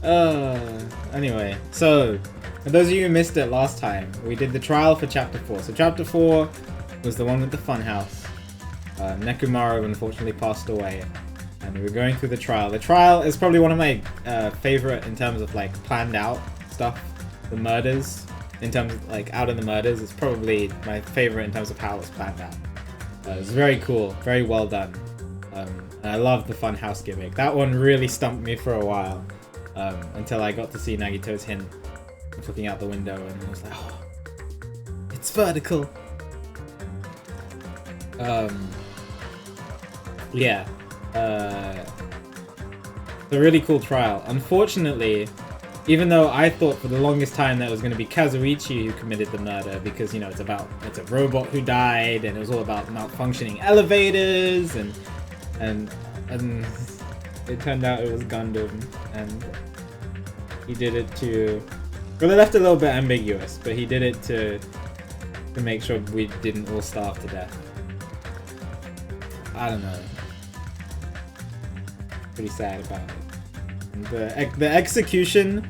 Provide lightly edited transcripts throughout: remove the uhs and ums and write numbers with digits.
Anyway, so for those of you who missed it last time, we did the trial for chapter 4. So chapter 4 was the one with the funhouse. Nekomaru unfortunately passed away, and we were going through the trial. The trial is probably one of my favorite in terms of like planned out stuff. The murders, in terms of like out of the murders, is probably my favorite in terms of how it's planned out. It was very cool, very well done. And I love the funhouse gimmick. That one really stumped me for a while. Until I got to see Nagito's hint looking out the window, and I was like, oh, it's vertical. Yeah. It's a really cool trial. Unfortunately, even though I thought for the longest time that it was going to be Kazuichi who committed the murder, because, you know, it's a robot who died, and it was all about malfunctioning elevators, and it turned out it was Gundam, and he did it to... Well, they left it a little bit ambiguous, but he did it to make sure we didn't all starve to death. I don't know. Pretty sad about it. The execution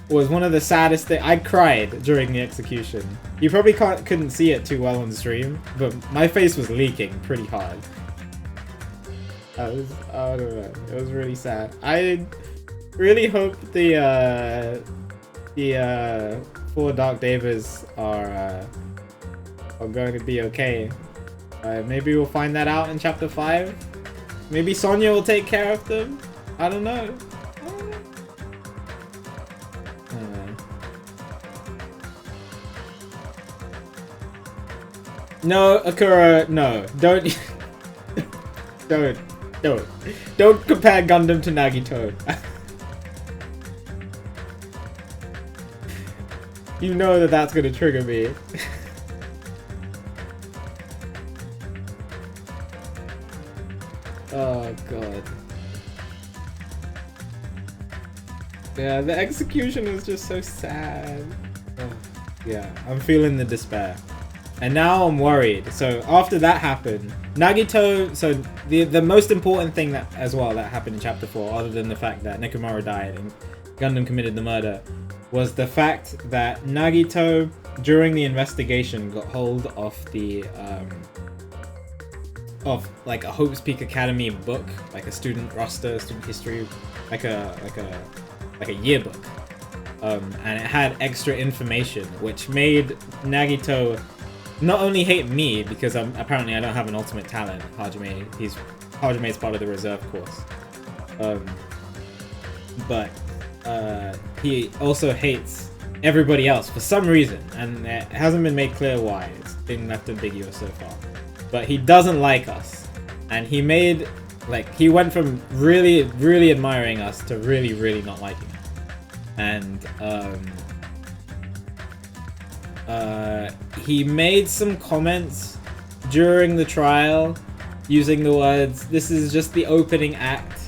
was one of the saddest things. I cried during the execution. You probably couldn't see it too well on stream, but my face was leaking pretty hard. I don't know. It was really sad. I really hope the 4 Dark Devas are going to be okay. Maybe we'll find that out in chapter 5. Maybe Sonya will take care of them. I don't know. No, Akura, no. Don't compare Gundam to Nagito. You know that that's gonna trigger me. Oh god. Yeah, the execution was just so sad. Oh, yeah, I'm feeling the despair. And now I'm worried. So after that happened, Nagito, so the most important thing that happened in chapter 4, other than the fact that Nekomaru died and Gundam committed the murder, was the fact that Nagito, during the investigation, got hold of the of like a Hope's Peak Academy book, like a student roster, student history, like a yearbook, and it had extra information, which made Nagito not only hate me, because apparently I don't have an ultimate talent. Hajime's part of the reserve course, but he also hates everybody else for some reason, and it hasn't been made clear why. It's been left ambiguous so far. But he doesn't like us, and he went from really, really admiring us to really, really not liking us. And he made some comments during the trial using the words, "This is just the opening act,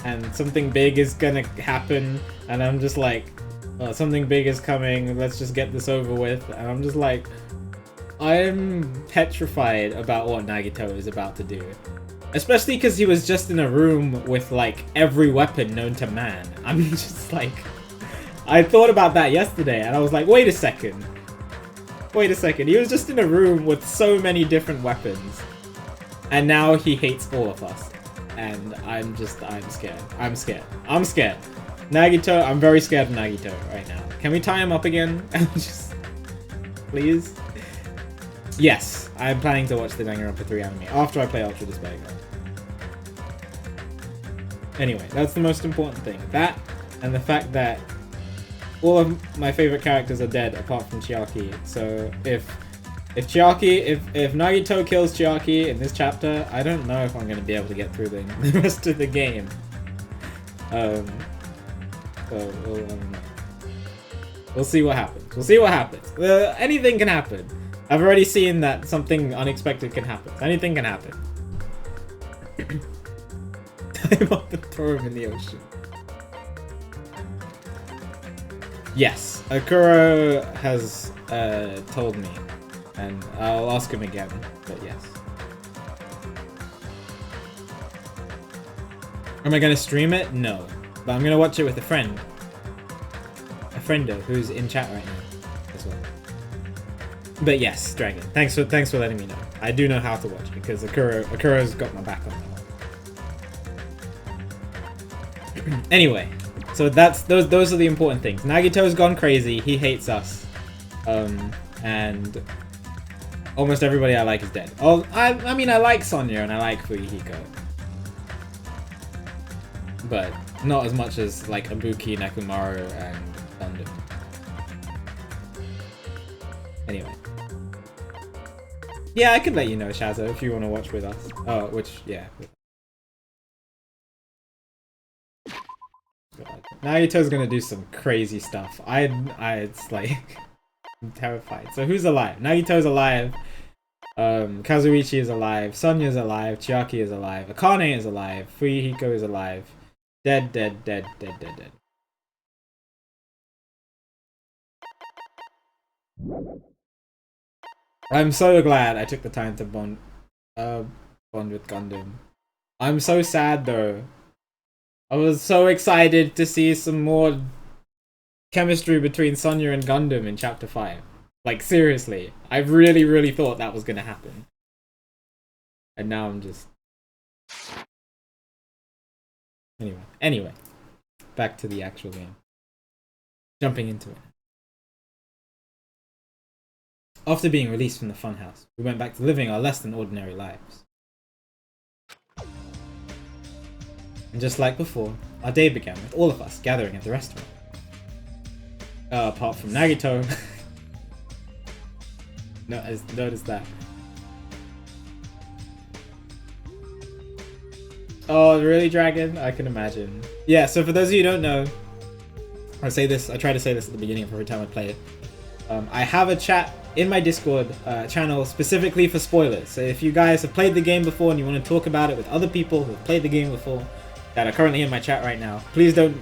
and something big is gonna happen," and I'm just like, oh, something big is coming, let's just get this over with. And I'm just like, I'm petrified about what Nagito is about to do. Especially because he was just in a room with like every weapon known to man. I'm just like, I thought about that yesterday, and I was like, wait a second. He was just in a room with so many different weapons, and now he hates all of us. And I'm scared. I'm scared. Nagito, I'm very scared of Nagito right now. Can we tie him up again? Just, please? Yes, I'm planning to watch the Danganronpa 3 anime after I play Ultra Despair. Anyway, that's the most important thing. That, and the fact that all of my favorite characters are dead apart from Chiaki. So if Nagito kills Chiaki in this chapter, I don't know if I'm going to be able to get through the rest of the game. So we'll see what happens. Anything can happen. I've already seen that something unexpected can happen. Anything can happen. I'm about to throw him in the ocean. Yes, Akuro has told me, and I'll ask him again, but yes. Am I gonna stream it? No. But I'm gonna watch it with a friend. friendo, who's in chat right now as well. But yes, Dragon, thanks for letting me know. I do know how to watch it because Akura's got my back on that one. Anyway, so those are the important things. Nagito's gone crazy. He hates us, and almost everybody I like is dead. Oh, I mean I like Sonya and I like Fuyuhiko, but not as much as like Ibuki, Nekomaru, and Gundam. Anyway. Yeah, I could let you know, Shazo, if you want to watch with us. Oh, yeah. God. Nagito's gonna do some crazy stuff. It's like, I'm terrified. So who's alive? Nagito's alive. Kazuichi is alive. Sonya's alive. Chiaki is alive. Akane is alive. Fuyuhiko is alive. Dead. I'm so glad I took the time to bond with Gundam. I'm so sad though. I was so excited to see some more chemistry between Sonya and Gundam in Chapter 5. Like, seriously. I really thought that was gonna happen. And now I'm just... Anyway. Back to the actual game. Jumping into it. After being released from the funhouse, we went back to living our less than ordinary lives. And just like before, our day began with all of us gathering at the restaurant. Apart from Nagito. Notice that. Oh, really, Dragon? I can imagine. Yeah, so for those of you who don't know, I try to say this at the beginning of every time I play it. I have a chat in my Discord channel specifically for spoilers. So if you guys have played the game before and you want to talk about it with other people who have played the game before that are currently in my chat right now, please don't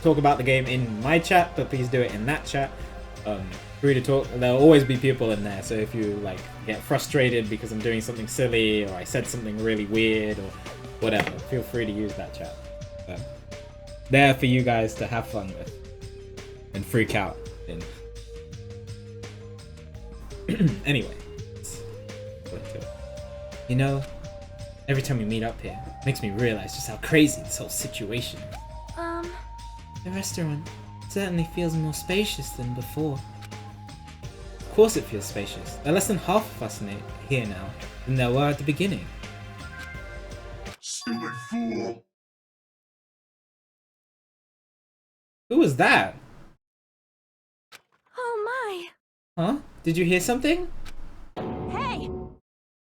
talk about the game in my chat, but please do it in that chat. Free to talk. There'll always be people in there, so if you like get frustrated because I'm doing something silly or I said something really weird or whatever, feel free to use that chat. There for you guys to have fun with and freak out in. Anyway, let's go into it. You know, every time we meet up here, it makes me realize just how crazy this whole situation is. The restaurant certainly feels more spacious than before. Of course it feels spacious. There are less than half of us here now than there were at the beginning. Stupid fool! Who was that? Oh my! Huh? Did you hear something? Hey!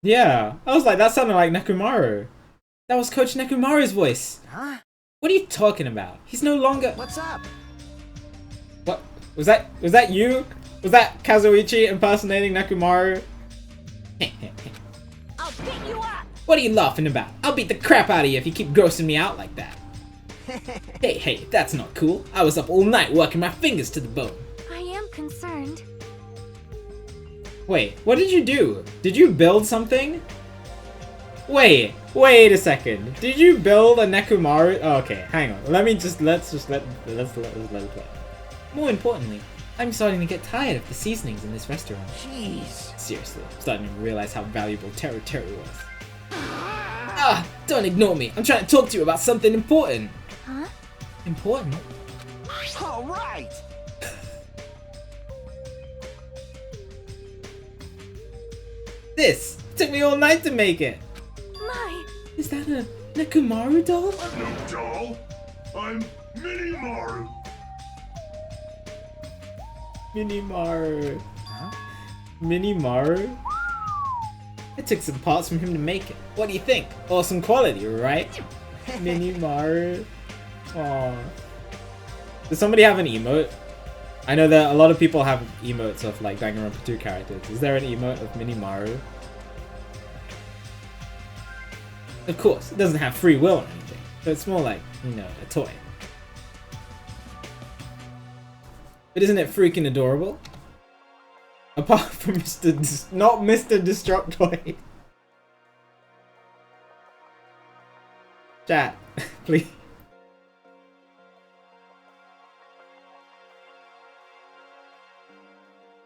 Yeah, I was like, that sounded like Nekomaru. That was Coach Nekomaru's voice. Huh? What are you talking about? He's no longer... What's up? What? Was that you? Was that Kazuichi impersonating Nekomaru? I'll beat you up! What are you laughing about? I'll beat the crap out of you if you keep grossing me out like that. Hey, that's not cool. I was up all night working my fingers to the bone. I am concerned. Wait, what did you do? Did you build something? Wait a second. Did you build a Nekomaru? Oh, okay, hang on. Let's let it play. More importantly, I'm starting to get tired of the seasonings in this restaurant. Jeez. Seriously, I'm starting to realize how valuable Teru was. Ah, don't ignore me. I'm trying to talk to you about something important. Huh? Important? All right. This took me all night to make it. My. Is that a Nekomaru doll? I'm no doll. I'm Mini-Maru. Mini-Maru. Huh? Mini-Maru? It took some parts from him to make it. What do you think? Awesome quality, right? Mini-Maru. Aww. Does somebody have an emote? I know that a lot of people have emotes of like Danganronpa 2 characters. Is there an emote of Mini-Maru? Of course, it doesn't have free will or anything. So it's more like, you know, a toy. But isn't it freaking adorable? Apart from not Mr. Destructoid. Chat, please.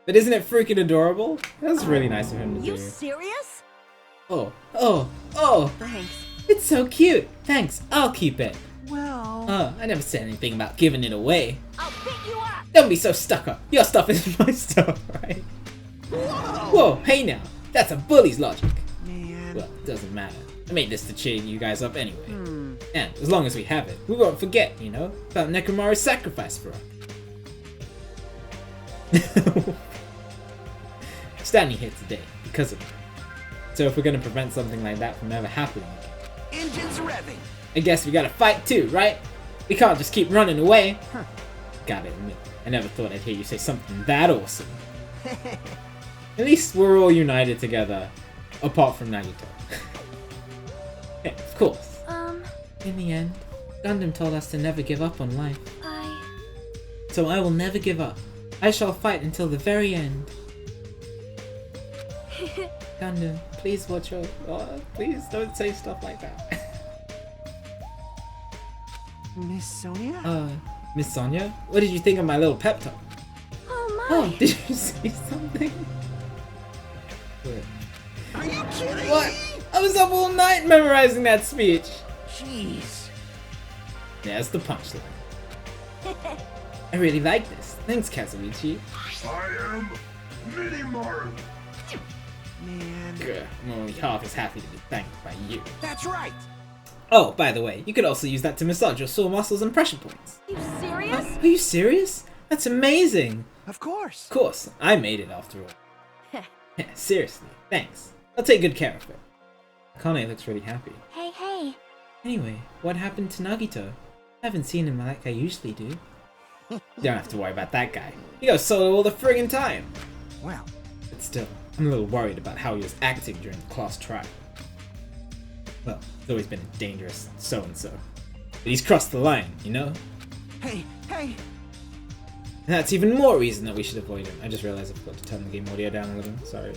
But isn't it freaking adorable? That's really nice of him to do. You serious? Oh. Thanks. It's so cute. Thanks, I'll keep it. Well... I never said anything about giving it away. I'll pick you up! Don't be so stuck up. Your stuff is my stuff, right? Whoa, hey now. That's a bully's logic. Man... Well, it doesn't matter. I made this to cheer you guys up anyway. And as long as we have it, we won't forget, you know, about Nekomaru's sacrifice for us. Standing here today because of it. So if we're gonna prevent something like that from ever happening, Engines revving. I guess we gotta fight too, right? We can't just keep running away. Gotta admit, I never thought I'd hear you say something that awesome. At least we're all united together, apart from Nagito. Yeah, of course. In the end, Gundam told us to never give up on life. So I will never give up. I shall fight until the very end. Gundam, please watch your... Oh, please don't say stuff like that. Miss Sonia? Miss Sonia? What did you think of my little pep talk? Oh my. Oh, did you see something? What? Are you kidding What? me? I was up all night memorizing that speech. Jeez. There's the punchline. I really like this. Thanks, Kazuichi. I am Minimaru. Man... Grr, I'm only half as happy to be thanked by you. That's right. Oh, by the way, you could also use that to massage your sore muscles and pressure points. You serious? Are you serious? That's amazing. Of course. Of course, I made it after all. Yeah, seriously, thanks. I'll take good care of it. Kane looks really happy. Hey. Anyway, what happened to Nagito? I haven't seen him like I usually do. You don't have to worry about that guy. He goes solo all the friggin' time. Well, But still, I'm a little worried about how he was acting during the class trial. Well, he's always been a dangerous so-and-so. But he's crossed the line, you know? hey. And that's even more reason that we should avoid him. I just realized I forgot to turn the game audio down a little. Sorry.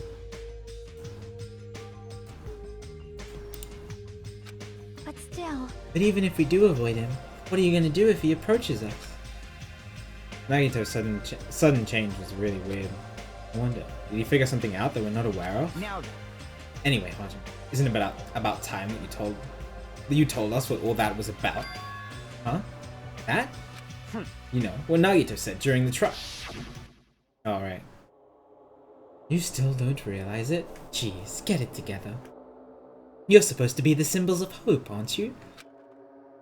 But still. But even if we do avoid him, what are you gonna do if he approaches us? Nagito's sudden change was really weird. I wonder, did he figure something out that we're not aware of? Now then. Anyway, Hajime, isn't it about time that you told us what all that was about? Huh? That? You know, what Nagito said during the trial. Alright. You still don't realize it? Jeez, get it together. You're supposed to be the symbols of hope, aren't you?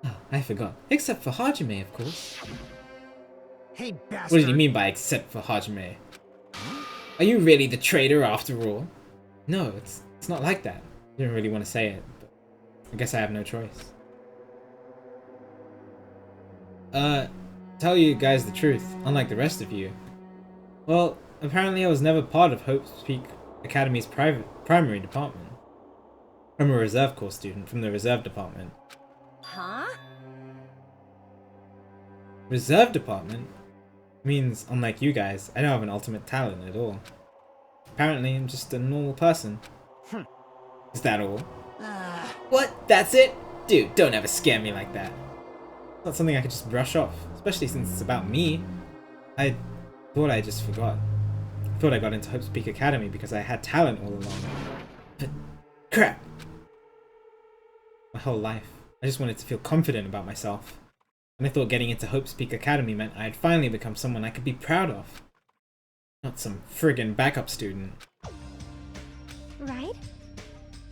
Oh, I forgot. Except for Hajime, of course. Hey, bastard. What did he mean by except for Hajime? Are you really the traitor after all? No, it's not like that. I didn't really want to say it, but I guess I have no choice. Tell you guys the truth, unlike the rest of you. Well, apparently I was never part of Hope's Peak Academy's primary department. I'm a reserve corps student from the reserve department. Huh? Reserve department? Means, unlike you guys, I don't have an ultimate talent at all. Apparently, I'm just a normal person. Is that all? What? That's it? Dude, don't ever scare me like that. It's not something I could just brush off, especially since it's about me. I thought I just forgot. I thought I got into Hope's Peak Academy because I had talent all along. But crap! My whole life, I just wanted to feel confident about myself. And I thought getting into Hope's Peak Academy meant I'd finally become someone I could be proud of. Not some friggin' backup student. Right?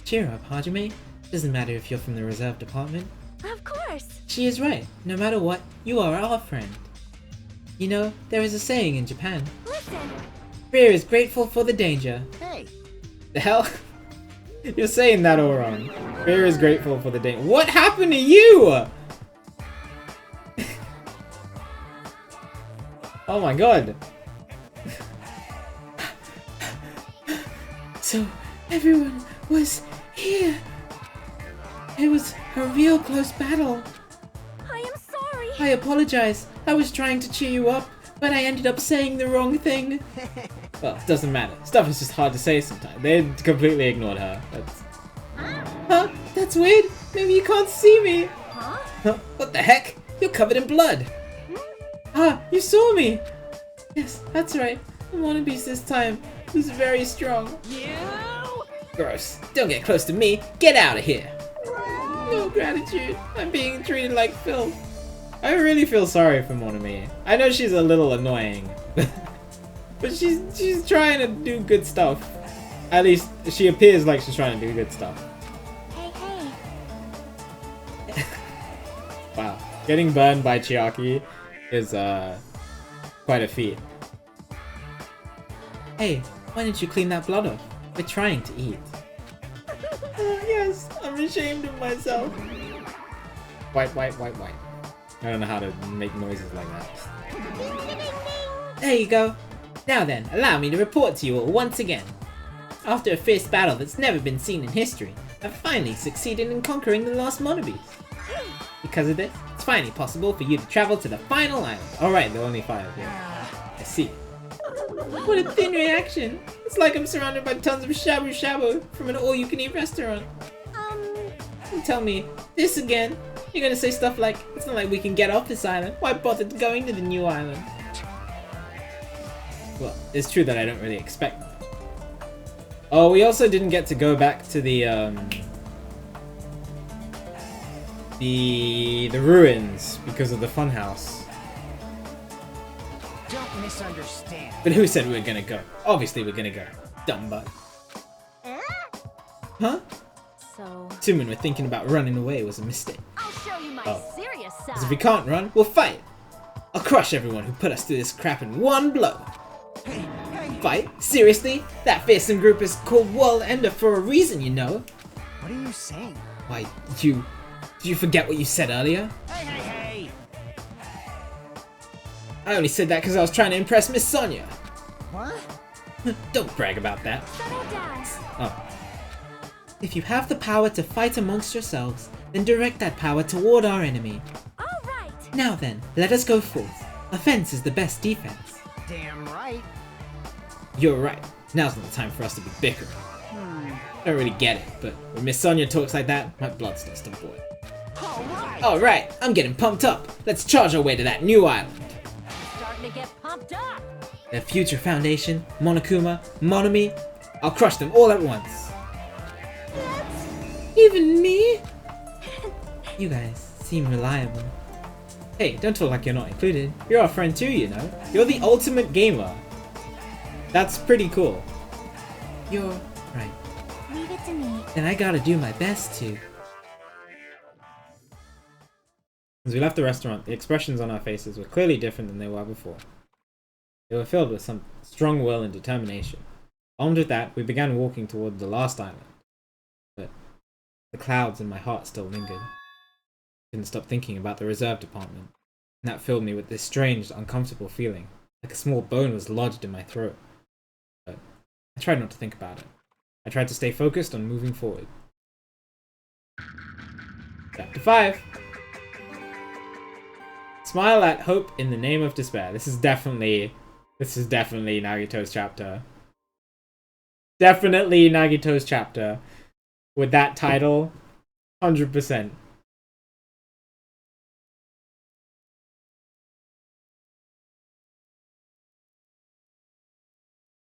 Cheer up, Hajime. Doesn't matter if you're from the reserve department. Of course. She is right. No matter what, you are our friend. You know, there is a saying in Japan. Listen. Fear is grateful for the danger. Hey. The hell? You're saying that all wrong. Fear is grateful for the danger. What happened to you? Oh my god. So, everyone was here. It was a real close battle. I am sorry. I apologize. I was trying to cheer you up, but I ended up saying the wrong thing. Well, it doesn't matter. Stuff is just hard to say sometimes. They completely ignored her. Huh? That's weird. Maybe you can't see me. Huh? What the heck? You're covered in blood. Ah, you saw me. Yes, that's right. The Wannabe's this time was very strong. You! Gross. Don't get close to me. Get out of here. No gratitude. I'm being treated like filth. I really feel sorry for Monami. I know she's a little annoying. But she's trying to do good stuff. At least she appears like she's trying to do good stuff. Hey, hey. Wow. Getting burned by Chiaki is quite a feat. Hey, why didn't you clean that blood off? We're trying to eat. Yes, I'm ashamed of myself. White. I don't know how to make noises like that. There you go. Now then, allow me to report to you all once again. After a fierce battle that's never been seen in history, I've finally succeeded in conquering the lost Monobes. Because of this, it's finally possible for you to travel to the final island. Alright, there are only 5 here. I see. What a thin reaction! It's like I'm surrounded by tons of shabu shabu from an all-you-can-eat restaurant. And tell me, this again? You're gonna say stuff like, it's not like we can get off this island. Why bother going to the new island? Well, it's true that I don't really expect that. Oh, we also didn't get to go back to the ruins because of the funhouse. Don't misunderstand. But who said we were gonna go? Obviously we're gonna go. Dumb butt. Huh? So, Assuming we're thinking about running away was a mistake. I'll show you my Oh. serious side. Because if we can't run, we'll fight. I'll crush everyone who put us through this crap in one blow. Hey! Fight? Seriously? That fearsome group is called World Ender for a reason, you know. What are you saying? Why, did you forget what you said earlier? Hey! I only said that because I was trying to impress Miss Sonia. What? Don't brag about that. Settle down. Oh. If you have the power to fight amongst yourselves, then direct that power toward our enemy. All right. Now then, let us go forth. Offense is the best defense. Damn right. You're right. Now's not the time for us to be bickering. I don't really get it, but when Miss Sonia talks like that, my blood starts to boil. Alright, I'm getting pumped up. Let's charge our way to that new island. Starting to get pumped up. The Future Foundation, Monokuma, Monomi, I'll crush them all at once. Even me? You guys seem reliable. Hey, don't talk like you're not included. You're our friend too, you know. You're the ultimate gamer. That's pretty cool. You're right. Leave it to me. Then I gotta do my best to. As we left the restaurant, the expressions on our faces were clearly different than they were before. They were filled with some strong will and determination. Armed with that, we began walking toward the last island. But the clouds in my heart still lingered. I couldn't stop thinking about the reserve department, and that filled me with this strange, uncomfortable feeling, like a small bone was lodged in my throat. But I tried not to think about it. I tried to stay focused on moving forward. Chapter 5. Smile at hope in the name of despair. This is definitely Nagito's chapter. Definitely Nagito's chapter. With that title, 100%.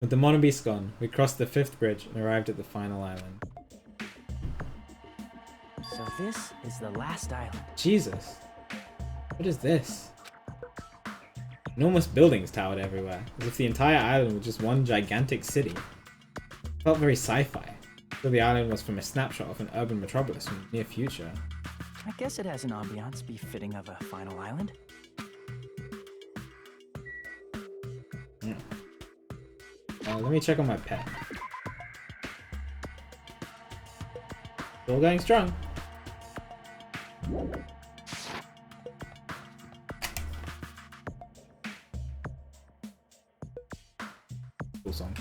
With the Monobis gone, we crossed the 5th bridge and arrived at the final island. So this is the last island. Jesus. What is this? Enormous buildings towered everywhere, as if the entire island was just one gigantic city. It felt very sci-fi. So the island was from a snapshot of an urban metropolis from the near future. I guess it has an ambiance befitting of a final island. Let me check on my pet. Still going strong. Cool song.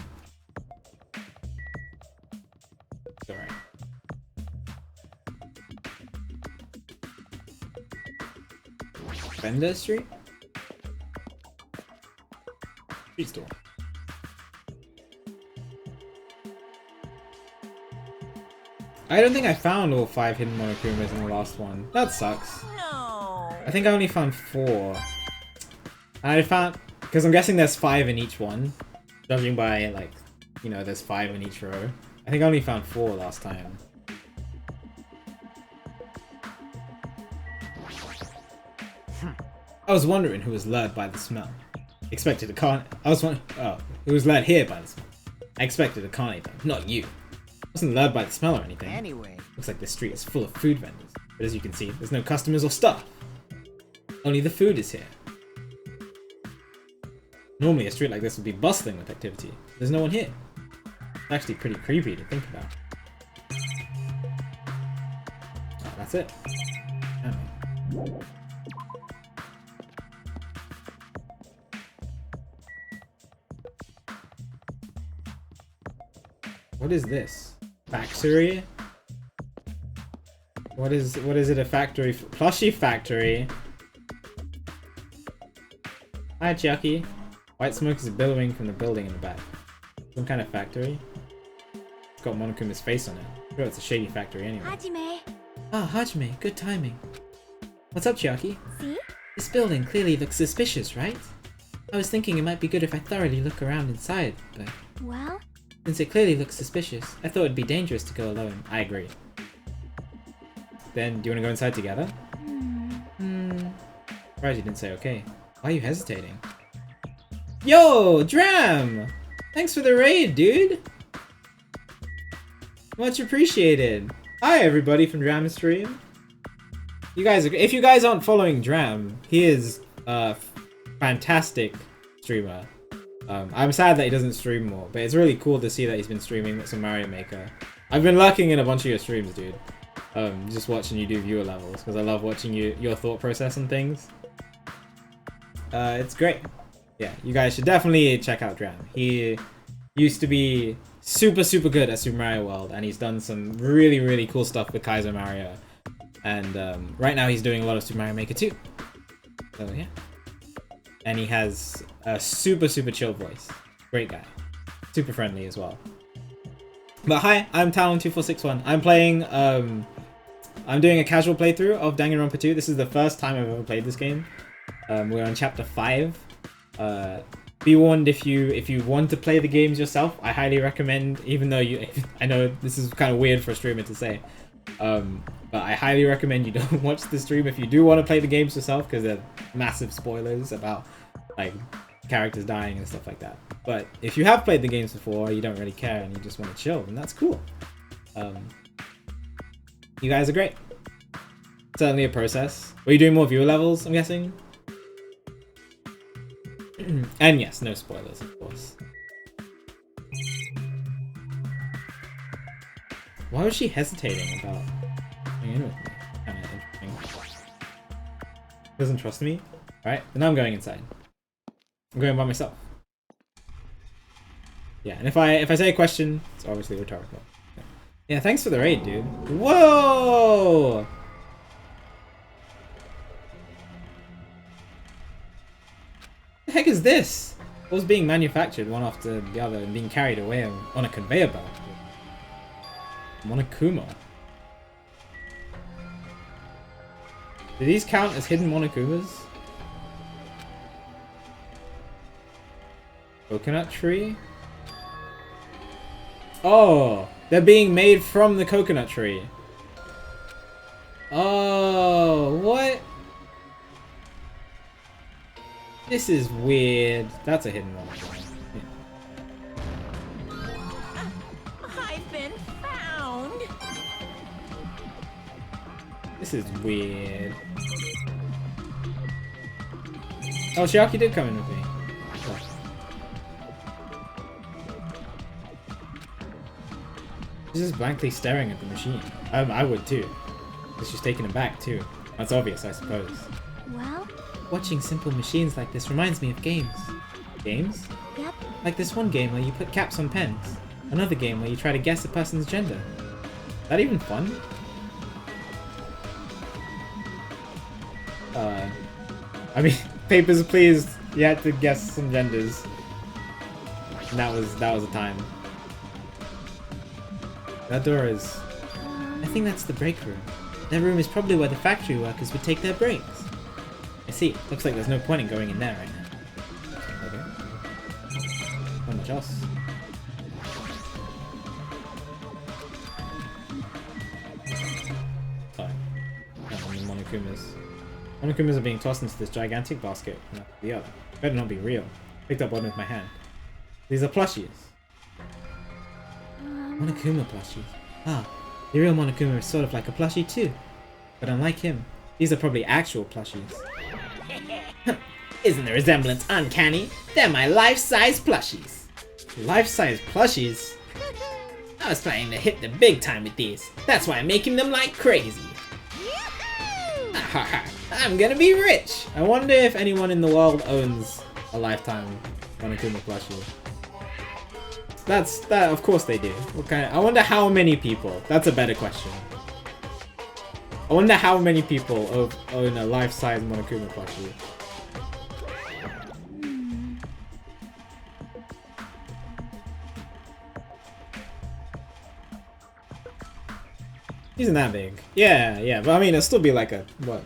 Alright. Fender Street? Street store. I don't think I found all 5 hidden Monokumas in the last one. That sucks. No. I think I only found 4. And I found, because I'm guessing there's 5 in each one. Judging by, like, you know, there's 5 in each row. I think I only found 4 last time. I was wondering who was lured by the smell. Expected a carny. I was wondering. Oh, who was lured here by the smell? I expected a carnival, not you. I wasn't lured by the smell or anything. Anyway. Looks like this street is full of food vendors, but as you can see, there's no customers or staff. Only the food is here. Normally, a street like this would be bustling with activity. There's no one here. It's actually pretty creepy to think about. Oh, that's it. Oh. What is this? Factory? What is it a factory for? Plushie factory? Hi, Chucky. White smoke is billowing from the building in the back. Some kind of factory? It's got Monokuma's face on it. Sure, it's a shady factory anyway. Hajime. Ah, Hajime, good timing. What's up, Chucky? See? This building clearly looks suspicious, right? I was thinking it might be good if I thoroughly look around inside, but Well? since it clearly looks suspicious, I thought it'd be dangerous to go alone. I agree. Then, do you want to go inside together? Surprised you didn't say okay. Why are you hesitating? Yo, Dram! Thanks for the raid, dude! Much appreciated. Hi, everybody from Dram Stream. You guys, if you guys aren't following Dram, he is a fantastic streamer. I'm sad that he doesn't stream more, but it's really cool to see that he's been streaming some Mario Maker. I've been lurking in a bunch of your streams, dude. Just watching you do viewer levels, because I love watching your thought process and things. It's great. Yeah, you guys should definitely check out Dram. He used to be super good at Super Mario World, and he's done some really cool stuff with Kaiser Mario. And right now he's doing a lot of Super Mario Maker 2. So yeah. And he has a super chill voice. Great guy. Super friendly as well. But hi, I'm Talon2461. I'm playing, I'm doing a casual playthrough of Danganronpa 2. This is the first time I've ever played this game. We're on chapter 5. Be warned, if you want to play the games yourself, I highly recommend, even though I know this is kind of weird for a streamer to say, but I highly recommend you don't watch the stream if you do want to play the games yourself, because they're massive spoilers about, like, characters dying and stuff like that. But if you have played the games before, you don't really care and you just want to chill, then that's cool. You guys are great. Certainly a process. Were you doing more viewer levels, I'm guessing? And yes, no spoilers, of course. Why was she hesitating about coming in with me? Kind of interesting. Doesn't trust me? Alright, then I'm going inside. I'm going by myself. Yeah, and if I say a question, it's obviously rhetorical. Yeah, thanks for the raid, dude. Whoa! The heck is this? What was being manufactured one after the other and being carried away on a conveyor belt? Monokuma. Do these count as hidden Monokumas? Coconut tree? Oh, they're being made from the coconut tree. Oh, what? This is weird. That's a hidden one. I've been found. This is weird. Oh, Shiaki did come in with me. Oh. She's just blankly staring at the machine. I would too. But she's taken aback too. That's obvious, I suppose. Well? Watching simple machines like this reminds me of games. Games? Yep. Like this one game where you put caps on pens. Another game where you try to guess a person's gender. Is that even fun? I mean, Papers, Please, you had to guess some genders. And that was a time. That door is... I think that's the break room. That room is probably where the factory workers would take their breaks. I see. Looks like there's no point in going in there right now. Okay. Not much else. Sorry. The Monokumas. Monokumas are being tossed into this gigantic basket, one after the other. Better not be real. Picked up one with my hand. These are plushies. Monokuma plushies. Ah, the real Monokuma is sort of like a plushie too. But unlike him, these are probably actual plushies. Isn't the resemblance uncanny? They're my life-size plushies. Life-size plushies? I was planning to hit the big time with these. That's why I'm making them like crazy. I'm gonna be rich! I wonder if anyone in the world owns a lifetime Monokuma plushie. That, of course they do. What kind of, I wonder how many people. That's a better question. I wonder how many people own a life-size Monokuma plushie. Isn't that big? Yeah, but I mean, it'll still be like a, what?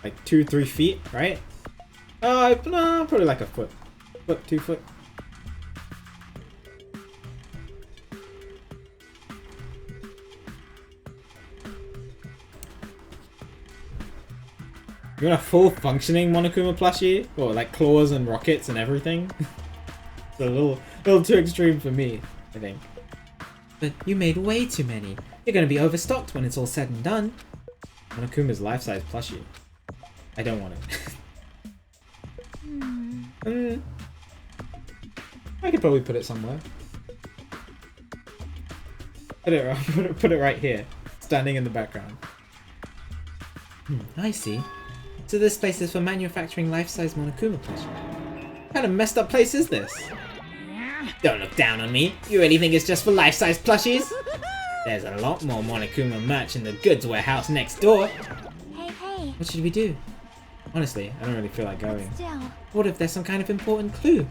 Like 2-3 feet, right? No, probably like a foot. 2 foot. You want a full functioning Monokuma plushie? Or like claws and rockets and everything? It's a little too extreme for me, I think. But you made way too many. You're gonna be overstocked when it's all said and done. Monokuma's life-size plushie. I don't want it. I could probably put it somewhere. Put it right here, standing in the background. I see. So this place is for manufacturing life-size Monokuma plushie. What kind of messed up place is this? Don't look down on me. You really think it's just for life-size plushies? There's a lot more Monokuma merch in the goods warehouse next door. Hey. What should we do? Honestly, I don't really feel like going. Still. What if there's some kind of important clue?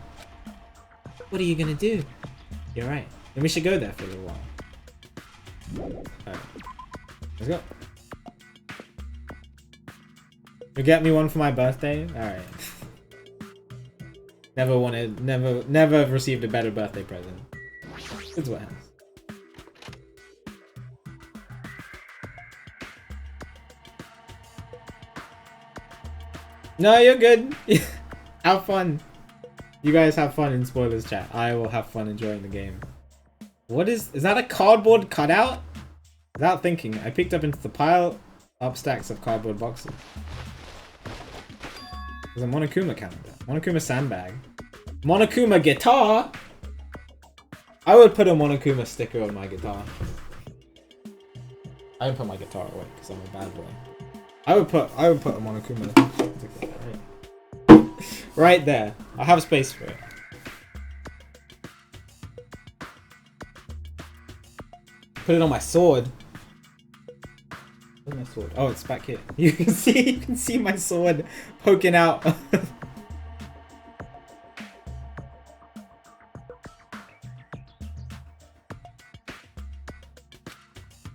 What are you gonna do? You're right. Then we should go there for a little while. Alright. Let's go. You get me one for my birthday? Alright. Never received a better birthday present. Goods warehouse. No, you're good. Have fun. You guys have fun in spoilers chat. I will have fun enjoying the game. What is that a cardboard cutout? Without thinking, I picked up into the pile up stacks of cardboard boxes. There's a Monokuma calendar. Monokuma sandbag. Monokuma guitar? I would put a Monokuma sticker on my guitar. I would put my guitar away because I'm a bad boy. I would put a Monokuma sticker right there. I have space for it. Put it on my sword. Where's my sword? Oh, it's back here. You can see my sword poking out.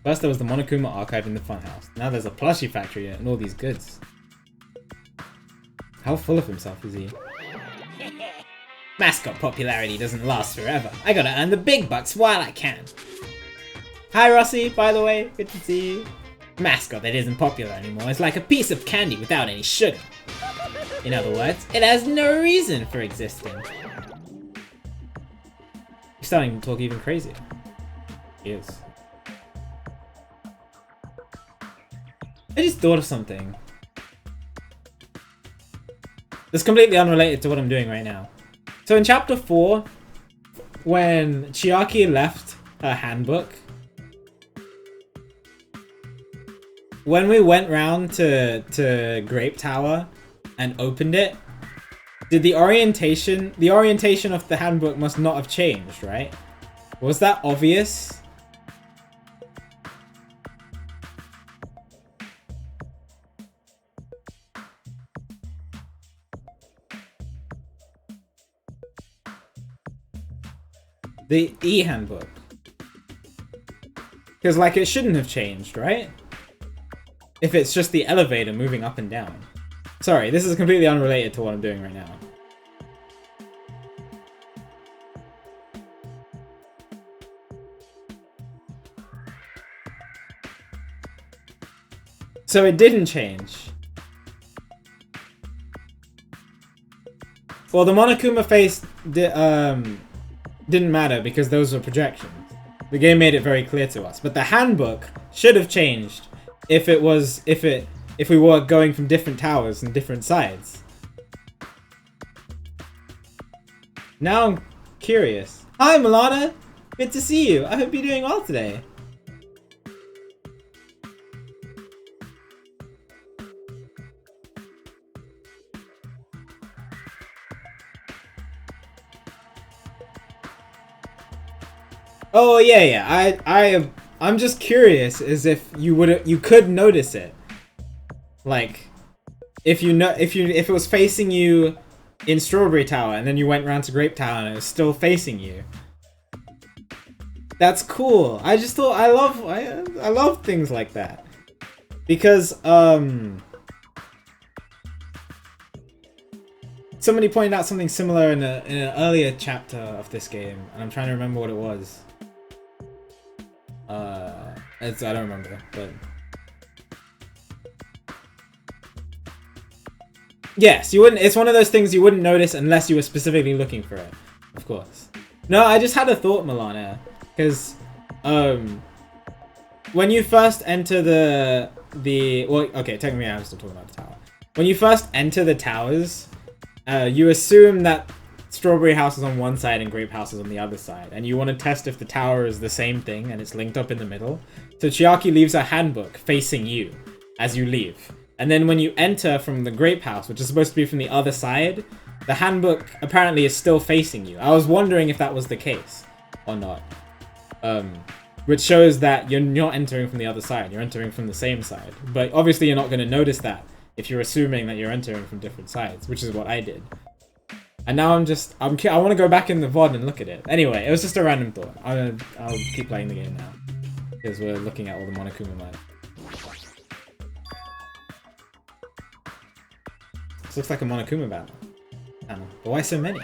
First there was the Monokuma archive in the funhouse. Now there's a plushie factory and all these goods. How full of himself is he? Mascot popularity doesn't last forever. I gotta earn the big bucks while I can. Hi Rossi, by the way, good to see you. Mascot that isn't popular anymore is like a piece of candy without any sugar. In other words, it has no reason for existing. He's starting to talk even crazier. He is. I just thought of something. It's completely unrelated to what I'm doing right now. So in chapter 4, when Chiaki left her handbook, when we went round to Grape Tower and opened it, did the orientation of the handbook must not have changed, right? Was that obvious? The e-handbook. Because, like, it shouldn't have changed, right? If it's just the elevator moving up and down. Sorry, this is completely unrelated to what I'm doing right now. So it didn't change. Well, the Monokuma face didn't matter because those were projections. The game made it very clear to us. But the handbook should have changed if we were going from different towers and different sides. Now I'm curious. Hi, Milana! Good to see you. I hope you're doing well today. Oh yeah. I'm just curious as if you could notice it. Like if it was facing you in Strawberry Tower and then you went round to Grape Tower and it was still facing you. That's cool. I just thought I love things like that. Because somebody pointed out something similar in an earlier chapter of this game and I'm trying to remember what it was. I don't remember, but yes, you wouldn't. It's one of those things you wouldn't notice unless you were specifically looking for it, of course. No, I just had a thought, Milana, because when you first enter the well, okay, technically I'm still talking about the tower. When you first enter the towers, you assume that Strawberry House is on one side and Grape House is on the other side, and you want to test if the tower is the same thing and it's linked up in the middle. So Chiaki leaves a handbook facing you as you leave. And then when you enter from the Grape House, which is supposed to be from the other side, the handbook apparently is still facing you. I was wondering if that was the case or not. Which shows that you're not entering from the other side, you're entering from the same side. But obviously you're not going to notice that if you're assuming that you're entering from different sides, which is what I did. And now I want to go back in the VOD and look at it. Anyway, it was just a random thought. I'll keep playing the game now. Because we're looking at all the Monokuma mode. This looks like a Monokuma battle. But why so many?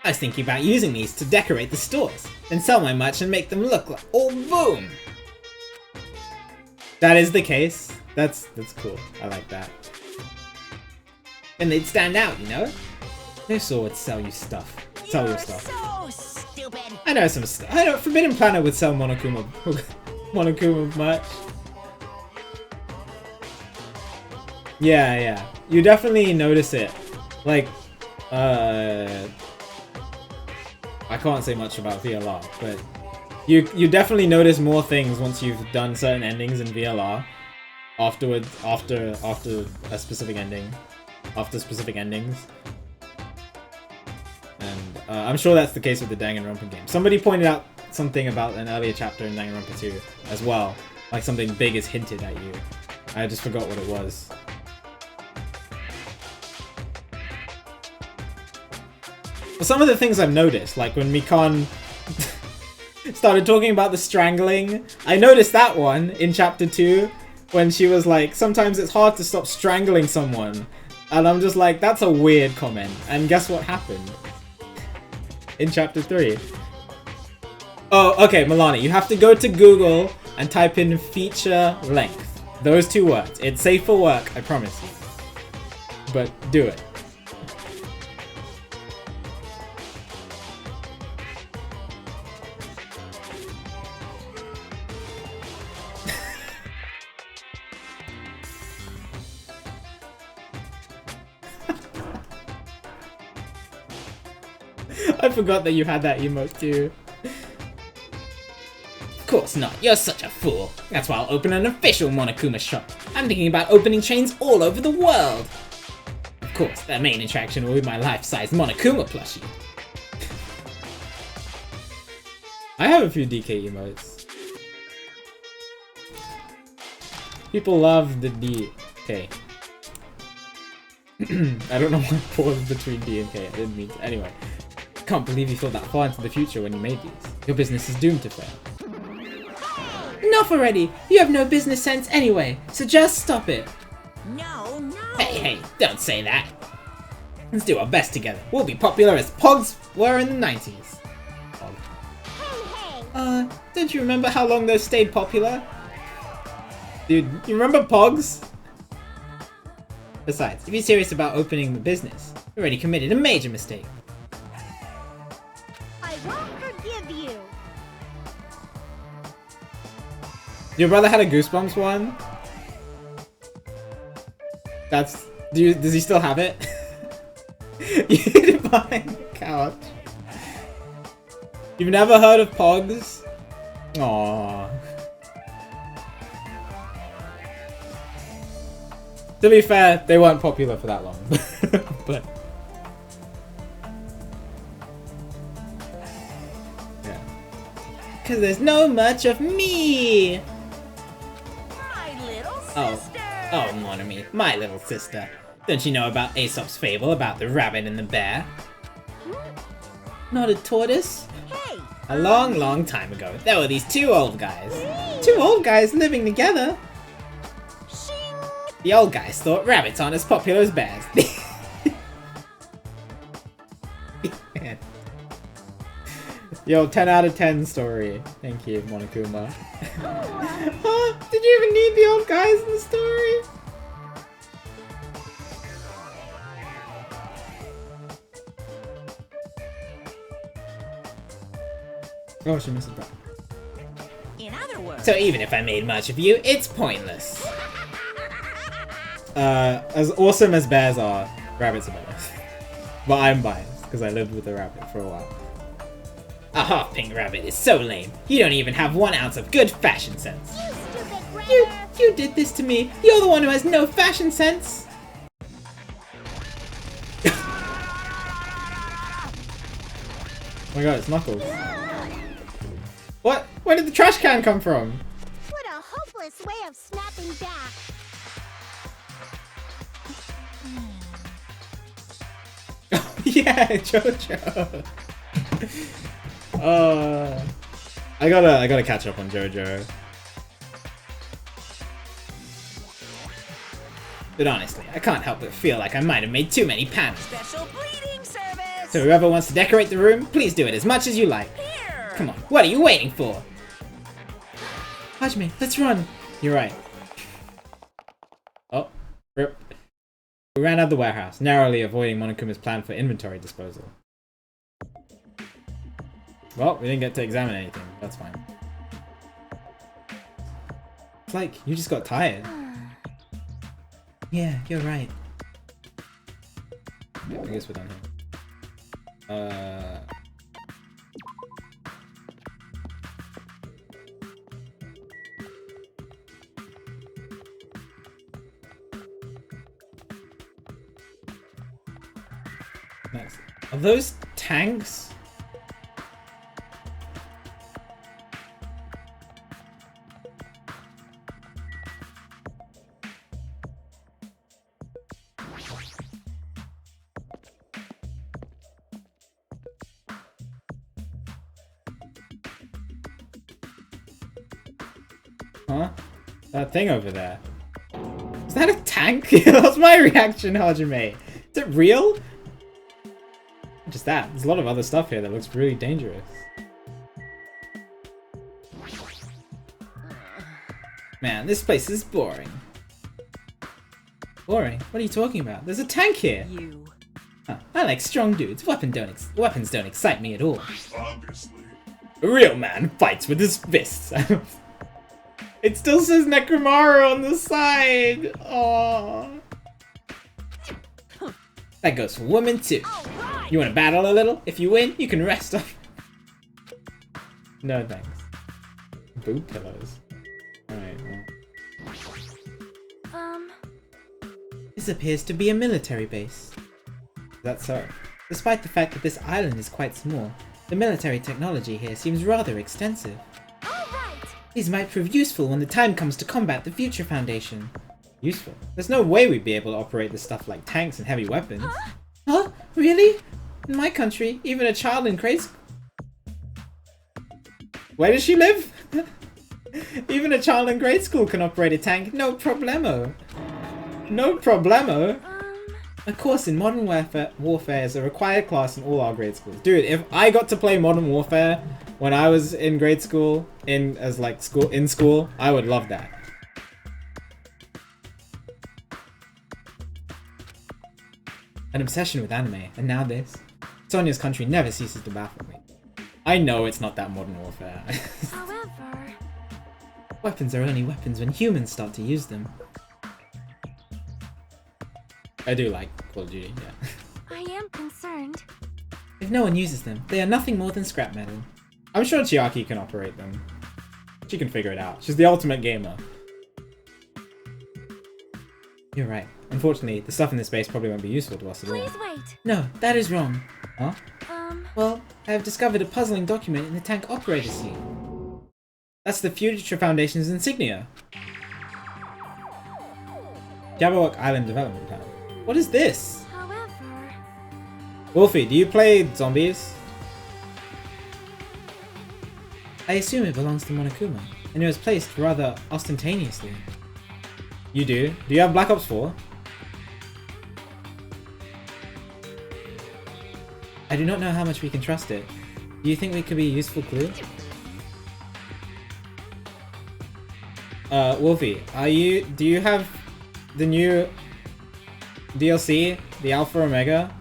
I was thinking about using these to decorate the stores, and sell my merch and make them look like all boom! That is the case. That's cool. I like that. And they'd stand out, you know? No store would sell you stuff. Sell your stuff. So stupid. I know some stuff. I know Forbidden Planet would sell Monokuma merch. Yeah. You definitely notice it. Like, I can't say much about VLR, but you definitely notice more things once you've done certain endings in VLR. Afterwards, after a specific ending, after specific endings. And I'm sure that's the case with the Danganronpa game. Somebody pointed out something about an earlier chapter in Danganronpa 2 as well. Like something big is hinted at you. I just forgot what it was. Well, some of the things I've noticed, like when Mikan started talking about the strangling, I noticed that one in chapter 2 when she was like, sometimes it's hard to stop strangling someone. And I'm just like, that's a weird comment. And guess what happened? In chapter 3. Oh, okay, Milani, you have to go to Google and type in feature length. Those two words. It's safe for work, I promise you. But do it. I forgot that you had that emote too. Of course not, you're such a fool. That's why I'll open an official Monokuma shop. I'm thinking about opening chains all over the world. Of course, the main attraction will be my life-size Monokuma plushie. I have a few DK emotes. People love the DK. I don't know why I paused between D and K, I didn't mean to. Anyway. Can't believe you thought that far into the future when you made these. Your business is doomed to fail. Enough already! You have no business sense anyway, so just stop it. No. Hey, don't say that. Let's do our best together. We'll be popular as Pogs were in the 90s. Hey. Don't you remember how long those stayed popular? Dude, you remember Pogs? Besides, if you're serious about opening the business, you already committed a major mistake. I won't forgive you. Your brother had a Goosebumps one? That's... does he still have it? You hid it behind the couch. You've never heard of Pogs? Aww. To be fair, they weren't popular for that long. But... yeah. Cause there's no much of me! My little Oh. sister. Oh, mon ami, my little sister. Don't you know about Aesop's fable about the rabbit and the bear? Not a tortoise? Hey. A long, long time ago, there were these two old guys. Two old guys living together. Shing. The old guys thought rabbits aren't as popular as bears. Yo, 10 out of 10 story. Thank you, Monokuma. Huh? Did you even need the old guys in the story? Oh, she missed it. In other words. So even if I made much of you, it's pointless. As awesome as bears are, rabbits are better. But I'm biased, because I lived with a rabbit for a while. A half-pink rabbit is so lame. You don't even have 1 ounce of good fashion sense. You stupid brother. You did this to me. You're the one who has no fashion sense. Oh my god, it's Knuckles. What? Where did the trash can come from? What a hopeless way of snapping back. Yeah, JoJo. I gotta catch up on JoJo. But honestly, I can't help but feel like I might have made too many panels. Special bleeding service. So whoever wants to decorate the room, please do it as much as you like. Here. Come on, what are you waiting for? Hajime, let's run. You're right. Oh, rip. We ran out of the warehouse, narrowly avoiding Monokuma's plan for inventory disposal. Well, we didn't get to examine anything. That's fine. It's like you just got tired. Yeah, you're right. Yeah, I guess we're done here. Next. Are those tanks? Huh? That thing over there. Is that a tank? That's my reaction, Hajime. Is it real? Just that. There's a lot of other stuff here that looks really dangerous. Man, this place is boring. Boring? What are you talking about? There's a tank here! You. Huh, I like strong dudes. Weapons don't excite me at all. Obviously. A real man fights with his fists. It still says Nekomaru on the side! Aww. That goes for women too. Alright. You want to battle a little? If you win, you can rest off. No thanks. Boob pillows. Alright, well. This appears to be a military base. Is that so? Despite the fact that this island is quite small, the military technology here seems rather extensive. Alright. These might prove useful when the time comes to combat the Future Foundation. Useful? There's no way we'd be able to operate this stuff like tanks and heavy weapons. Huh? Really? In my country, even a child in grade school... Where does she live? Even a child in grade school can operate a tank, no problemo. No problemo? A course in Modern Warfare is a required class in all our grade schools. Dude, if I got to play Modern Warfare when I was in grade school, in school, I would love that. an obsession with anime, and now this. Sonya's country never ceases to baffle me. I know it's not that Modern Warfare. However, Weapons are only weapons when humans start to use them. I do like Call of Duty, yeah. I am concerned. If no one uses them, they are nothing more than scrap metal. I'm sure Chiaki can operate them. She can figure it out. She's the ultimate gamer. You're right. Unfortunately, the stuff in this base probably won't be useful to us at all. Please wait. No, that is wrong. Huh? Well, I have discovered a puzzling document in the tank operator seat. That's the Future Foundation's insignia. Jabberwock Island Development Plan. What is this? however, Wolfie, do you play zombies? I assume it belongs to Monokuma, and it was placed rather ostentatiously. You do? Do you have Black Ops 4? I do not know how much we can trust it. Do you think we could be a useful clue? Wolfie, do you have the new DLC, the Alpha Omega?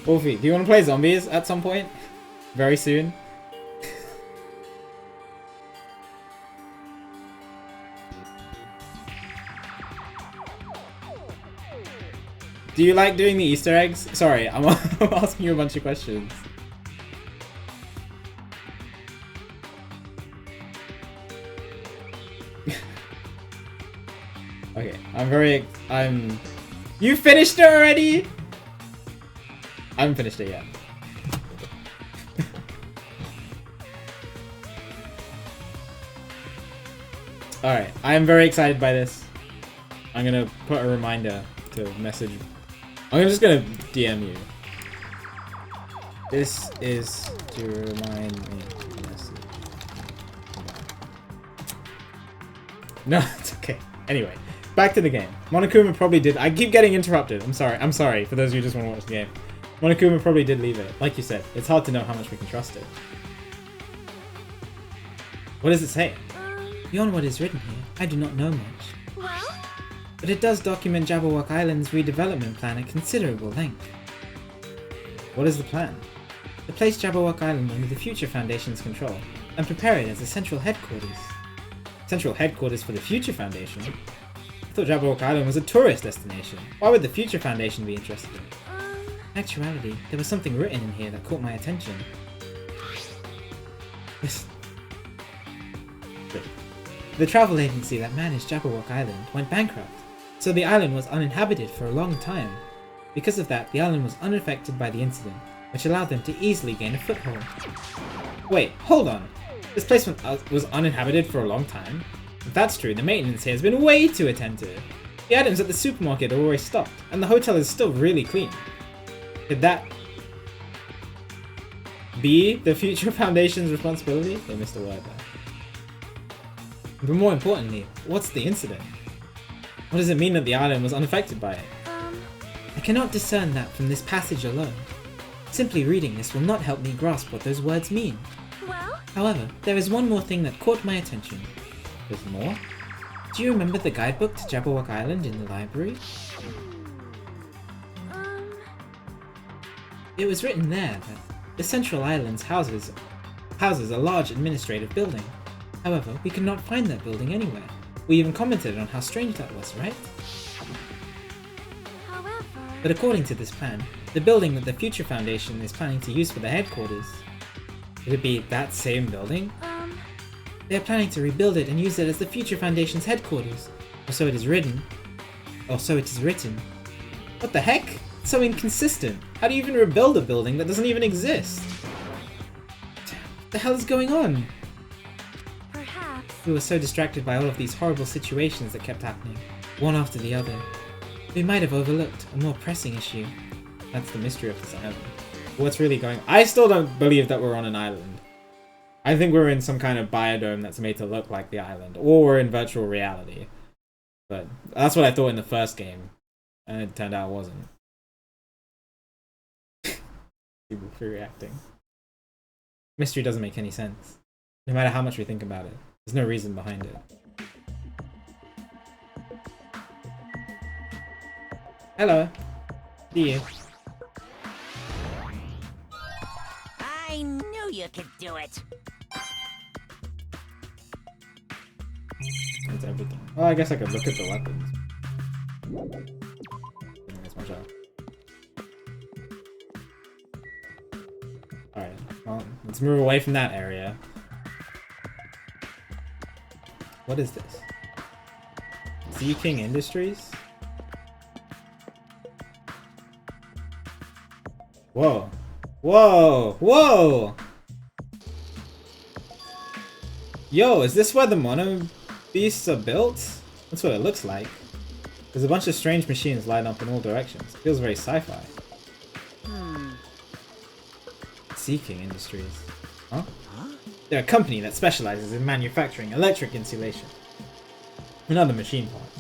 Wolfie, do you want to play zombies at some point? Very soon? Do you like doing the Easter eggs? Sorry, I'm asking you a bunch of questions. Okay, You finished it already? I haven't finished it yet. Alright, I am very excited by this. I'm gonna put a reminder to message. I'm just gonna DM you. This is to remind me to message. No, it's okay. Anyway, back to the game. Monokuma probably did. I keep getting interrupted. I'm sorry for those of you who just want to watch the game. Monokuma probably did leave it. Like you said, it's hard to know how much we can trust it. What does it say? Beyond what is written here, I do not know much. well, But it does document Jabberwock Island's redevelopment plan at considerable length. What is the plan? To place Jabberwock Island under the Future Foundation's control, and prepare it as a central headquarters. Central headquarters for the Future Foundation? I thought Jabberwock Island was a tourist destination. Why would the Future Foundation be interested in it? In actuality, there was something written in here that caught my attention. The travel agency that managed Jabberwock Island went bankrupt, so the island was uninhabited for a long time. Because of that, the island was unaffected by the incident, which allowed them to easily gain a foothold. Wait, hold on! This place was uninhabited for a long time? If that's true, the maintenance here has been way too attentive. The items at the supermarket are always stocked, and the hotel is still really clean. Could that be the Future Foundation's responsibility? They missed a word there. But more importantly, what's the incident? What does it mean that the island was unaffected by it? I cannot discern that from this passage alone. Simply reading this will not help me grasp what those words mean. well, However, there is one more thing that caught my attention. There's more? Do you remember the guidebook to Jabberwock Island in the library? It was written there that the Central Island's houses a large administrative building. However, we could not find that building anywhere. We even commented on how strange that was, right? however, But according to this plan, the building that the Future Foundation is planning to use for the headquarters, would it be that same building? They are planning to rebuild it and use it as the Future Foundation's headquarters. Or so it is written. Or so it is written. What the heck? It's so inconsistent. How do you even rebuild a building that doesn't even exist? What the hell is going on? perhaps, We were so distracted by all of these horrible situations that kept happening, one after the other. We might have overlooked a more pressing issue. That's the mystery of this island. What's really going on? I still don't believe that we're on an island. I think we're in some kind of biodome that's made to look like the island, or we're in virtual reality. But that's what I thought in the first game, and it turned out it wasn't. People reacting. Mystery doesn't make any sense, no matter how much we think about it. There's no reason behind it. Hello. See you. I knew you could do it. That's everything. Well, I guess I could look at the weapons. That's my job. Alright, well, let's move away from that area. What is this? Sea King Industries? Whoa. Whoa! Whoa! Yo, is this where the mono beasts are built? That's what it looks like. There's a bunch of strange machines lined up in all directions. It feels very sci-fi. Sea King Industries. Huh? They're a company that specializes in manufacturing electric insulation and other machine parts.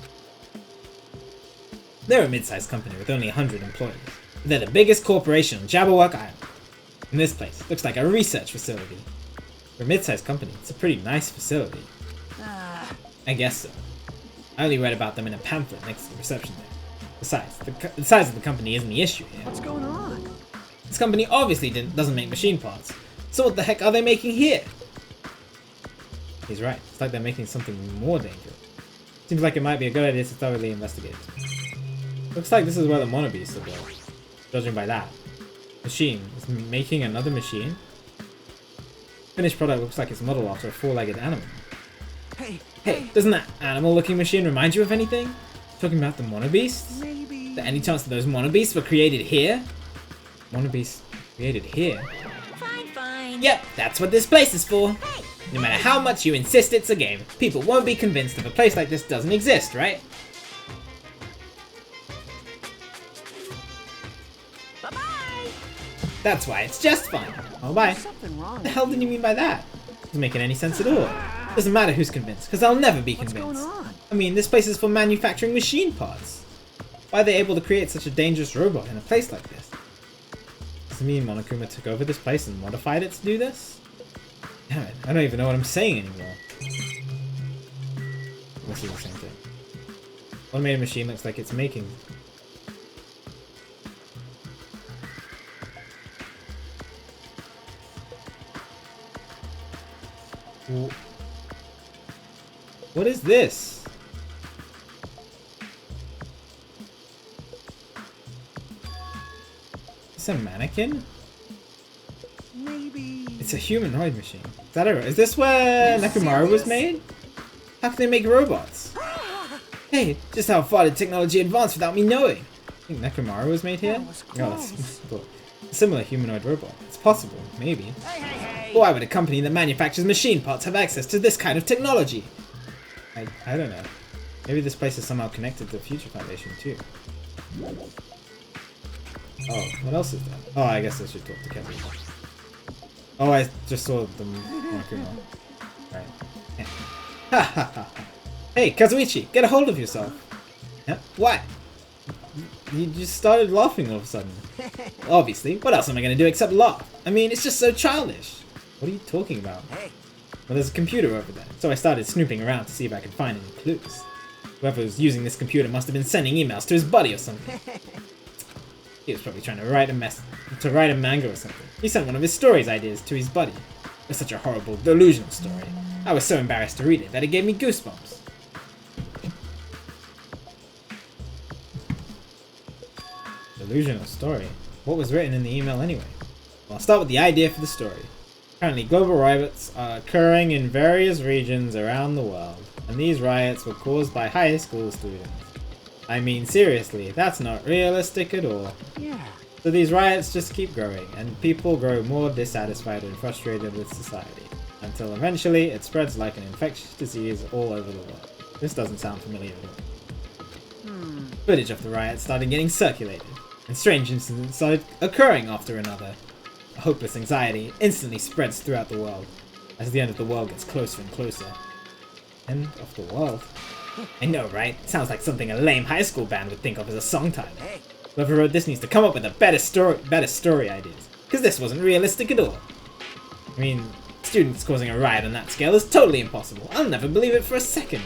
They're a mid-sized company with only 100 employees. But they're the biggest corporation on Jabberwock Island. And this place looks like a research facility. For a mid-sized company, it's a pretty nice facility. I guess so. I only read about them in a pamphlet next to the reception there. Besides, the size of the company isn't the issue here. What's going on? This company obviously doesn't make machine parts. So what the heck are they making here? He's right. It's like they're making something more dangerous. Seems like it might be a good idea to thoroughly investigate. Looks like this is where the mono beasts are built. Judging by that. Machine is making another machine? Finished product looks like it's modeled after a four-legged animal. Hey, doesn't that animal-looking machine remind you of anything? Talking about the mono beasts? Maybe. Is there any chance that those mono beasts were created here? Mono beasts created here? Fine. Yep, that's what this place is for. No matter how much you insist it's a game, people won't be convinced if a place like this doesn't exist, right? Bye-bye. That's why it's just fine. Oh, bye. There's something wrong. What the hell did you mean by that? Doesn't make any sense at all. Doesn't matter who's convinced, because I'll never be What's convinced. going on? I mean, this place is for manufacturing machine parts. Why are they able to create such a dangerous robot in a place like this? Does it mean Monokuma took over this place and modified it to do this? Damn it, I don't even know what I'm saying anymore. Let's do the same thing. Automated machine looks like it's making. What is this? Is this a mannequin? Maybe. It's a humanoid machine. Is this where Nekomaru was made? How can they make robots? Hey, just how far did technology advance without me knowing? I think Nekomaru was made here? That was No, that's close. cool. A similar humanoid robot. It's possible, maybe. Hey. But why would a company that manufactures machine parts have access to this kind of technology? I don't know. Maybe this place is somehow connected to the Future Foundation too. Oh, what else is that? Oh, I guess I should talk to Kevin. Oh, I just saw the Monokuma. Right. Ha ha ha. Hey, Kazuichi, get a hold of yourself. Huh? What? You just started laughing all of a sudden. Obviously, what else am I going to do except laugh? I mean, it's just so childish. What are you talking about? Hey. Well, there's a computer over there, so I started snooping around to see if I could find any clues. Whoever was using this computer must have been sending emails to his buddy or something. He was probably trying to write a manga or something. He sent one of his stories ideas to his buddy. It was such a horrible, delusional story. I was so embarrassed to read it that it gave me goosebumps. Delusional story? What was written in the email anyway? Well, I'll start with the idea for the story. Currently, global riots are occurring in various regions around the world, and these riots were caused by high school students. I mean, seriously, that's not realistic at all. Yeah. So these riots just keep growing, and people grow more dissatisfied and frustrated with society, until eventually it spreads like an infectious disease all over the world. This doesn't sound familiar at all. Footage of the riots started getting circulated, and strange incidents started occurring after another. A hopeless anxiety instantly spreads throughout the world, as the end of the world gets closer and closer. End of the world? I know, right? Sounds like something a lame high school band would think of as a song title. Hey. Whoever wrote this needs to come up with better story ideas, because this wasn't realistic at all. I mean, it's students causing a riot on that scale is totally impossible. I'll never believe it for a second.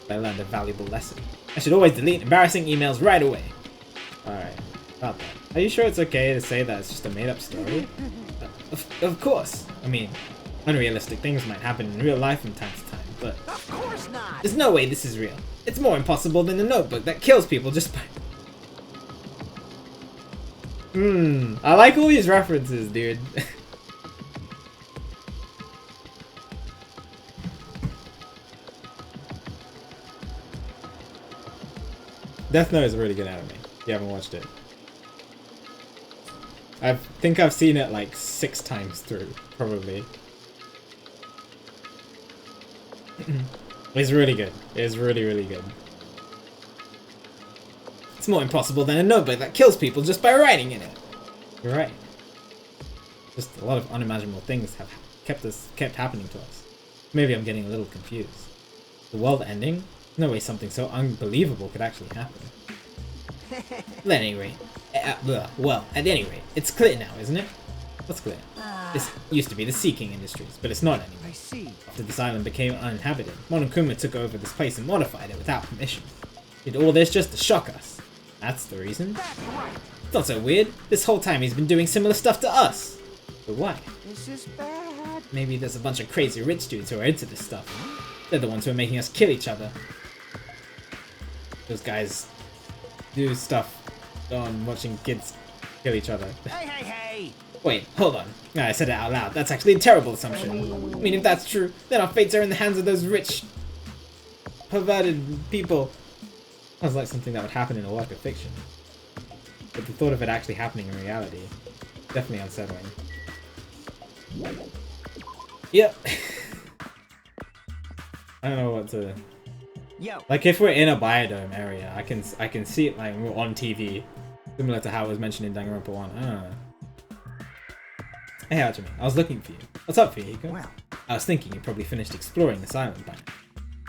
I learned a valuable lesson. I should always delete embarrassing emails right away. Alright, about that. Are you sure it's okay to say that it's just a made-up story? Of course. I mean, unrealistic things might happen in real life from time to time, but Of course not. there's no way this is real. It's more impossible than a notebook that kills people just by... I like all these references, dude. Death Note is a really good anime, if you haven't watched it. I think I've seen it like 6 times through, probably. It's really good. It's really, really good. It's more impossible than a notebook that kills people just by writing in it. You're right. Just a lot of unimaginable things have kept happening to us. Maybe I'm getting a little confused. The world ending? No way something so unbelievable could actually happen. At any rate, well, at any rate, it's clear now, isn't it? What's clear? This used to be the Seeking Industries, but it's not anymore. I see. After this island became uninhabited, Monokuma took over this place and modified it without permission. Did all this just to shock us. That's the reason. That's right. It's not so weird. This whole time he's been doing similar stuff to us. But why? This is bad. Maybe there's a bunch of crazy rich dudes who are into this stuff. They're the ones who are making us kill each other. Those guys do stuff on watching kids kill each other. Hey, hey, hey. Wait, hold on. No, I said it out loud. That's actually a terrible assumption. I mean, if that's true, then our fates are in the hands of those rich, perverted people. Sounds like something that would happen in a work of fiction. But the thought of it actually happening in reality, definitely unsettling. Yep. I don't know what to... Yo. Like, if we're in a biodome area, I can see it like on TV, similar to how it was mentioned in Danganronpa 1. I don't know. Hey, Hajime, I was looking for you. What's up, Fihiko? Well. I was thinking you probably finished exploring this island by now.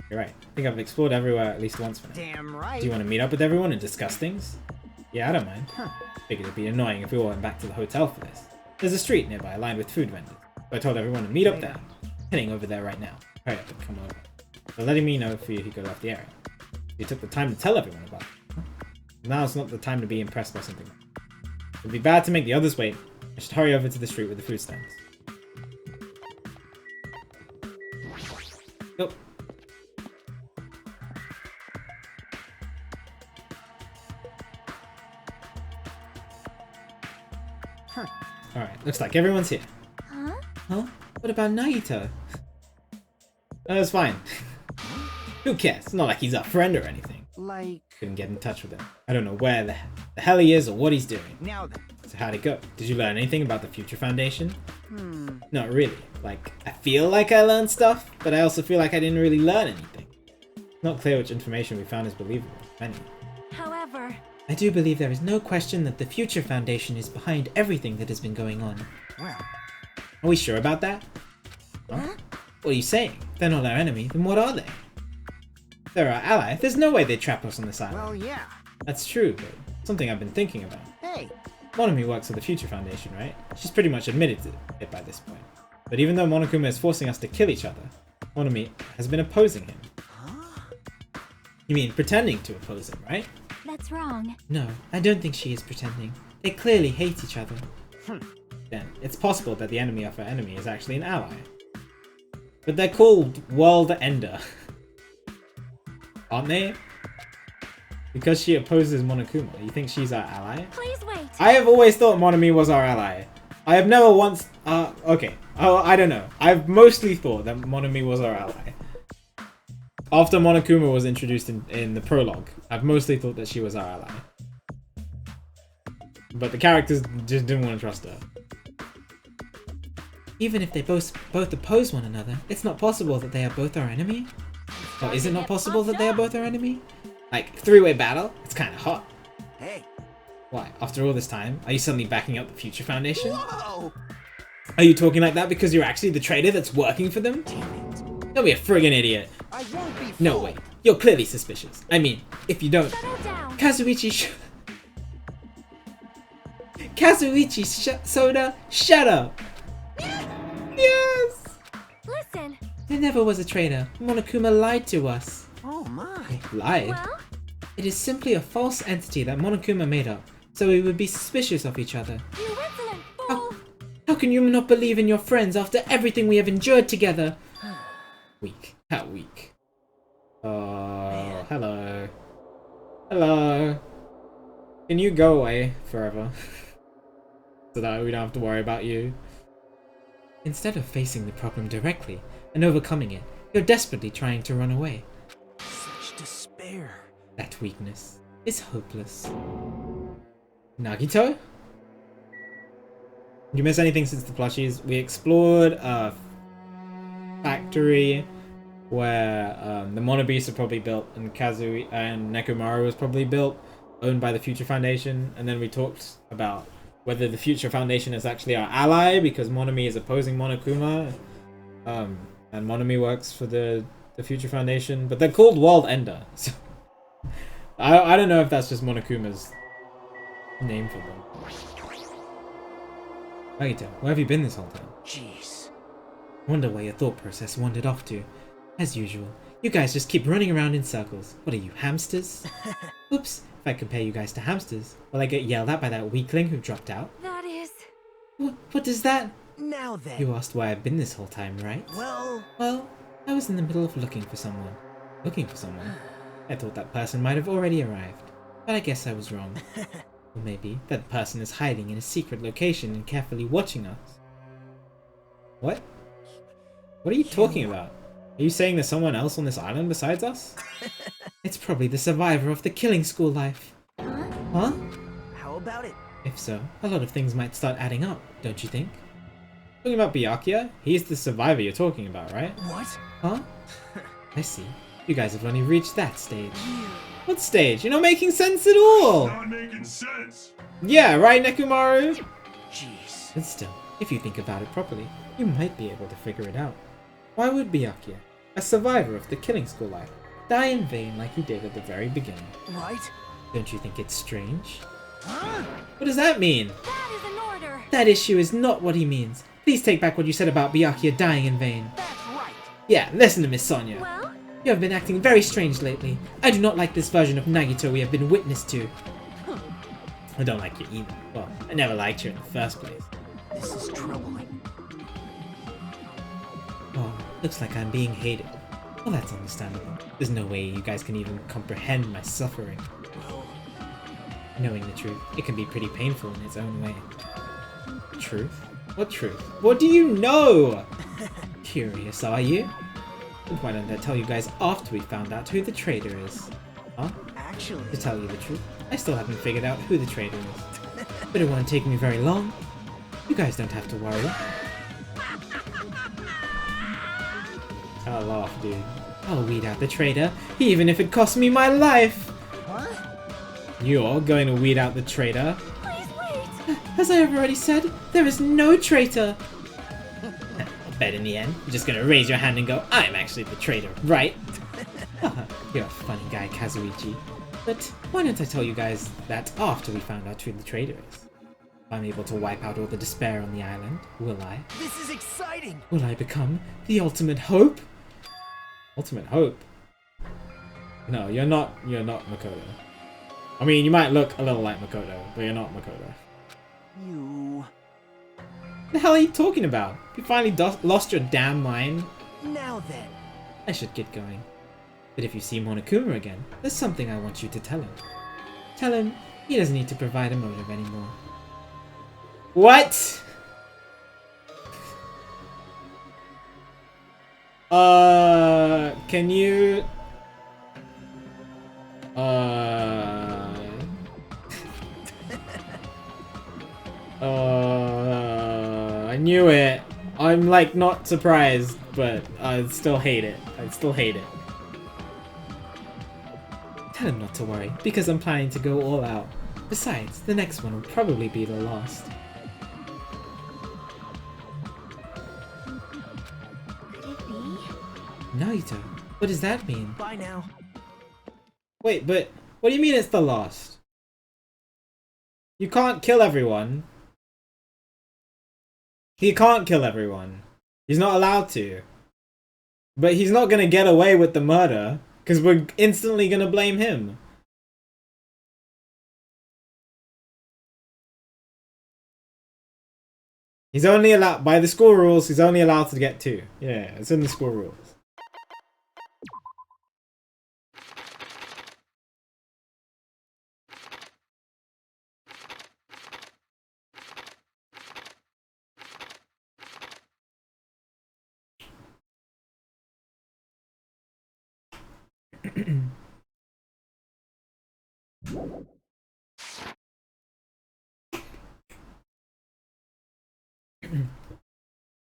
You're right. I think I've explored everywhere at least once for now. Damn right. Do you want to meet up with everyone and discuss things? Yeah, I don't mind. Figured it'd be annoying if we all went back to the hotel for this. There's a street nearby lined with food vendors. So I told everyone to meet up there. Heading over there right now. Hurry up and come over. For letting me know if Fihiko left the area. You took the time to tell everyone about it. Now's not the time to be impressed by something. It'd be bad to make the others wait. I should hurry over to the street with the food stands. Go. Alright, looks like everyone's here. Huh? Huh? What about Nagito? It's fine. Who cares? It's not like he's our friend or anything. Like, Couldn't get in touch with him. I don't know where the hell he is or what he's doing. now then. So how'd it go? Did you learn anything about the Future Foundation? Not really. Like, I feel like I learned stuff, but I also feel like I didn't really learn anything. Not clear which information we found is believable, if any. However, I do believe there is no question that the Future Foundation is behind everything that has been going on. Well, Are we sure about that? Huh? What are you saying? If they're not our enemy, then what are they? If they're our ally, there's no way they'd trap us on this island. well, yeah. That's true, but something I've been thinking about. Hey, Monami works for the Future Foundation, right? She's pretty much admitted to it by this point. But even though Monokuma is forcing us to kill each other, Monami has been opposing him. You mean pretending to oppose him, right? that's wrong. No, I don't think she is pretending. They clearly hate each other. Then, it's possible that the enemy of her enemy is actually an ally. But they're called World Ender. Aren't they? Because she opposes Monokuma, you think she's our ally? Please wait. I have always thought Monami was our ally. I have never once... okay. Oh, I don't know. I've mostly thought that Monami was our ally. After Monokuma was introduced in the prologue, I've mostly thought that she was our ally. But the characters just didn't want to trust her. Even if they both oppose one another, it's not possible that they are both our enemy? Or is it not possible that they are both our enemy? Like, three-way battle? It's kinda hot. hey. Why, after all this time, are you suddenly backing up the Future Foundation? Whoa! Are you talking like that because you're actually the traitor that's working for them? Damn it. Don't be a friggin' idiot. I won't be No fooled. way. You're clearly suspicious. I mean, if you don't... Settle down. Kazuichi Soda, shut up! Yes! There never was a traitor. Monokuma lied to us. Oh my. Lied? Well, It is simply a false entity that Monokuma made up, so we would be suspicious of each other. you insolent fool! How can you not believe in your friends after everything we have endured together? Weak. How weak. Oh, hello. Hello. Can you go away forever? So that we don't have to worry about you. Instead of facing the problem directly and overcoming it, you're desperately trying to run away. Such despair. That weakness is hopeless. Nagito? Did you miss anything since the plushies? We explored a factory where the Monobeast are probably built and Kazui and Nekomaru was probably built, owned by the Future Foundation, and then we talked about whether the Future Foundation is actually our ally because Monomi is opposing Monokuma, and Monomi works for the Future Foundation, but they're called World Ender, so I don't know if that's just Monokuma's name for them. Nagito, where have you been this whole time? Jeez. Wonder where your thought process wandered off to. As usual, you guys just keep running around in circles. What are you, hamsters? Oops, if I compare you guys to hamsters, will I get yelled at by that weakling who dropped out? That is... What does that? Now then. You asked why I've been this whole time, right? Well, I was in the middle of looking for someone. Looking for someone? I thought that person might have already arrived, but I guess I was wrong. Or maybe that person is hiding in a secret location and carefully watching us. What? What are you talking about? Are you saying there's someone else on this island besides us? It's probably the survivor of the killing school life. Huh? how about it? If so, a lot of things might start adding up, don't you think? Talking about Byakuya? He's the survivor you're talking about, right? What? Huh? I see. You guys have only reached that stage. What stage? You're not making sense at all! Not making sense. Yeah, right, Nekomaru? Jeez. But still, if you think about it properly, you might be able to figure it out. Why would Byakuya, a survivor of the killing school life, die in vain like he did at the very beginning? Right? Don't you think it's strange? Huh? What does that mean? That is an order! That issue is not what he means. Please take back what you said about Byakuya dying in vain. That's right. Yeah, listen to Miss Sonia. Well, You have been acting very strange lately. I do not like this version of Nagito we have been witness to. I don't like you either. Well, I never liked you in the first place. This is troubling. Oh, looks like I'm being hated. Well, that's understandable. There's no way you guys can even comprehend my suffering. Well, Knowing the truth, it can be pretty painful in its own way. Truth? What truth? What do you know? Curious, are you? Then why don't I tell you guys after we found out who the traitor is? Huh? actually, To tell you the truth, I still haven't figured out who the traitor is. But it won't take me very long. You guys don't have to worry. I'll laugh, dude. I'll weed out the traitor, even if it costs me my life! what? You're going to weed out the traitor? please wait! As I have already said, there is no traitor! I bet in the end, you're just gonna raise your hand and go, I'm actually the traitor, right? You're a funny guy, Kazuichi. But why don't I tell you guys that after we found out who the traitor is? If I'm able to wipe out all the despair on the island, will I? This is exciting. Will I become the ultimate hope? Ultimate hope? No, you're not Makoto. I mean, you might look a little like Makoto, but you're not Makoto. You. What the hell are you talking about? You finally lost your damn mind? Now then. I should get going. But if you see Monokuma again, there's something I want you to tell him. Tell him he doesn't need to provide a motive anymore. What? Can you... I knew it. I'm like not surprised, but I still hate it. I still hate it. Tell him not to worry, because I'm planning to go all out. Besides, the next one will probably be the last. Could it be? Naruto, what does that mean? Bye now. Wait, but what do you mean it's the last? You can't kill everyone. He can't kill everyone. He's not allowed to. But he's not gonna get away with the murder, because we're instantly gonna blame him. He's only allowed, by the school rules, he's only allowed to get 2. Yeah, it's in the school rules.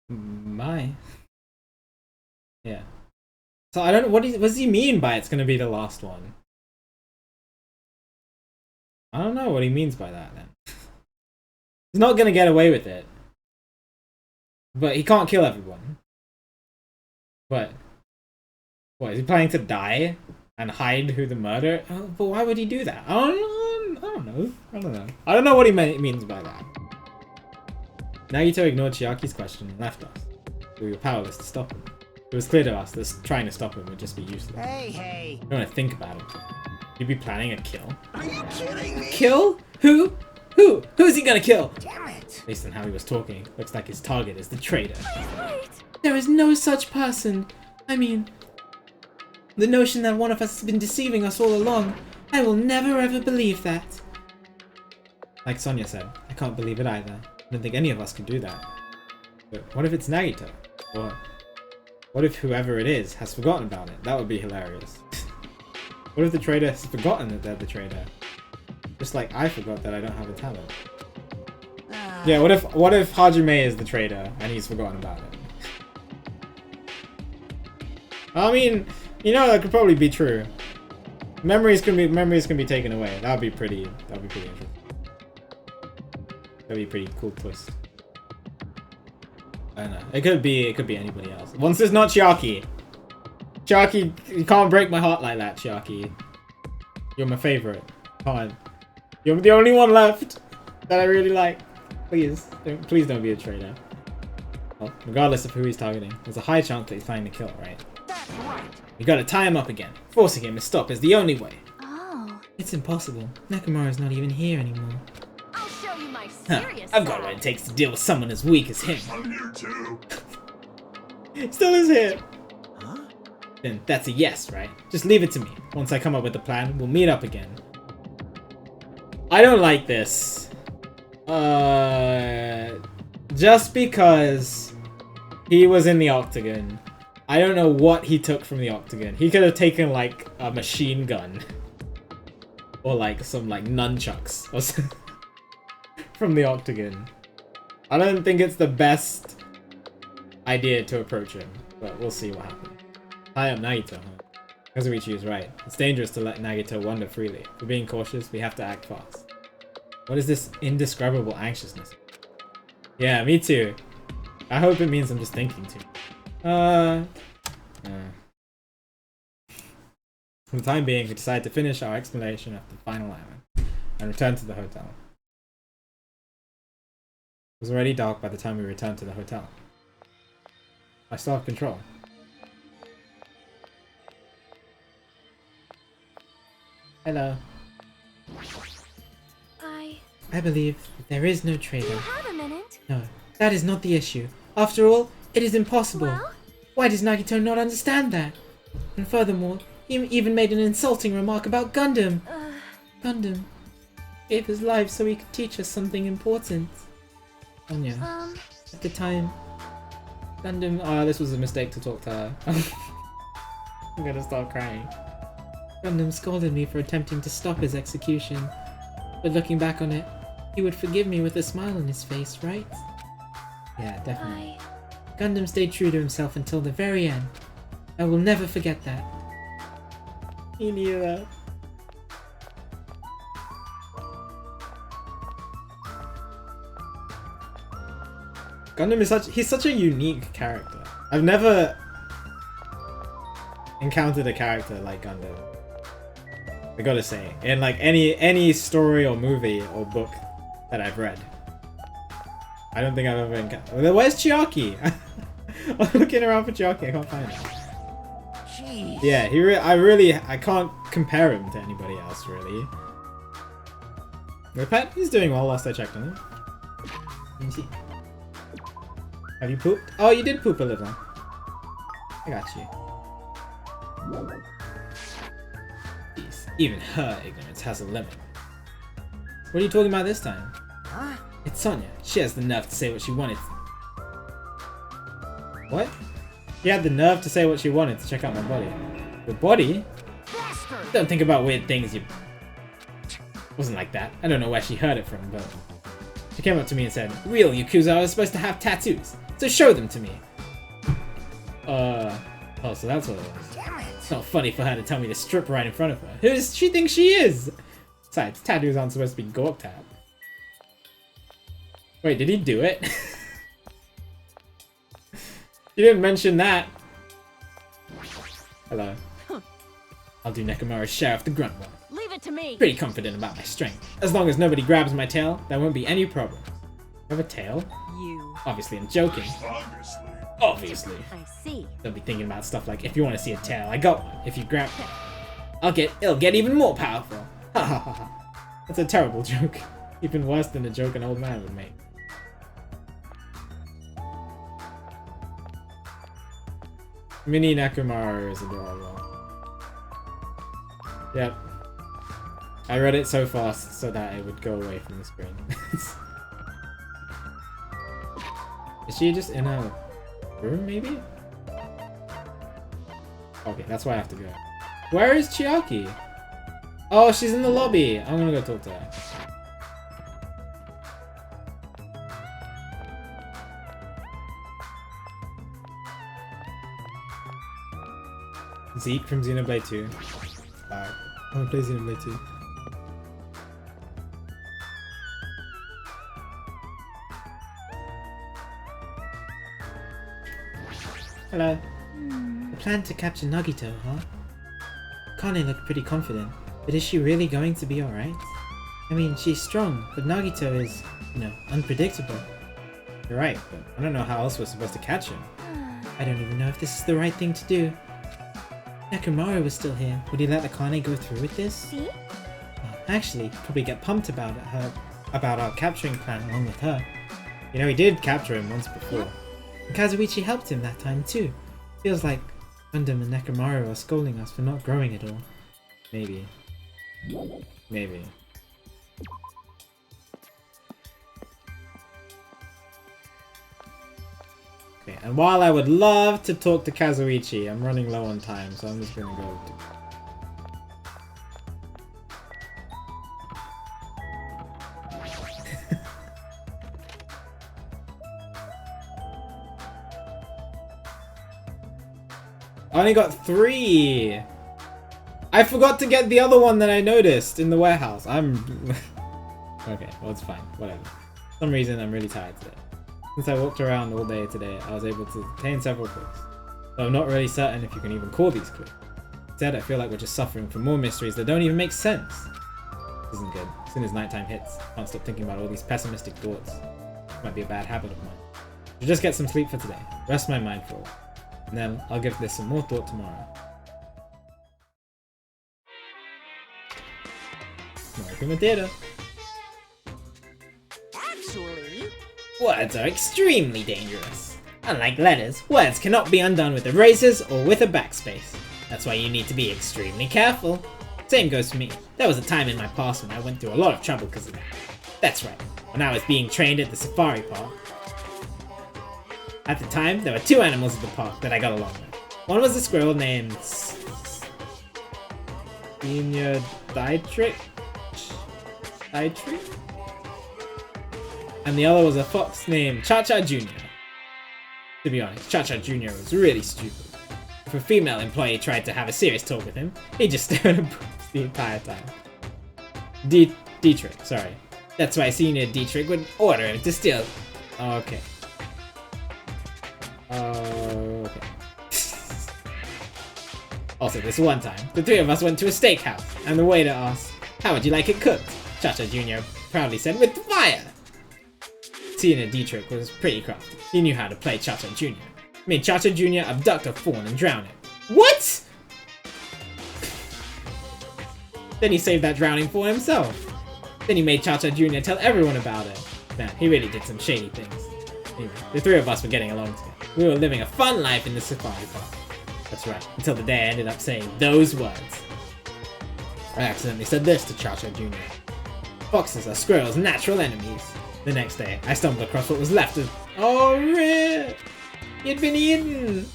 My. Yeah. So I don't know, what does he mean by it's gonna be the last one? I don't know what he means by that then. He's not gonna get away with it. But he can't kill everyone. What? What, is he planning to die? And hide who the murderer? Oh, but why would he do that? I don't know. I don't know what he means by that. Nagito ignored Chiaki's question and left us. We were powerless to stop him. It was clear to us that trying to stop him would just be useless. Hey. I don't want to think about it. You'd be planning a kill. Are you kidding me? Kill? Who? Who's he gonna kill? Damn it. Based on how he was talking, looks like his target is the traitor. Wait. There is no such person. I mean, the notion that one of us has been deceiving us all along. I will never ever believe that. Like Sonia said, I can't believe it either. I don't think any of us could do that. But what if it's Nagito? Or what if whoever it is has forgotten about it? That would be hilarious. What if the traitor has forgotten that they're the traitor? Just like I forgot that I don't have a talent. Yeah, what if Hajime is the traitor and he's forgotten about it? I mean, you know, that could probably be true. Memories can be taken away. That'd be pretty interesting. That'd be a pretty cool twist. I don't know. It could be anybody else. Once it's not Chiaki. Chiaki, you can't break my heart like that, Chiaki. You're my favorite. Come on. You're the only one left that I really like. Please don't be a traitor. Well, regardless of who he's targeting, there's a high chance that he's planning to kill, right? That's right. We gotta tie him up again. Forcing him to stop is the only way. Oh. It's impossible. Nakamura's not even here anymore. I'll show you my Huh. serious I've got what side. it takes to deal with someone as weak as him. I'm here too. Still is here. Huh? Then that's a yes, right? Just leave it to me. Once I come up with a plan, we'll meet up again. I don't like this. Just because he was in the Octagon. I don't know what he took from the Octagon. He could have taken like a machine gun. Or like some like nunchucks or something from the Octagon. I don't think it's the best idea to approach him, but we'll see what happens. Tie up Nagito, huh? Kazuichi is right. It's dangerous to let Nagito wander freely. For being cautious, we have to act fast. What is this indescribable anxiousness? Yeah, me too. I hope it means I'm just thinking too. For the time being, we decided to finish our explanation of the final island and return to the hotel. It was already dark by the time we returned to the hotel. I still have control. Hello. I believe that there is no Do traitor. you have a minute? No, that is not the issue. After all, it is impossible. Well? Why does Nagito not understand that? And furthermore, he even made an insulting remark about Gundam. Gundam gave his life so he could teach us something important. Anya, at the time, Gundam... this was a mistake to talk to her. I'm gonna start crying. Gundam scolded me for attempting to stop his execution. But looking back on it, he would forgive me with a smile on his face, right? Yeah, definitely. Gundam stayed true to himself until the very end. I will never forget that. He knew that. Gundam is he's such a unique character. I've never encountered a character like Gundam. I gotta say, in like any story or movie or book that I've read, I don't think I've ever encountered. Where's Chiaki? I'm looking around for Chiaki. I can't find her. Nice. Yeah, I can't compare him to anybody else, really. Repet, he's doing well last I checked on him. Let me see. Have you pooped? Oh, you did poop a little. I got you. Jeez, even her ignorance has a limit. What are you talking about this time? Huh? It's Sonia. She has the nerve to say what she wanted. What? She had the nerve to say what she wanted to check out my body. Your body? Bastard. Don't think about weird things, you... Wasn't like that. I don't know where she heard it from, but... She came up to me and said, "Real Yakuza are supposed to have tattoos, so show them to me." Oh, so that's what it was. Damn it. It's not funny for her to tell me to strip right in front of her. Who does she think she is? Besides, tattoos aren't supposed to be go-up tab. Wait, did he do it? You didn't mention that. Hello. I'll do Nekomaru's share of the grunt work. Leave it to me. Pretty confident about my strength. As long as nobody grabs my tail, there won't be any problem. You have a tail? You. Obviously, I'm joking. Obviously. Obviously. I see. Don't be thinking about stuff like, if you want to see a tail, I got one. If you grab it'll get even more powerful. Ha ha ha ha. That's a terrible joke. Even worse than a joke an old man would make. Mini Nekomaru is adorable. Yep. I read it so fast so that it would go away from the screen. Is she just in a room, maybe? Okay, that's why I have to go. Where is Chiaki? Oh, she's in the lobby. I'm gonna go talk to her. Zeke from Xenoblade 2. Alright, I wanna play Xenoblade 2. Hello. The plan to capture Nagito, huh? Kane looked pretty confident, but is she really going to be alright? I mean, she's strong, but Nagito is, unpredictable. You're right, but I don't know how else we're supposed to catch him. I don't even know if this is the right thing to do. Nekomaru was still here. Would he let the Kane go through with this? See? Actually, probably get pumped about our capturing plan along with her. You know, he did capture him once before. And Kazuichi helped him that time too. Feels like Gundam and Nekomaru are scolding us for not growing at all. Maybe. Maybe. Okay, and while I would love to talk to Kazuichi, I'm running low on time, so I'm just gonna go to... I only got 3! I forgot to get the other one that I noticed in the warehouse. I'm... Okay, well it's fine, whatever. For some reason I'm really tired today. Since I walked around all day today, I was able to obtain several clues. Though I'm not really certain if you can even call these clues. Instead, I feel like we're just suffering from more mysteries that don't even make sense. This isn't good. As soon as nighttime hits, I can't stop thinking about all these pessimistic thoughts. Might be a bad habit of mine. I should just get some sleep for today. Rest my mind for it. And then I'll give this some more thought tomorrow. Welcome to theater. Actually, Words are extremely dangerous. Unlike letters, words cannot be undone with erasers or with a backspace. That's why you need to be extremely careful. Same goes for me. There was a time in my past when I went through a lot of trouble because of that. That's right, when I was being trained at the safari park. At the time, there were 2 animals at the park that I got along with. One was a squirrel named... Senior Dietrich? And the other was a fox named Cha-Cha Jr. To be honest, Cha-Cha Jr. was really stupid. If a female employee tried to have a serious talk with him, he just stared at boobs the entire time. Dietrich, sorry. That's why Senior Dietrich would order him to steal... Okay. Okay. Also, this one time, the 3 of us went to a steakhouse, and the waiter asked, "How would you like it cooked?" Cha-Cha Jr. proudly said, "With fire!" Senior Dietrich was pretty crafty. He knew how to play Cha-Cha Jr. Made Cha-Cha Jr. abduct a fawn and drown it. What? Then he saved that drowning for himself. Then he made Cha-Cha Jr. tell everyone about it. Man, he really did some shady things. Anyway, the three of us were getting along together. We were living a fun life in the safari park. That's right, until the day I ended up saying those words. I accidentally said this to Cha-Cha Jr. Foxes are squirrels' natural enemies. The next day, I stumbled across what was left of— Oh, RIP! He'd been eaten!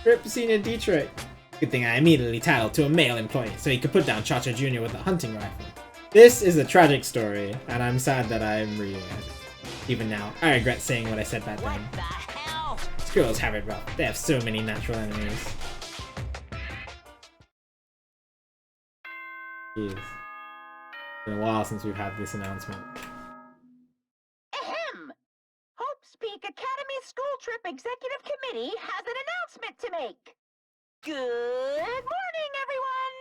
RIP Senior Dietrich. Good thing I immediately titled to a male employee so he could put down Cha-Cha Jr. with a hunting rifle. This is a tragic story, and I'm sad that I'm reading it. Even now, I regret saying what I said back then. What the hell? Squirrels have it rough. They have so many natural enemies. Jeez. It's been a while since we've had this announcement. Ahem! Hope's Peak Academy School Trip Executive Committee has an announcement to make. Good morning, everyone!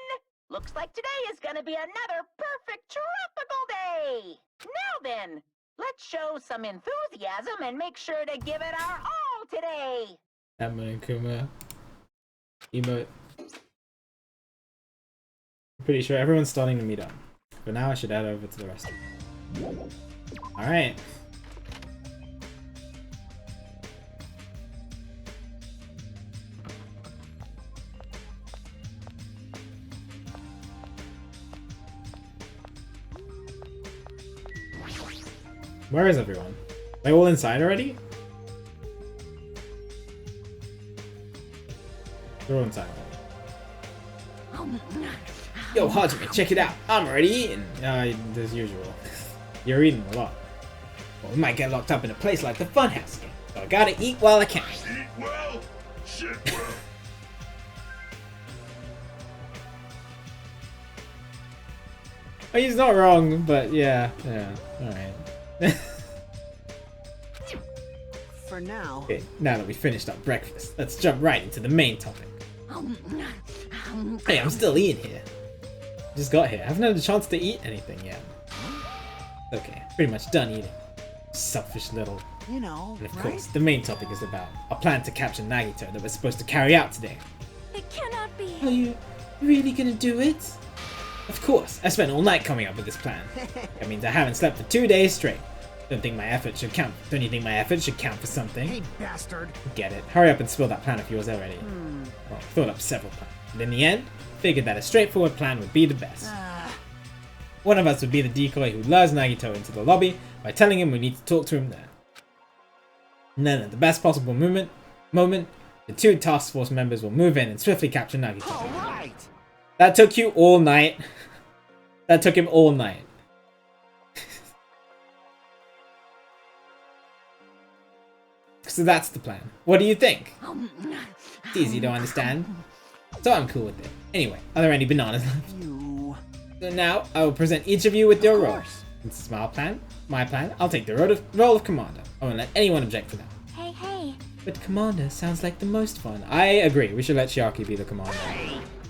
Looks like today is gonna be another perfect tropical day! Now then, let's show some enthusiasm and make sure to give it our all today! Emma and Kuma. Emote. I'm pretty sure everyone's starting to meet up. But now I should head over to the rest of them. Alright. Where is everyone? Are they all inside already? They're all inside. Yo, Hajime, check it out. I'm already eating. As usual. You're eating a lot. Well, we might get locked up in a place like the Funhouse game. So I gotta eat while I can. Eat well, shit well. Oh, he's not wrong, but yeah, alright. For now. Okay, now that we finished up breakfast, let's jump right into the main topic. Hey, I'm still eating here. Just got here. I haven't had a chance to eat anything yet. Okay, pretty much done eating. Selfish little. You know, And of right? course, the main topic is about a plan to capture Nagito that we're supposed to carry out today. It cannot be. Are you really gonna do it? Of course, I spent all night coming up with this plan. That means I haven't slept for 2 days straight. Don't think my effort should count. Don't you think my effort should count for something? Hey, bastard. Get it. Hurry up and spill that plan of yours already. Well, thought up several plans. And in the end, figured that a straightforward plan would be the best. One of us would be the decoy who lures Nagito into the lobby by telling him we need to talk to him there. And then at the best possible moment, the two task force members will move in and swiftly capture Nagito. All right. That took you all night. That took him all night. So that's the plan. What do you think? It's easy to understand. So I'm cool with it. Anyway, are there any bananas left? You. So now I will present each of you with your roles. course. This is my plan. I'll take the role of commander. I won't let anyone object to that. Hey, hey. But commander sounds like the most fun. I agree. We should let Shiaki be the commander.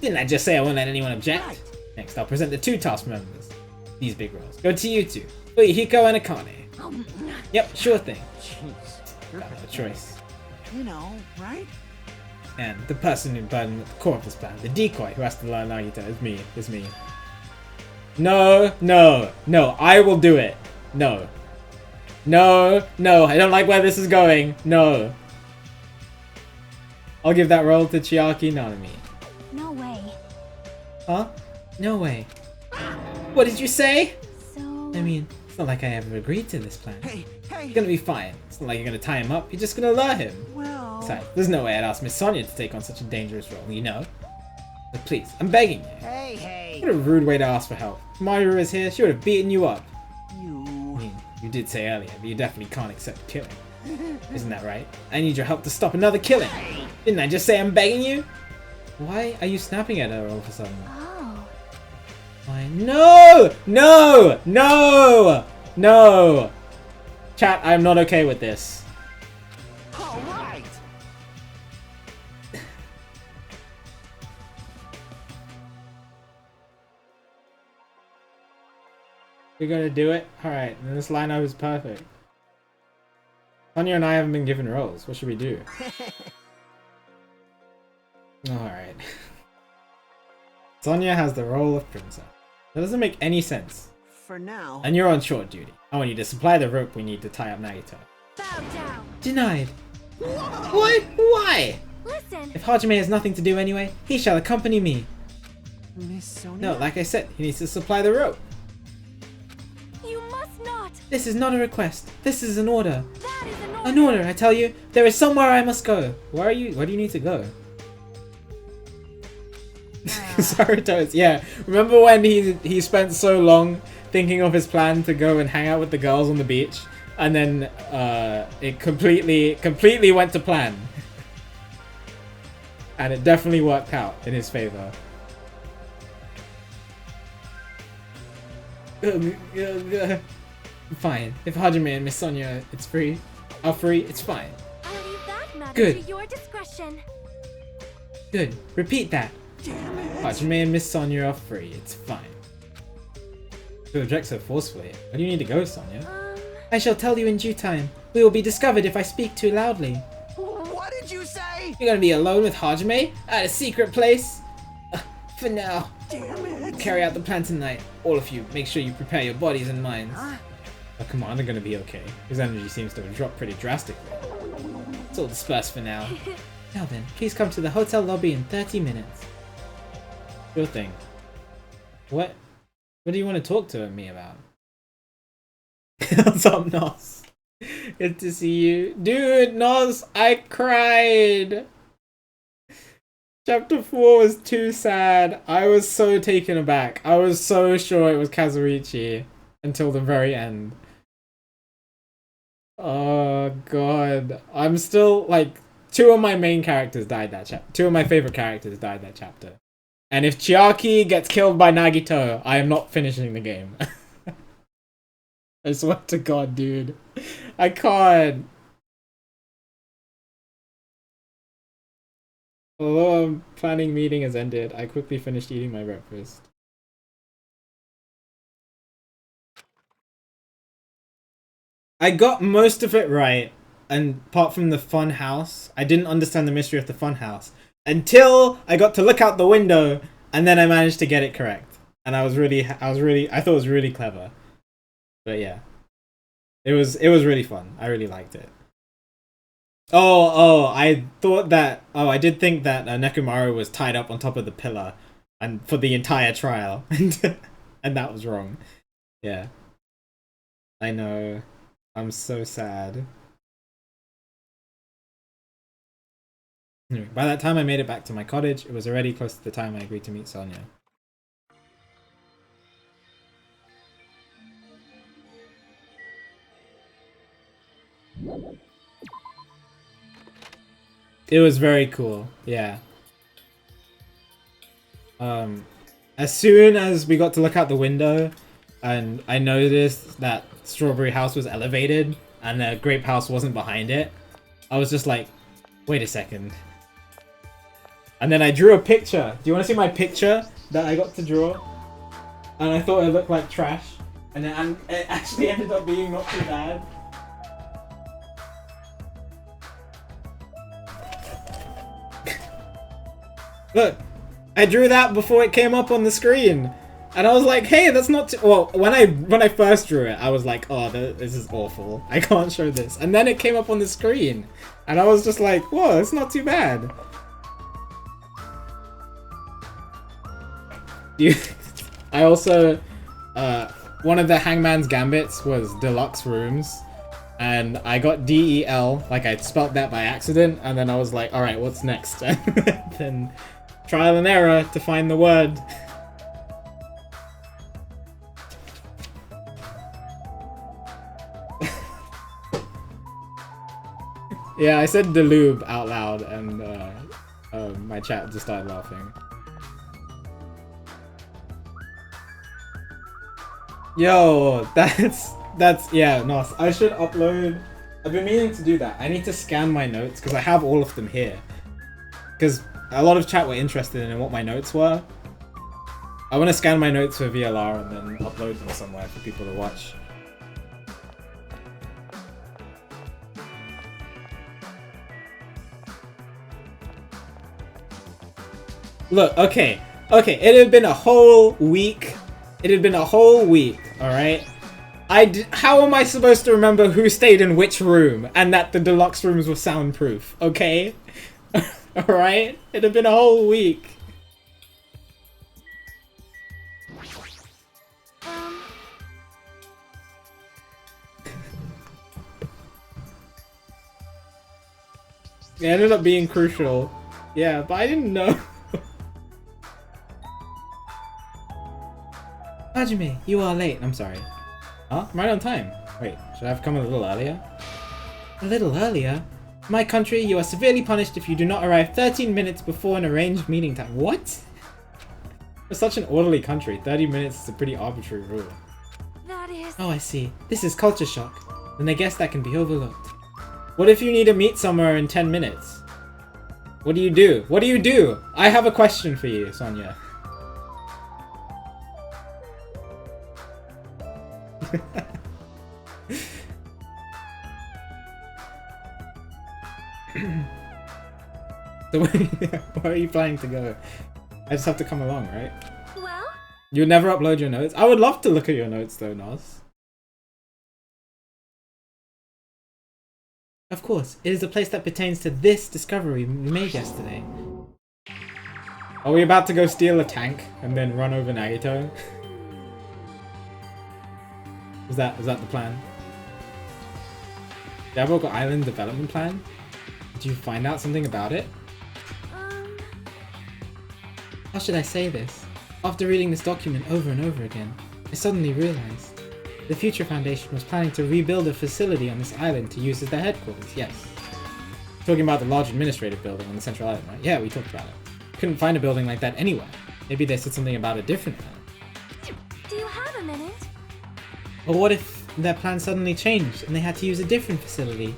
Didn't I just say I won't let anyone object? Right. Next, I'll present the two task members. These big roles. Go to you two. Hiko and Akane. Yep, sure thing. Jeez. Got no choice. You know, right? And the person who burdened at the core of this plan, the decoy who has to learn Nagito, is me. No, I will do it. No, I don't like where this is going. No. I'll give that role to Chiaki, not to me. No way. Huh? No way. What did you say? So. I mean, it's not like I ever agreed to this plan. Hey, It's gonna be fine. It's not like you're gonna tie him up. You're just gonna lure him. well. Besides, there's no way I'd ask Miss Sonia to take on such a dangerous role, you know? But please, I'm begging you. Hey. What a rude way to ask for help. If Maru was here, she would have beaten you up. I You. mean, you did say earlier, but you definitely can't accept killing. Isn't that right? I need your help to stop another killing. Didn't I just say I'm begging you? Why are you snapping at her all of a sudden? Oh. Why? No! Chat, I'm not okay with this. All right. You're gonna do it? Alright, then this lineup is perfect. Sonia and I haven't been given roles. What should we do? Alright. Sonia has the role of princess. That doesn't make any sense. For now. And you're on short duty. I want you to supply the rope we need to tie up Nagito. Bow down. Denied. What? Why? Listen. If Hajime has nothing to do anyway, he shall accompany me. Miss Sonia? No, like I said, he needs to supply the rope. You must not. This is not a request. This is an order. That is an order. An order, I tell you. There is somewhere I must go. Where do you need to go? Saruto's, yeah. Remember when he spent so long thinking of his plan to go and hang out with the girls on the beach, and then it completely went to plan, and it definitely worked out in his favor. Fine. If Hajime and Miss Sonia are free, it's fine. I'll leave that matter Good. to your discretion. Good. Repeat that. Damn it. Hajime and Miss Sonia are free. It's fine. You object so forcefully. Where do you need to go, Sonia? I shall tell you in due time. We will be discovered if I speak too loudly. What did you say? You're gonna be alone with Hajime at a secret place? For now. Damn it. Carry out the plan tonight. All of you, make sure you prepare your bodies and minds. Huh? Oh, come on, they're gonna be okay. His energy seems to have dropped pretty drastically. It's all dispersed for now. Now then, please come to the hotel lobby in 30 minutes. Sure thing. What do you want to talk to me about? What's up, Nos? Good to see you. Dude, Nos, I cried! Chapter 4 was too sad. I was so taken aback. I was so sure it was Kazuichi until the very end. Oh god. I'm still, like, two of my main characters died that chapter. Two of my favorite characters died that chapter. And if Chiaki gets killed by Nagito, I am not finishing the game. I swear to god, dude. I can't. Although a planning meeting has ended, I quickly finished eating my breakfast. I got most of it right, and apart from the fun house, I didn't understand the mystery of the fun house until I got to look out the window, and then I managed to get it correct. And I thought it was really clever. But yeah, it was really fun. I really liked it. I did think that Nekomaru was tied up on top of the pillar, and for the entire trial, and that was wrong. Yeah, I know. I'm so sad. Anyway, by that time I made it back to my cottage, it was already close to the time I agreed to meet Sonia. It was very cool, yeah. As soon as we got to look out the window, and I noticed that Strawberry House was elevated, and the Grape House wasn't behind it, I was just like, wait a second. And then I drew a picture. Do you want to see my picture that I got to draw? And I thought it looked like trash, and it actually ended up being not too bad. Look, I drew that before it came up on the screen, and I was like, "Hey, that's not too..." Well, when I first drew it, I was like, "Oh, this is awful. I can't show this." And then it came up on the screen, and I was just like, "Whoa, it's not too bad." I also, one of the Hangman's Gambits was deluxe rooms, and I got DEL, like I spelt that by accident, and then I was like, "All right, what's next?" And then trial and error to find the word. Yeah, I said delube out loud, and my chat just started laughing. Yo, that's yeah, nice. I should upload. I've been meaning to do that. I need to scan my notes because I have all of them here. Because a lot of chat were interested in what my notes were. I want to scan my notes for VLR and then upload them somewhere for people to watch. Look, okay, it had been a whole week It had been a whole week, alright? How am I supposed to remember who stayed in which room and that the deluxe rooms were soundproof, okay? Alright? It had been a whole week. It ended up being crucial. Yeah, but I didn't know. Hajime, you are late. I'm sorry. Huh? I'm right on time. Wait, should I have come a little earlier? A little earlier? In my country, you are severely punished if you do not arrive 13 minutes before an arranged meeting time. What? For such an orderly country, 30 minutes is a pretty arbitrary rule. That is... Oh, I see. This is culture shock. Then I guess that can be overlooked. What if you need to meet somewhere in 10 minutes? What do you do? What do you do? I have a question for you, Sonia. So where are you planning to go? I just have to come along, right? Well? You would never upload your notes? I would love to look at your notes though, Nos. Of course, it is a place that pertains to this discovery we made yesterday. Are we about to go steal a tank and then run over Nagito? Is that the plan? Daboka Island development plan? Did you find out something about it? How should I say this? After reading this document over and over again, I suddenly realized the Future Foundation was planning to rebuild a facility on this island to use as their headquarters, yes. Talking about the large administrative building on the central island, right? Yeah, we talked about it. Couldn't find a building like that anywhere. Maybe they said something about a different island. Do you have a minute? Or what if their plan suddenly changed and they had to use a different facility?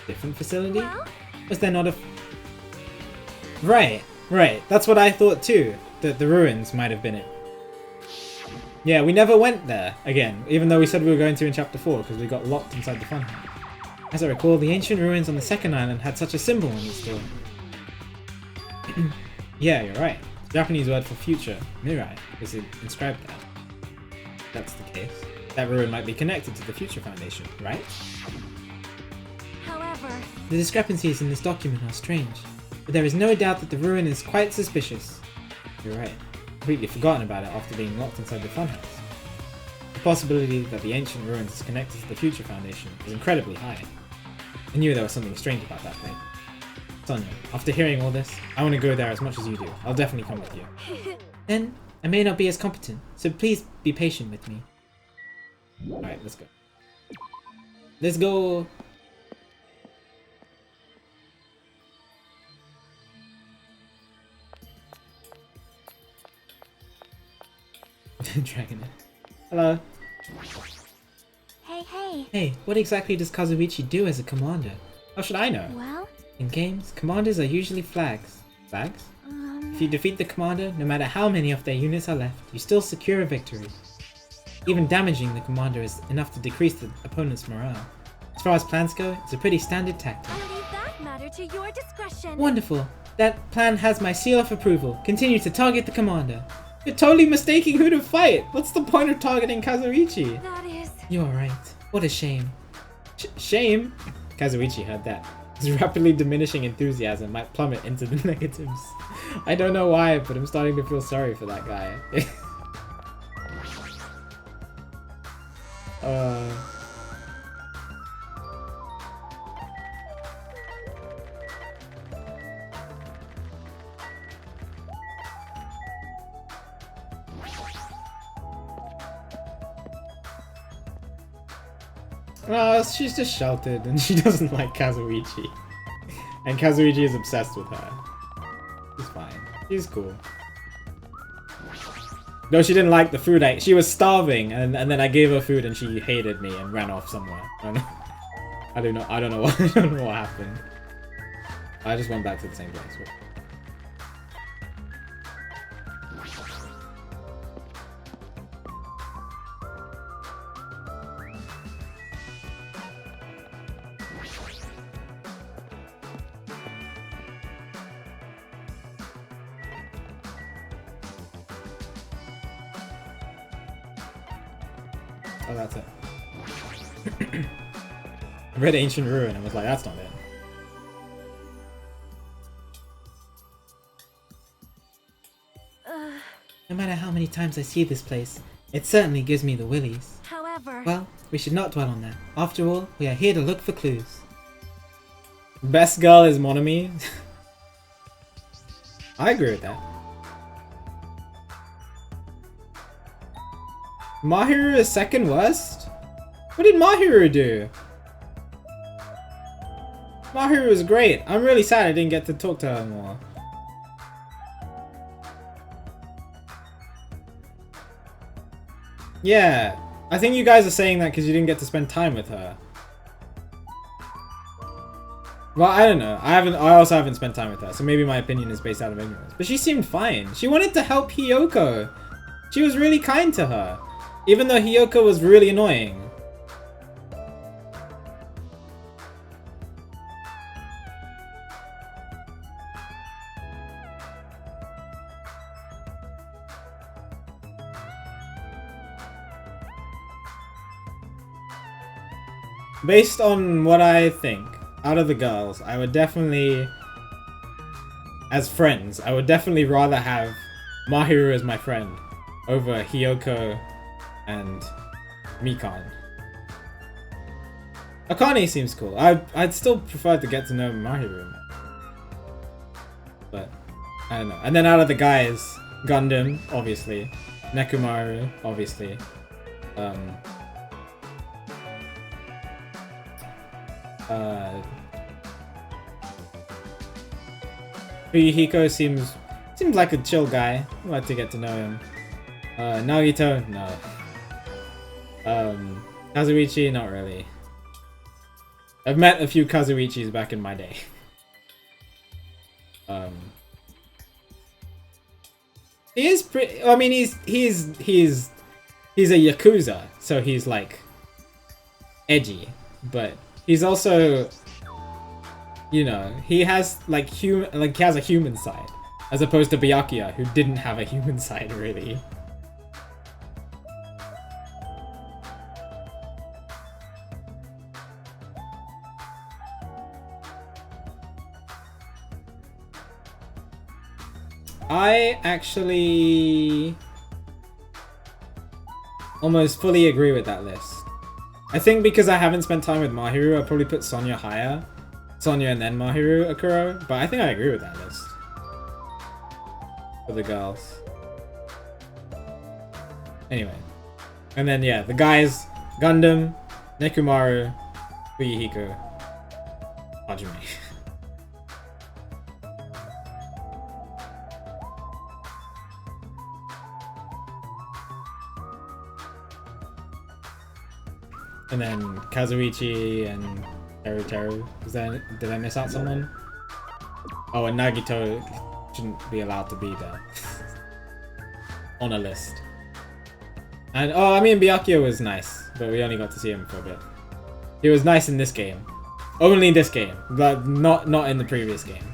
Different facility? Well? Was there not a... Right. That's what I thought too. That the ruins might have been it. Yeah, we never went there again, even though we said we were going to in chapter 4 because we got locked inside the funhouse. As I recall, the ancient ruins on the second island had such a symbol on its door. Yeah, you're right. The Japanese word for future, Mirai, is inscribed there. That's the case. That ruin might be connected to the Future Foundation, right? However... The discrepancies in this document are strange, but there is no doubt that the ruin is quite suspicious. You're right. Completely forgotten about it after being locked inside the funhouse. The possibility that the ancient ruins is connected to the Future Foundation is incredibly high. I knew there was something strange about that place. Sonia, after hearing all this, I want to go there as much as you do. I'll definitely come with you. Then, I may not be as competent, so please be patient with me. Alright, let's go. Let's go! Dragon. Hello. Hey. Hey, what exactly does Kazuichi do as a commander? How should I know? Well? In games, commanders are usually flags. Flags? If you defeat the commander, no matter how many of their units are left, you still secure a victory. Even damaging the commander is enough to decrease the opponent's morale. As far as plans go, it's a pretty standard tactic. I'll leave that matter to your discretion. Wonderful! That plan has my seal of approval. Continue to target the commander. You're totally mistaking who to fight! What's the point of targeting Kazuichi? That is... You're right. What a shame. Shame? Kazuichi heard that. His rapidly diminishing enthusiasm might plummet into the negatives. I don't know why, but I'm starting to feel sorry for that guy. She's just sheltered and she doesn't like Kazuichi. And Kazuichi is obsessed with her. She's fine. She's cool. No, she didn't like the food. She was starving and then I gave her food and she hated me and ran off somewhere. I don't know. I don't know what happened. I just went back to the same place. Oh, that's it. I read Ancient Ruin and was like, that's not it. No matter how many times I see this place, it certainly gives me the willies. However, Well, we should not dwell on that. After all, we are here to look for clues. Best girl is Monami. I agree with that. Mahiru is second worst? What did Mahiru do? Mahiru was great. I'm really sad I didn't get to talk to her more. Yeah, I think you guys are saying that because you didn't get to spend time with her. Well, I don't know. I also haven't spent time with her, so maybe my opinion is based out of ignorance. But she seemed fine. She wanted to help Hiyoko. She was really kind to her, even though Hiyoko was really annoying. Based on what I think, out of the girls, I would definitely, as friends, I would definitely rather have Mahiru as my friend over Hiyoko and Mikan. Akane seems cool. I'd still prefer to get to know Mahiru. But, I don't know. And then out of the guys, Gundam, obviously. Nekomaru, obviously. Fuyuhiko seems like a chill guy. I'd like to get to know him. Nagito, no. Kazuichi, not really. I've met a few Kazuichis back in my day. He is pretty. I mean, he's a yakuza, so he's like edgy, but he's also, you know, he has like he has a human side, as opposed to Byakuya, who didn't have a human side really. I actually almost fully agree with that list. I think because I haven't spent time with Mahiru, I'll probably put Sonya higher. Sonya and then Mahiru Akuro, but I think I agree with that list. For the girls. Anyway. And then, yeah, the guys, Gundam, Nekomaru, Fuyuhiko, Hajime. And then Kazuichi and Teru. Did I miss out someone? Oh, and Nagito shouldn't be allowed to be there. On a list. And, oh, I mean, Byakuya was nice, but we only got to see him for a bit. He was nice in this game. Only this game, but not in the previous game.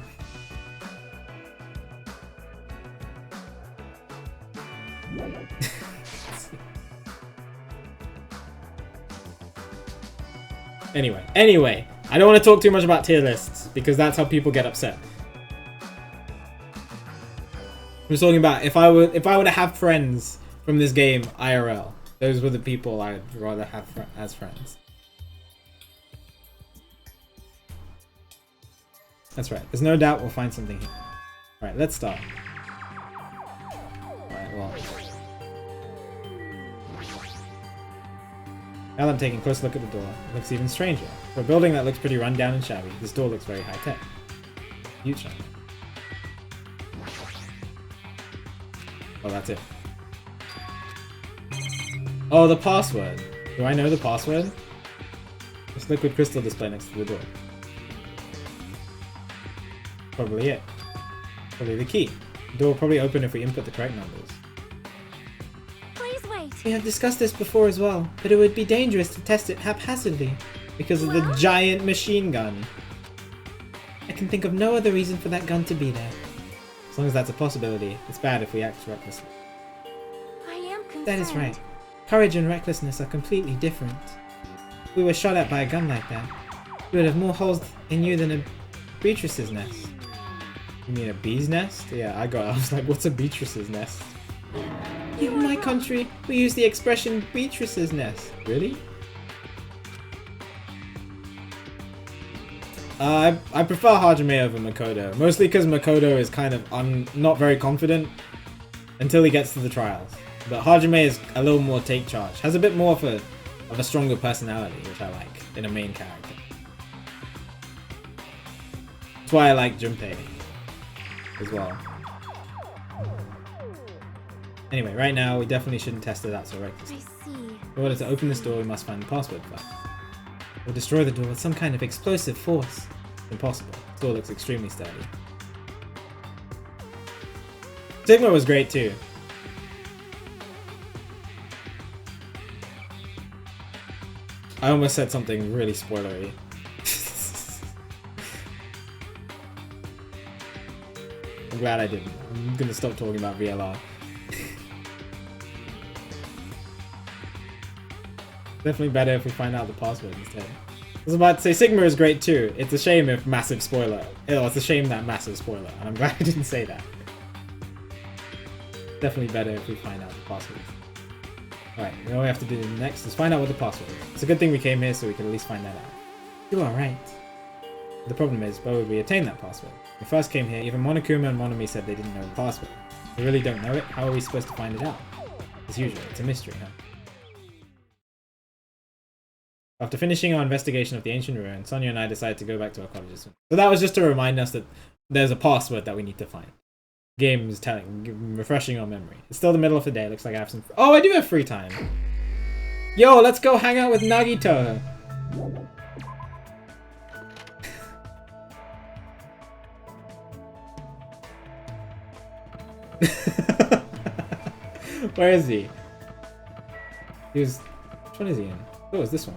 Anyway, I don't want to talk too much about tier lists because that's how people get upset. I'm just talking about if I were to have friends from this game IRL, those were the people I'd rather have as friends. That's right. There's no doubt we'll find something here. All right, let's start. All right, well. Now that I'm taking a close look at the door, it looks even stranger. For a building that looks pretty run down and shabby, this door looks very high-tech. Future. Oh, that's it. Oh, the password. Do I know the password? This liquid crystal display next to the door. Probably it. Probably the key. The door will probably open if we input the correct numbers. We have discussed this before as well, but it would be dangerous to test it haphazardly because of the giant machine gun. I can think of no other reason for that gun to be there. As long as that's a possibility, it's bad if we act recklessly. I am concerned. That is right. Courage and recklessness are completely different. If we were shot at by a gun like that, you would have more holes in you than a Beatrice's nest. You mean a bee's nest? Yeah, I was like, what's a Beatrice's nest? In my country, we use the expression Beatrice's nest. Really? I prefer Hajime over Makoto, mostly because Makoto is kind of not very confident until he gets to the trials. But Hajime is a little more take charge, has a bit more of a stronger personality, which I like in a main character. That's why I like Junpei as well. Anyway, right now we definitely shouldn't test it out so recklessly. I see. In order to open this door, we must find the password for it. Or destroy the door with some kind of explosive force. Impossible. The door looks extremely sturdy. Sigma was great too. I almost said something really spoilery. I'm glad I didn't. I'm gonna stop talking about VLR. Definitely better if we find out the password instead. I was about to say Sigma is great too. It's a shame if massive spoiler. Oh, it's a shame that massive spoiler. And I'm glad I didn't say that. Definitely better if we find out the password. Alright, all we have to do next is find out what the password is. It's a good thing we came here so we can at least find that out. You are right. The problem is, where would we attain that password? When we first came here, even Monokuma and Monomi said they didn't know the password. We really don't know it. How are we supposed to find it out? As usual, it's a mystery, huh? After finishing our investigation of the ancient ruin, Sonia and I decided to go back to our cottages. So that was just to remind us that there's a password that we need to find. Game is refreshing our memory. It's still the middle of the day. Looks like I have some. Oh, I do have free time. Yo, let's go hang out with Nagito. Where is he? Which one is he in? Oh, it's this one.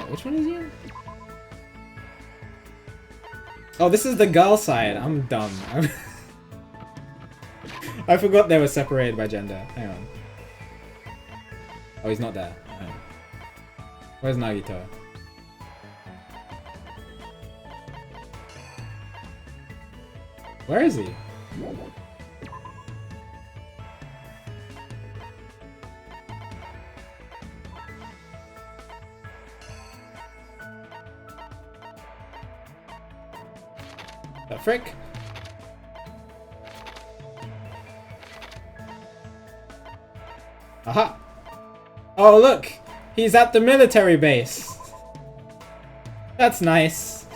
Which one is he in? Oh, this is the girl side. I'm dumb. I forgot they were separated by gender. Hang on. Oh, he's not there. Hang on. Where's Nagito? Where is he? The frick? Aha! Oh look! He's at the military base! That's nice.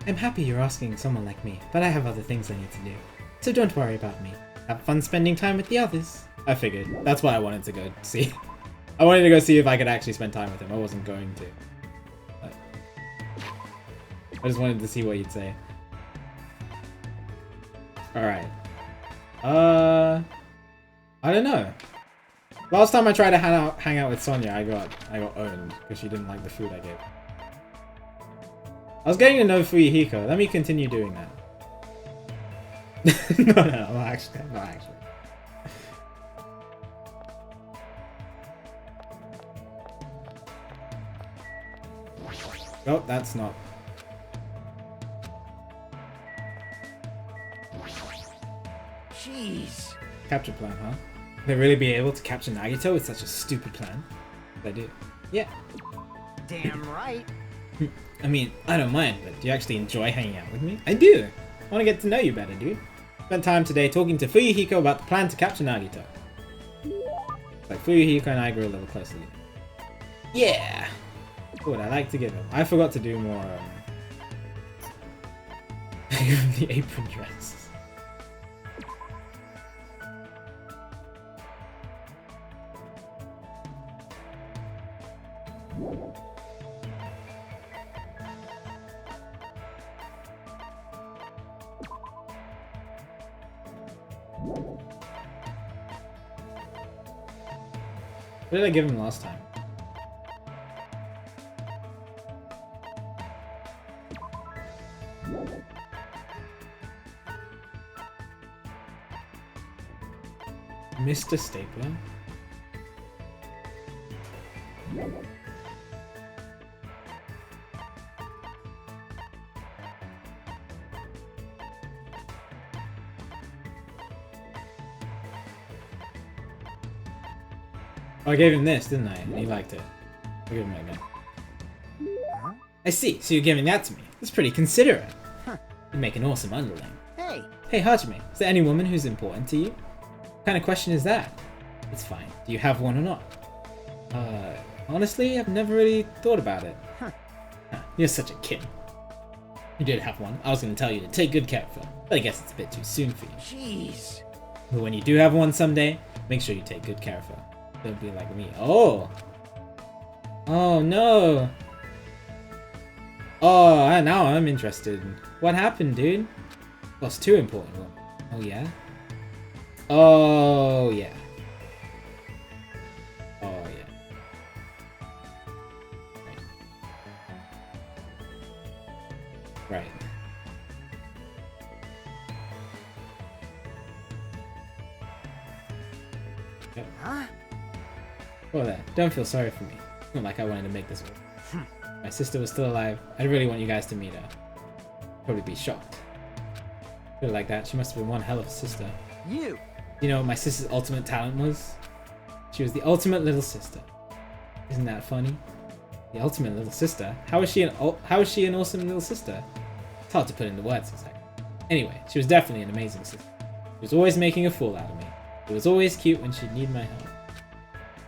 I'm happy you're asking someone like me, but I have other things I need to do. So don't worry about me. Have fun spending time with the others. I figured. That's why I wanted to go see. I wanted to go see if I could actually spend time with him. I wasn't going to. But I just wanted to see what he'd say. Alright. I don't know. Last time I tried to hang out with Sonia, I got owned because she didn't like the food I gave. I was getting to know Fuyuhiko. Let me continue doing that. No, not actually. Oh, that's not. Jeez. Capture plan, huh? They really be able to capture Nagito with such a stupid plan? They do. Yeah. Damn right. I mean, I don't mind, but do you actually enjoy hanging out with me? I do! I want to get to know you better, dude. Spent time today talking to Fuyuhiko about the plan to capture Nagito. Like, Fuyuhiko and I grew a little closer. Yeah! What would I like to give him? I forgot to do more, the apron dress. What did I give him last time? Mr. Stapler? Oh, I gave him this, didn't I? And he liked it. I'll give him that again. Huh? I see, so you're giving that to me. That's pretty considerate. You make an awesome underling. Hey! Hey, Hajime, is there any woman who's important to you? What kind of question is that? It's fine. Do you have one or not? Honestly, I've never really thought about it. Huh. You're such a kid. You did have one. I was going to tell you to take good care of her, but I guess it's a bit too soon for you. Jeez! But when you do have one someday, make sure you take good care of her. Don't be like me. Oh! Oh no! Oh, now I'm interested. What happened, dude? Lost two important ones. Oh yeah? Oh yeah. Oh yeah. Right. Yep. Huh? Well there, don't feel sorry for me. It's not like I wanted to make this work. If my sister was still alive, I'd really want you guys to meet her. Probably be shocked. Feel like that, she must have been one hell of a sister. You! You know what my sister's ultimate talent was? She was the ultimate little sister. Isn't that funny? The ultimate little sister? How is she an awesome little sister? It's hard to put into words exactly. Anyway, she was definitely an amazing sister. She was always making a fool out of me. It was always cute when she'd need my help.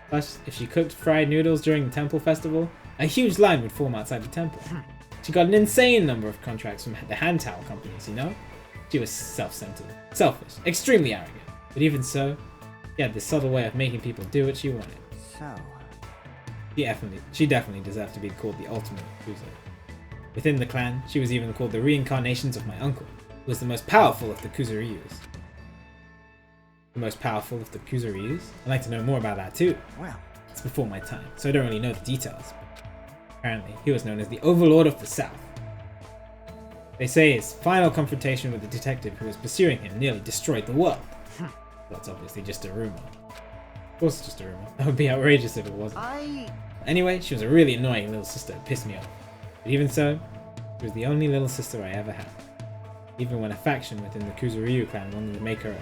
Plus, if she cooked fried noodles during the temple festival, a huge line would form outside the temple. She got an insane number of contracts from the hand towel companies, you know? She was self-centered, selfish, extremely arrogant. But even so, she had this subtle way of making people do what she wanted. So... She definitely deserved to be called the ultimate Kuzo. Within the clan, she was even called the reincarnations of my uncle, who was the most powerful of the Kuzuryus. The most powerful of the Kuzuryus? I'd like to know more about that too. well... It's before my time, so I don't really know the details. But apparently, he was known as the Overlord of the South. They say his final confrontation with the detective who was pursuing him nearly destroyed the world. That's obviously just a rumor. Of course it's just a rumor. That would be outrageous if it wasn't. Anyway, she was a really annoying little sister who pissed me off. But even so, she was the only little sister I ever had. Even when a faction within the Kuzuryu clan wanted to make her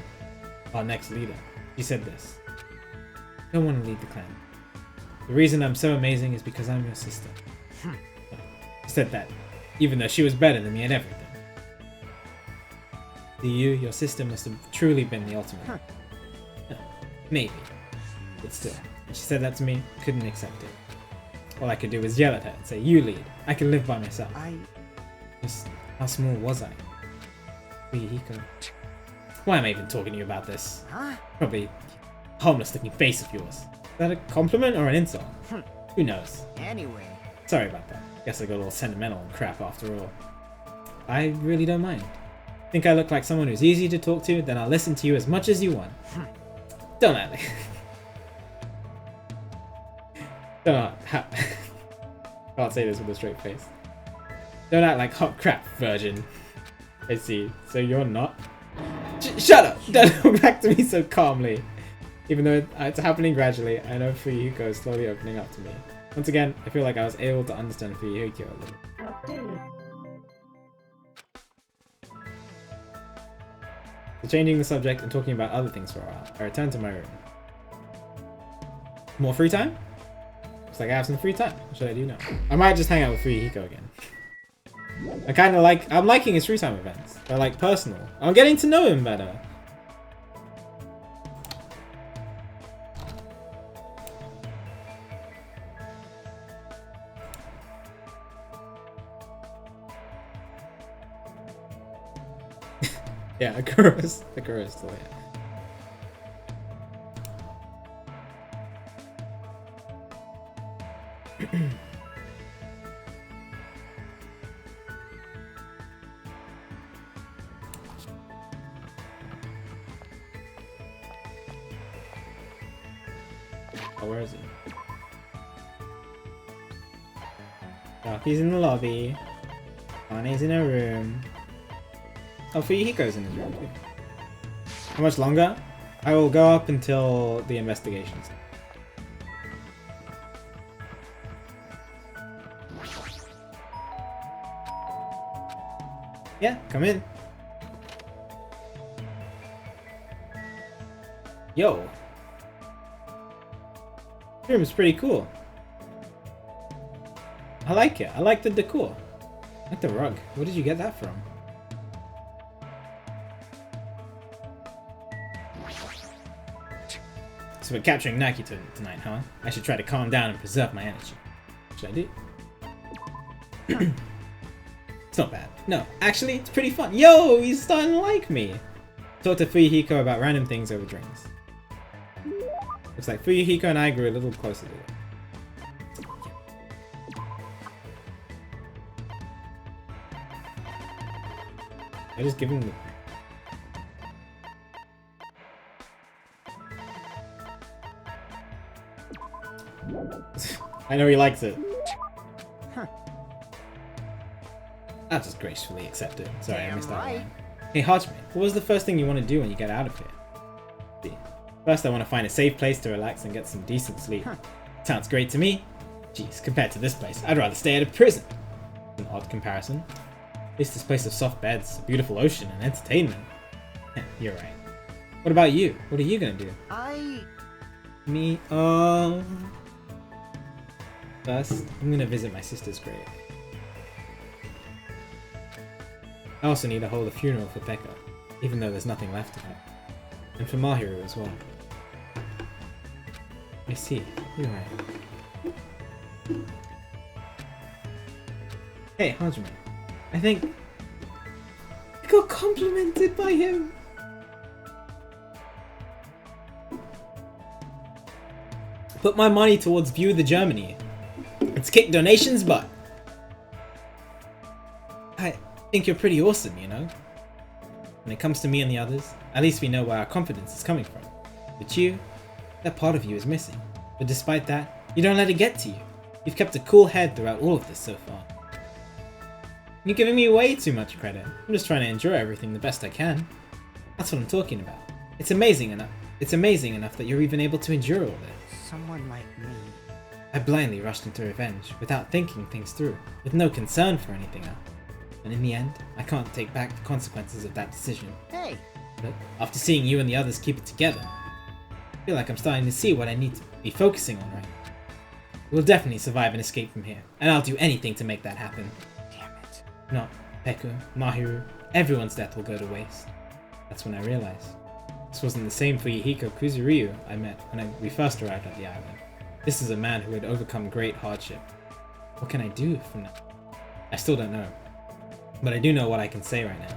our next leader, she said this: I don't want to lead the clan. The reason I'm so amazing is because I'm your sister. She said that, even though she was better than me at everything. To you, your sister must have truly been the ultimate. Maybe. But still, when she said that to me, I couldn't accept it. All I could do was yell at her and say, you lead. I can live by myself. Just, how small was I? Hiko. Why am I even talking to you about this? Huh? Probably harmless looking face of yours. Is that a compliment or an insult? Who knows? Anyway... Sorry about that. Guess I got all sentimental and crap after all. I really don't mind. Think I look like someone who's easy to talk to, then I'll listen to you as much as you want. Don't act like... Don't act... Can't say this with a straight face. Don't act like hot crap, virgin. I see. So you're not? Shut up! Don't look back to me so calmly. Even though it's happening gradually, I know Fuyuhiko is slowly opening up to me. Once again, I feel like I was able to understand Fuyuhiko a little. So changing the subject and talking about other things for a while, I return to my room. More free time? Looks like I have some free time. What should I do now? I might just hang out with Fuyuhiko again. I'm liking his free time events. They're like personal. I'm getting to know him better. Yeah, Akuro's still here. Oh, where is he? Rocky's in the lobby. Ane's in her room. Oh, Fuyuhiko's in his room too. How much longer? I will go up until the investigations. Yeah, come in. Yo. This room's pretty cool. I like it. I like the decor. I like the rug. Where did you get that from? So we're capturing Nakito tonight, huh? I should try to calm down and preserve my energy. Should I do? It's not bad. No, actually, it's pretty fun. Yo, he's starting to like me. Talk to Fuyuhiko about random things over drinks. Looks like Fuyuhiko and I grew a little closer together. I just give him the... I know he likes it. Huh. I'll just gracefully accept it. Sorry, I Damn missed that right. line. Hey, Hodgman, what was the first thing you want to do when you get out of here? See, first, I want to find a safe place to relax and get some decent sleep. Huh. Sounds great to me. Jeez, compared to this place, I'd rather stay at a prison. An odd comparison. At least this place has soft beds, a beautiful ocean, and entertainment. You're right. What about you? What are you gonna do? Me? First, I'm gonna visit my sister's grave. I also need to hold a funeral for Pekka, even though there's nothing left of her. And for Mahiru as well. I see. You're right. Hey, Hajime. I think I got complimented by him. Put my money towards View the Germany. Let's kick donations butt. I think you're pretty awesome, you know? When it comes to me and the others, at least we know where our confidence is coming from. But you, that part of you is missing. But despite that, you don't let it get to you. You've kept a cool head throughout all of this so far. You're giving me way too much credit. I'm just trying to enjoy everything the best I can. That's what I'm talking about. It's amazing enough. It's amazing enough that you're even able to endure all this. Someone like me. I blindly rushed into revenge without thinking things through, with no concern for anything else. And in the end, I can't take back the consequences of that decision. Hey! But after seeing you and the others keep it together, I feel like I'm starting to see what I need to be focusing on right now. We'll definitely survive and escape from here, and I'll do anything to make that happen. Damn it. Not Pekka, Mahiru, everyone's death will go to waste. That's when I realized. This wasn't the same Fuyuhiko Kuzuryu I met when we first arrived at the island. This is a man who had overcome great hardship. What can I do from now? I still don't know. But I do know what I can say right now.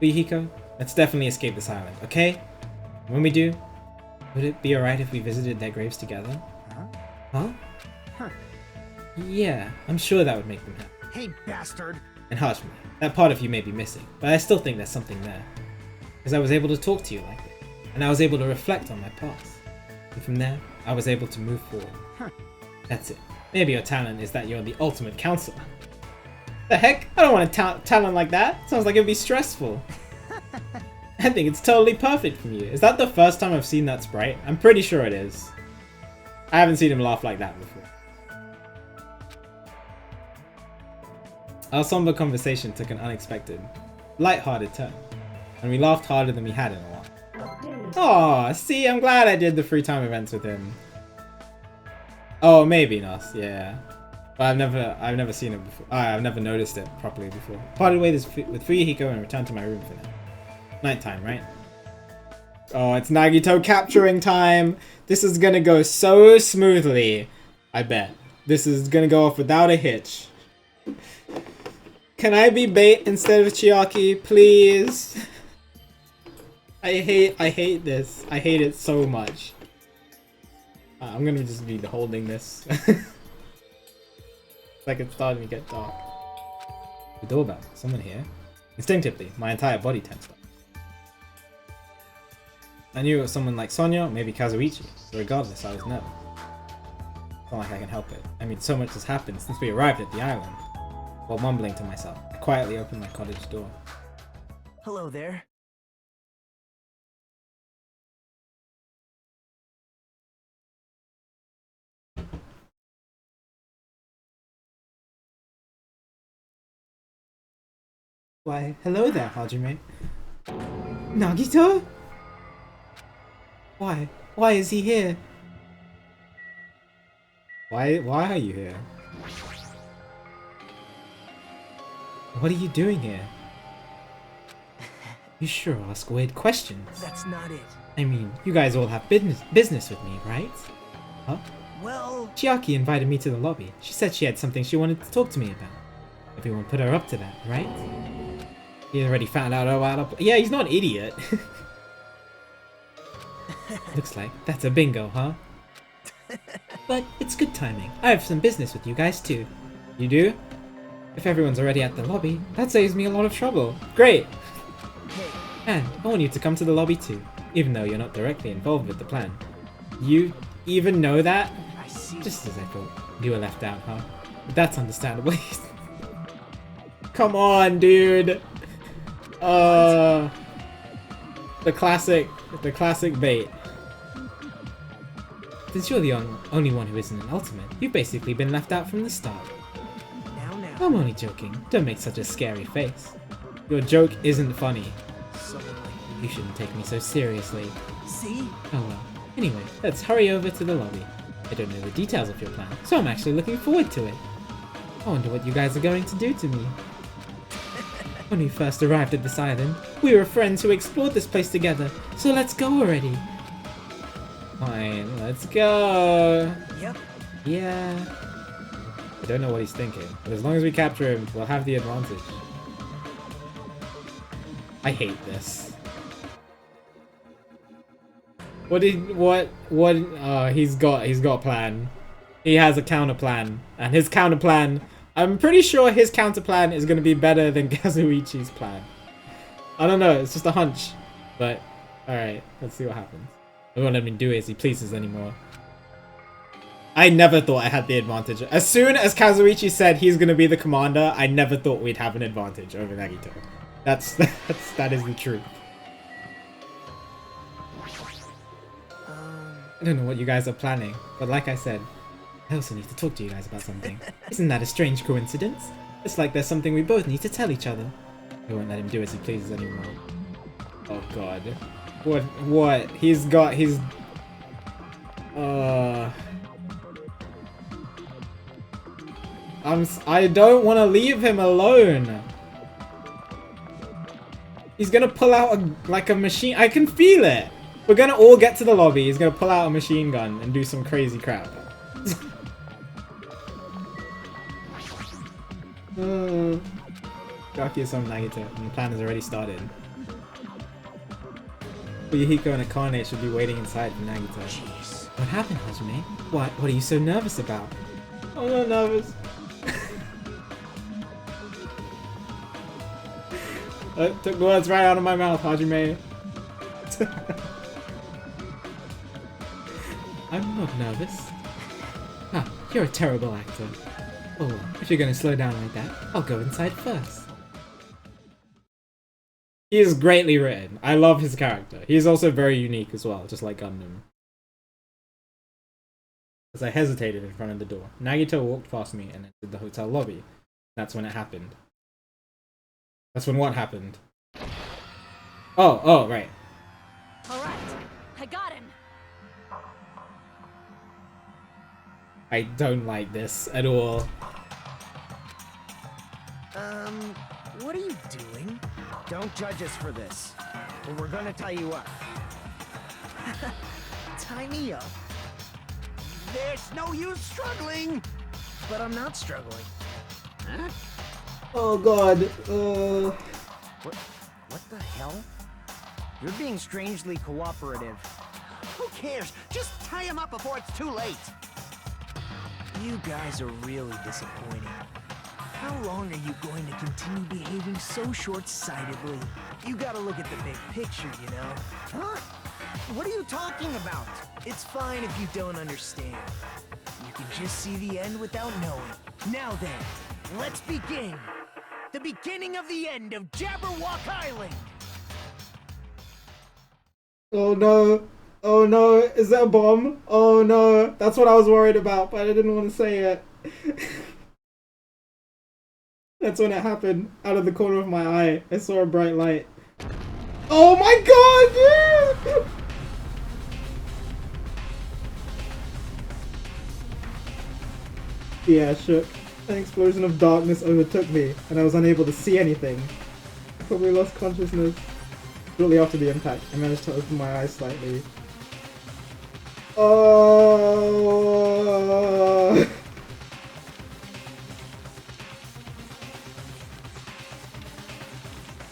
Fuyuhiko, let's definitely escape this island, okay? When we do, would it be alright if we visited their graves together? Huh? Huh? Huh. Yeah, I'm sure that would make them happy. Hey, bastard! And Hajime, that part of you may be missing, but I still think there's something there. Because I was able to talk to you like this, and I was able to reflect on my past. And from there, I was able to move forward. Huh. That's it. Maybe your talent is that you're the ultimate counselor. The heck? I don't want a talent like that. Sounds like it'd be stressful. I think it's totally perfect from you. Is that the first time I've seen that sprite? I'm pretty sure it is. I haven't seen him laugh like that before. Our somber conversation took an unexpected, light-hearted turn, and we laughed harder than we had in a while. Aw, see, I'm glad I did the free time events with him. Oh, maybe not, yeah. But I've never seen it before. I've never noticed it properly before. Parted ways with Fuyuhiko and returned to my room for now. Nighttime, right? Oh, it's Nagito capturing time. This is gonna go so smoothly. I bet. This is gonna go off without a hitch. Can I be bait instead of Chiaki, please? I hate this. I hate it so much. I'm gonna just be holding this. It's like it's starting to get dark. The doorbell. Someone here. Instinctively, my entire body tensed up. I knew it was someone like Sonya, or maybe Kazuichi. But regardless, I was nervous. It's not like I can help it. I mean, so much has happened since we arrived at the island. While mumbling to myself, I quietly opened my cottage door. Hello there. Why, hello there, Hajime. Nagito? Why? Why is he here? Why are you here? What are you doing here? You sure ask weird questions. That's not it. I mean, you guys all have business with me, right? Huh? Well, Chiaki invited me to the lobby. She said she had something she wanted to talk to me about. Everyone put her up to that, right? He already found out about... Yeah, he's not an idiot. Looks like that's a bingo, huh? But it's good timing. I have some business with you guys too. You do? If everyone's already at the lobby, that saves me a lot of trouble. Great! hey, And I want you to come to the lobby too, even though you're not directly involved with the plan. You even know that? I see. Just as I thought. You were left out, huh? But that's understandable. Come on, dude! The classic bait. Since you're the only one who isn't an ultimate, you've basically been left out from the start. Now. I'm only joking. Don't make such a scary face. Your joke isn't funny. Someone like You shouldn't take me so seriously. me. See? Oh well. Anyway, let's hurry over to the lobby. I don't know the details of your plan, so I'm actually looking forward to it. I wonder what you guys are going to do to me. When we first arrived at this island, we were friends who explored this place together, so let's go already. Fine, let's go. Yep. Yeah. I don't know what he's thinking, but as long as we capture him, we'll have the advantage. I hate this. He's got a plan. He has a counter plan, and his counter plan, I'm pretty sure his counter plan is going to be better than Kazuichi's plan. I don't know, it's just a hunch, but alright, let's see what happens. I won't let him do it as he pleases anymore. I never thought I had the advantage. As soon as Kazuichi said he's going to be the commander, I never thought we'd have an advantage over Nagito. That is the truth. I don't know what you guys are planning, but like I said, I also need to talk to you guys about something. Isn't that a strange coincidence? It's like there's something we both need to tell each other. I won't let him do as he pleases anymore. Oh god. What? I don't want to leave him alone. He's gonna pull out a machine. I can feel it. We're gonna all get to the lobby. He's gonna pull out a machine gun and do some crazy crap. Chiaki is on Nagito, and the plan has already started. Yukiko and Akane should be waiting inside for Nagito. Jeez. What happened, Hajime? What are you so nervous about? I'm not nervous. Took the words right out of my mouth, Hajime. I'm not nervous. Ah, you're a terrible actor. Oh well, if you're gonna slow down like that, I'll go inside first. He is greatly written. I love his character. He is also very unique as well, just like Gundam. As I hesitated in front of the door, Nagito walked past me and entered the hotel lobby. That's when it happened. That's when what happened? Oh, right. Alright, I got him. I don't like this at all. What are you doing? Don't judge us for this, or we're gonna tie you up. Tie me up. There's no use struggling! But I'm not struggling. Huh? Oh god, What the hell? You're being strangely cooperative. Who cares? Just tie him up before it's too late! You guys are really disappointing. How long are you going to continue behaving so short-sightedly? You gotta look at the big picture, you know? Huh? What are you talking about? It's fine if you don't understand. You can just see the end without knowing. Now then, let's begin. The beginning of the end of Jabberwock Island. Oh no. Oh no. Is that a bomb? Oh no. That's what I was worried about, but I didn't want to say it. That's when it happened. Out of the corner of my eye, I saw a bright light. Oh my god! Yeah! Yeah, shook. An explosion of darkness overtook me, and I was unable to see anything. I probably lost consciousness. Shortly after the impact, I managed to open my eyes slightly. Oh!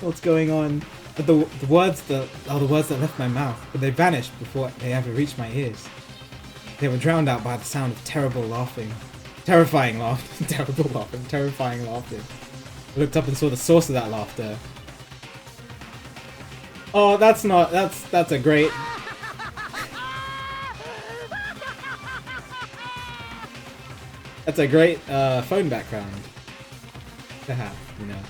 What's going on? The words that are the words that left my mouth, but they vanished before they ever reached my ears. They were drowned out by the sound of terrible laughing. Terrifying laughter. Terrible laughing. Terrifying laughter. I looked up and saw the source of that laughter. Oh, that's a great... That's a great phone background to have, you know.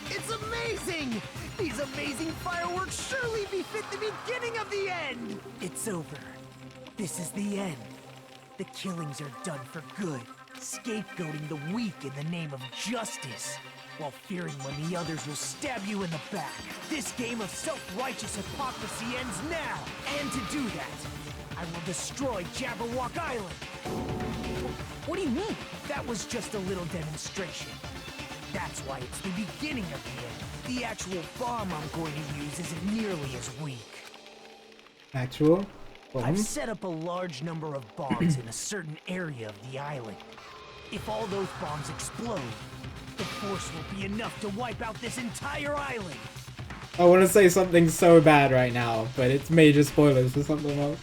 It's amazing! These amazing fireworks surely befit the beginning of the end! It's over. This is the end. The killings are done for good, scapegoating the weak in the name of justice, while fearing when the others will stab you in the back. This game of self-righteous hypocrisy ends now! And to do that, I will destroy Jabberwock Island! What do you mean? That was just a little demonstration. That's why it's the beginning of the end. The actual bomb I'm going to use isn't nearly as weak. Actual bomb? I've set up a large number of bombs in a certain area of the island. If all those bombs explode, the force will be enough to wipe out this entire island. I want to say something so bad right now, but it's major spoilers for something else.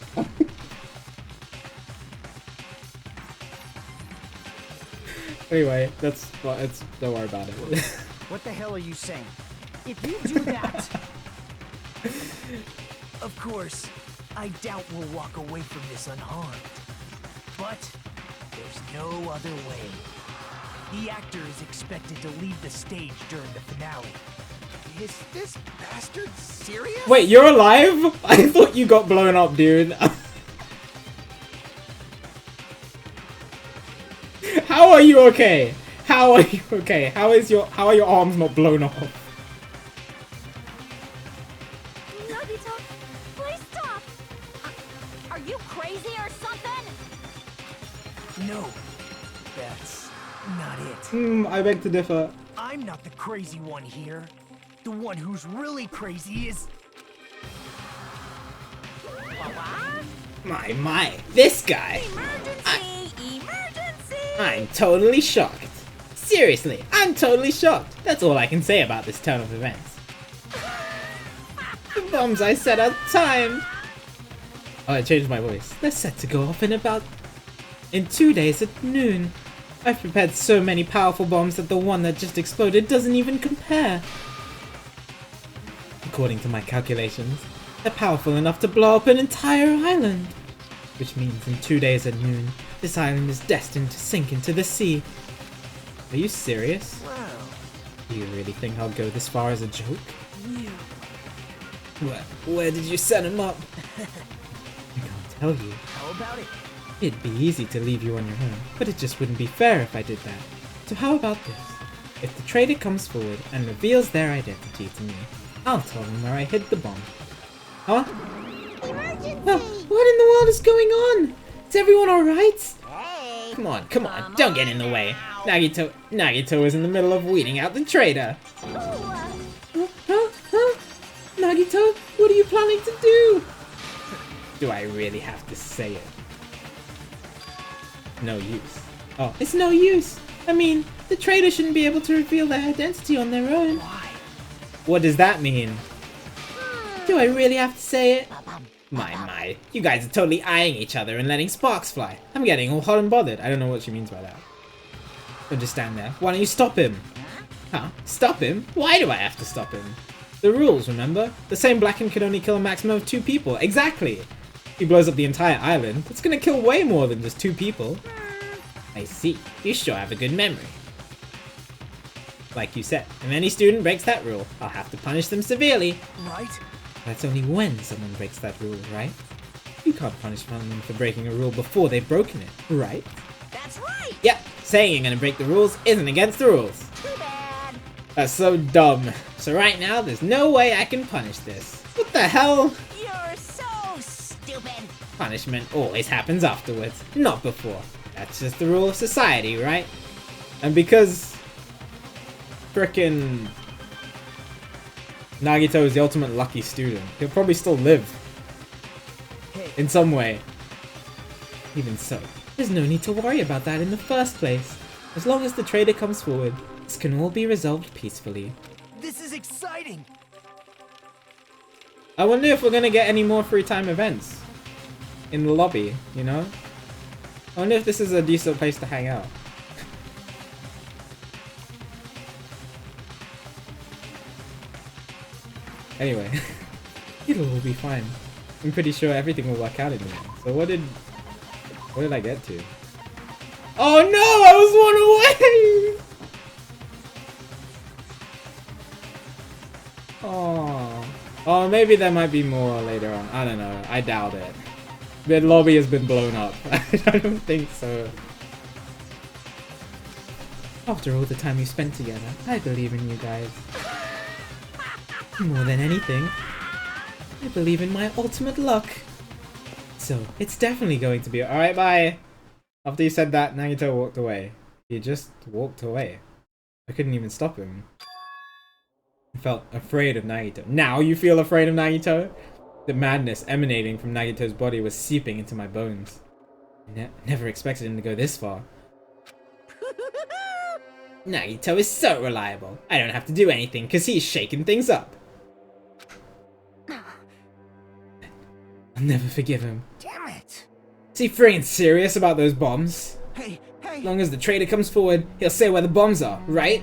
Anyway, don't worry about it. What the hell are you saying? If you do that... Of course, I doubt we'll walk away from this unharmed. But there's no other way. The actor is expected to leave the stage during the finale. Is this bastard serious? Wait, you're alive? I thought you got blown up, dude. How are you okay? How are you okay? How are your arms not blown off? Nobita, please stop! Are you crazy or something? No, that's not it. I beg to differ. I'm not the crazy one here. The one who's really crazy is... My, this guy. Emergency! I'm totally shocked. Seriously, I'm totally shocked. That's all I can say about this turn of events. The bombs I set are timed. Oh, I changed my voice. They're set to go off in 2 days at noon. I've prepared so many powerful bombs that the one that just exploded doesn't even compare. According to my calculations, they're powerful enough to blow up an entire island. Which means in 2 days at noon, this island is destined to sink into the sea. Are you serious? Wow. Do you really think I'll go this far as a joke? You... Where did you set him up? I can't tell you. How about it? It'd be easy to leave you on your own, but it just wouldn't be fair if I did that. So how about this? If the traitor comes forward and reveals their identity to me, I'll tell them where I hid the bomb. Huh? Emergency! What in the world is going on? Is everyone alright? Hey! Come on, don't get in the way. Nagito is in the middle of weeding out the traitor. Huh? Nagito, what are you planning to do? Do I really have to say it? No use. Oh, it's no use. I mean, the traitor shouldn't be able to reveal their identity on their own. Why? What does that mean? Do I really have to say it? My, you guys are totally eyeing each other and letting sparks fly. I'm getting all hot and bothered. I don't know what she means by that. Don't just stand there. Why don't you stop him? Huh? Stop him? Why do I have to stop him? The rules, remember? The same Blackened could only kill a maximum of 2 people. Exactly! He blows up the entire island. It's gonna kill way more than just 2 people. I see. You sure have a good memory. Like you said, if any student breaks that rule, I'll have to punish them severely. Right? That's only when someone breaks that rule, right? You can't punish someone for breaking a rule before they've broken it, right? That's right. Yep, saying you're gonna break the rules isn't against the rules. Too bad. That's so dumb. So right now, there's no way I can punish this. What the hell? You're so stupid. Punishment always happens afterwards, not before. That's just the rule of society, right? And because frickin' Nagito is the ultimate lucky student, he'll probably still live. In some way. Even so, there's no need to worry about that in the first place. As long as the trader comes forward, this can all be resolved peacefully. This is exciting! I wonder if we're gonna get any more free time events in the lobby, you know? I wonder if this is a decent place to hang out. Anyway, it'll all be fine. I'm pretty sure everything will work out in the end. So what did I get to? Oh no! I was one away! Oh. Oh, maybe there might be more later on. I don't know. I doubt it. The lobby has been blown up. I don't think so. After all the time we spent together, I believe in you guys. More than anything, I believe in my ultimate luck. So, it's definitely going to be alright, bye! After he said that, Nagito walked away. He just walked away. I couldn't even stop him. I felt afraid of Nagito. Now you feel afraid of Nagito? The madness emanating from Nagito's body was seeping into my bones. I never expected him to go this far. Nagito is so reliable. I don't have to do anything because he's shaking things up. I'll never forgive him. Damn it! Is he friggin' serious about those bombs? Hey, hey! As long as the trader comes forward, he'll say where the bombs are, right?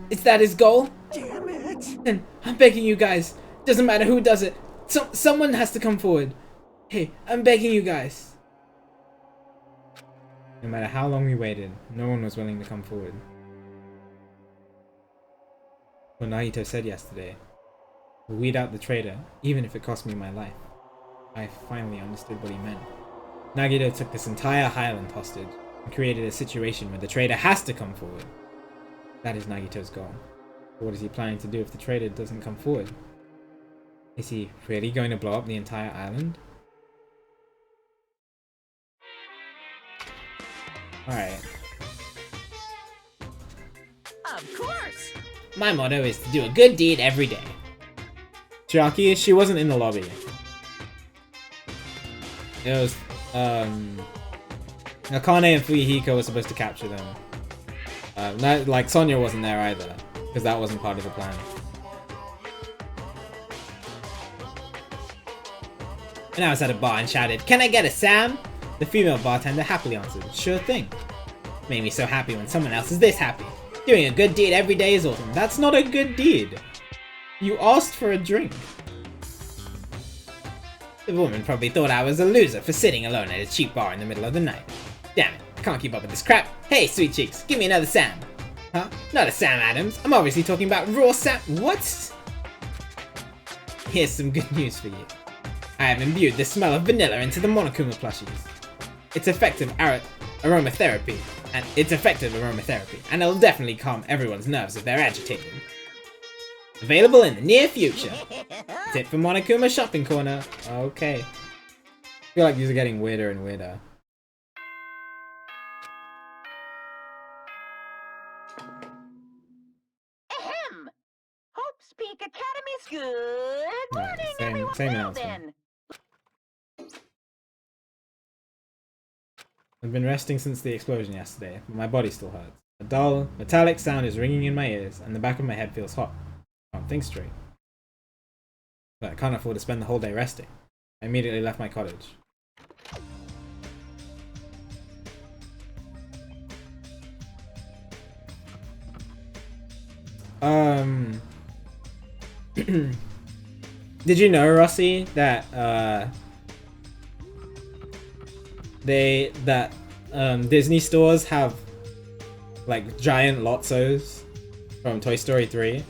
Is that his goal? Damn it! Then I'm begging you guys. Doesn't matter who does it. Someone has to come forward. Hey, I'm begging you guys. No matter how long we waited, no one was willing to come forward. What Nagito said yesterday. We'll weed out the traitor, even if it cost me my life. I finally understood what he meant. Nagito took this entire Highland hostage and created a situation where the traitor has to come forward. That is Nagito's goal. But what is he planning to do if the traitor doesn't come forward? Is he really going to blow up the entire island? Alright. Of course. My motto is to do a good deed every day. Chiaki, she wasn't in the lobby. It was, Akane and Fuyuhiko were supposed to capture them. Like, Sonya wasn't there either, because that wasn't part of the plan. And I was at a bar and shouted, "Can I get a Sam?" The female bartender happily answered, "Sure thing." Made me so happy when someone else is this happy. Doing a good deed every day is awesome. That's not a good deed. You asked for a drink. The woman probably thought I was a loser for sitting alone at a cheap bar in the middle of the night. Damn it, I can't keep up with this crap. Hey, sweet cheeks, give me another Sam. Huh? Not a Sam Adams. I'm obviously talking about raw Sam. What? Here's some good news for you. I have imbued the smell of vanilla into the Monokuma plushies. It's effective aromatherapy, and it'll definitely calm everyone's nerves if they're agitated. Available in the near future. Tip for Monokuma Shopping Corner. Okay. I feel like these are getting weirder and weirder. Ahem! Hope's Peak Academy's good morning, Same everyone. announcement. Then. I've been resting since the explosion yesterday, but my body still hurts. A dull, metallic sound is ringing in my ears, and the back of my head feels hot. I can't think straight. But I can't afford to spend the whole day resting. I immediately left my cottage. Did you know, Rossi, that Disney stores have like giant Lotzos from Toy Story 3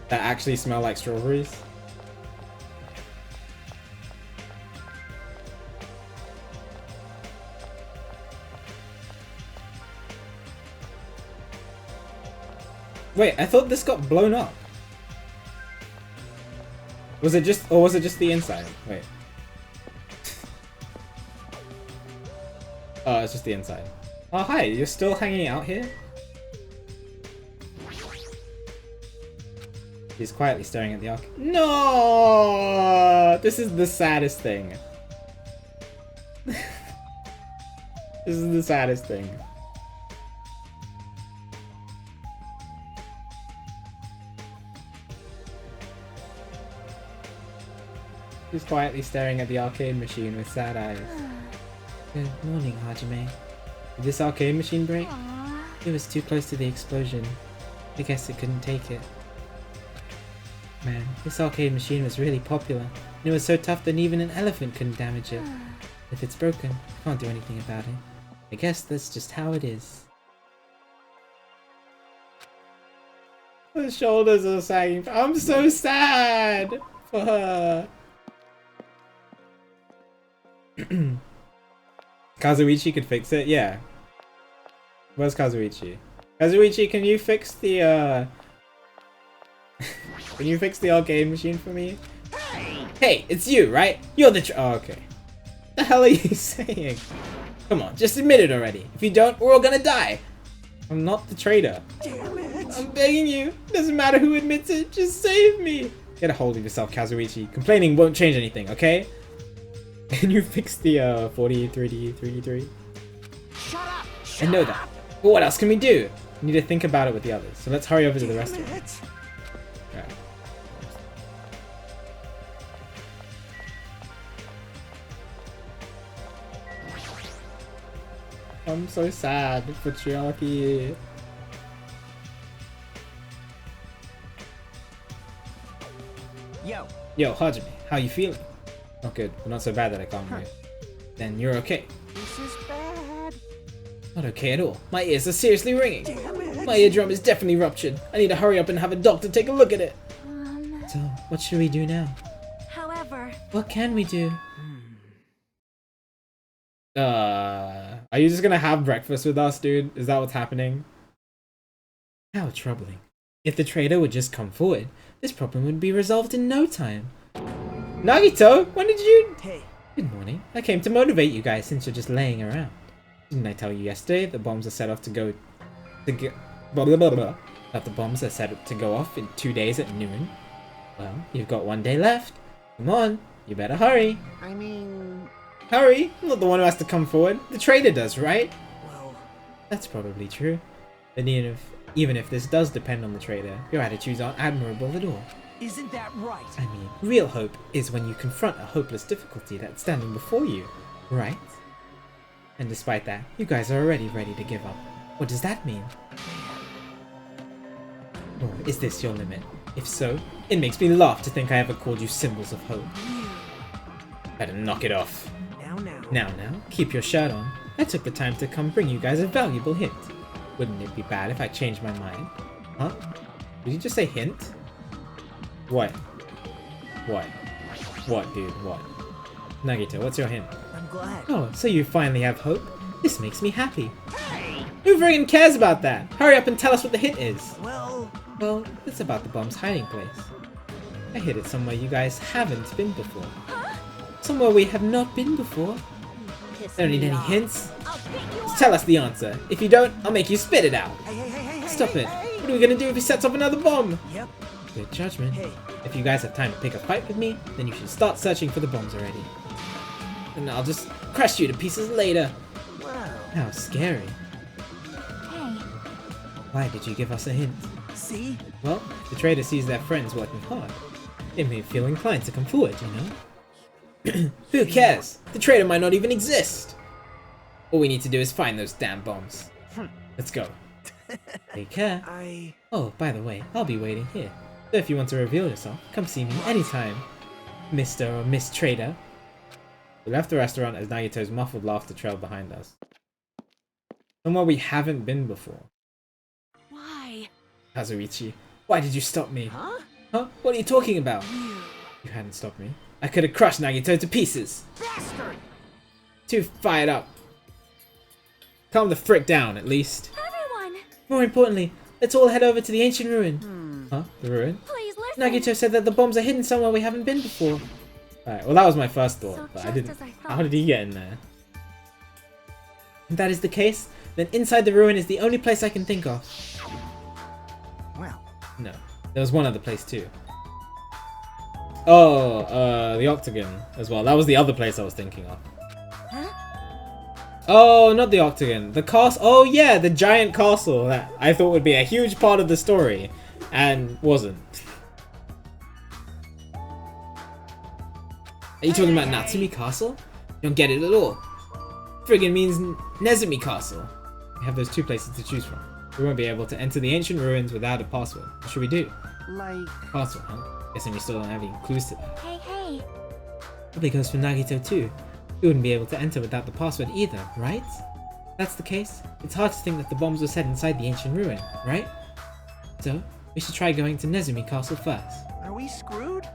that actually smell like strawberries. Wait, I thought this got blown up. Was it just, or was it just the inside? Wait. Oh, it's just the inside. Oh, hi, you're still hanging out here? He's quietly staring at the arc. No! This is the saddest thing. This is the saddest thing. He's quietly staring at the arcade machine with sad eyes. Good morning, Hajime. Did this arcade machine break? It was too close to the explosion. I guess it couldn't take it. Man, this arcade machine was really popular. And it was so tough that even an elephant couldn't damage it. If it's broken, I can't do anything about it. I guess that's just how it is. The shoulders are sagging. I'm so sad for her. Kazuichi could fix it? Yeah. Where's Kazuichi? Kazuichi, can you fix the can you fix the arcade machine for me? Hey, it's you, right? You're the oh, okay. What the hell are you saying? Come on, just admit it already. If you don't, we're all gonna die. I'm not the traitor. Damn it! I'm begging you. Doesn't matter who admits it, just save me. Get a hold of yourself, Kazuichi. Complaining won't change anything, okay? Can you fix the 43D3D3? Shut up! I know that. But what else can we do? We need to think about it with the others. So let's hurry over to the restaurant. Yeah. I'm so sad for Chiaki. Yo, Hajime, how you feeling? Oh good, but not so bad that I can't move. Then you're okay. This is bad. Not okay at all. My ears are seriously ringing. Damn it! My eardrum is definitely ruptured. I need to hurry up and have a doctor take a look at it. So, what should we do now? However, What can we do? Are you just gonna have breakfast with us, dude? Is that what's happening? How troubling. If the trader would just come forward, this problem would be resolved in no time. Nagito, when did you... Hey, Good morning. I came to motivate you guys since you're just laying around. Didn't I tell you yesterday the bombs are set off to go... blah blah blah blah. That the bombs are set up to go off in 2 days at noon? Well, you've got 1 day left. Come on, you better hurry. I mean, Hurry! I'm not the one who has to come forward. The trader does, right? well, That's probably true. But even if this does depend on the trader, your attitudes aren't admirable at all. isn't that right? I mean, real hope is when you confront a hopeless difficulty that's standing before you, right? And despite that, you guys are already ready to give up. What does that mean? Or is this your limit? If so, it makes me laugh to think I ever called you symbols of hope. Better knock it off. Now. Now, keep your shirt on. I took the time to come bring you guys a valuable hint. Wouldn't it be bad if I changed my mind? Huh? Did you just say hint? What? What? What, dude? What? Nagito, what's your hint? I'm glad. Oh, so you finally have hope? This makes me happy. Who friggin' cares about that? Hurry up and tell us what the hint is. Well, it's about the bomb's hiding place. I hid it somewhere you guys haven't been before. Somewhere we have not been before. piss Don't need me any off. hints. I'll pick you Just up. tell us the answer. If you don't, I'll make you spit it out. Hey, Stop it. What are we gonna do if he sets off another bomb? Yep. Good judgment. Hey. If you guys have time to pick a fight with me, then you should start searching for the bombs already. And I'll just crush you to pieces later. Wow. How scary. Hey, Why did you give us a hint? See? Well, if the trader sees their friends working hard, they may feel inclined to come forward, you know? Who cares? The trader might not even exist! All we need to do is find those damn bombs. Let's go. Take care. Oh, by the way, I'll be waiting here. So if you want to reveal yourself, come see me anytime, Mr. or Miss Trader. We left the restaurant as Nagito's muffled laughter trailed behind us. Somewhere we haven't been before. Why? Kazuichi, why did you stop me? Huh? Huh? What are you talking about? You hadn't stopped me. I could have crushed Nagito to pieces. Bastard! Too fired up. Calm the frick down, at least. Everyone, More importantly, let's all head over to the ancient ruin. Huh? The ruin? please listen. Nagito said that the bombs are hidden somewhere we haven't been before. Alright, well that was my first thought, So but I just didn't... as I thought. How did he get in there? If that is the case, then inside the ruin is the only place I can think of. Well, No, there was one other place too. Oh, the Octagon as well. That was the other place I was thinking of. Huh? Oh, not the Octagon. The castle. Oh yeah, the giant castle that I thought would be a huge part of the story, and wasn't. Are you talking about Natsumi Castle? Don't get it at all. Friggin' means Nezumi Castle. We have those two places to choose from. We won't be able to enter the ancient ruins without a password. What should we do? like... Password, huh? Guessing we still don't have any clues to that. Hey, hey. Probably goes for Nagito too. We wouldn't be able to enter without the password either, right? If that's the case, it's hard to think that the bombs were set inside the ancient ruin, right? So, we should try going to Nezumi Castle first. Are we screwed?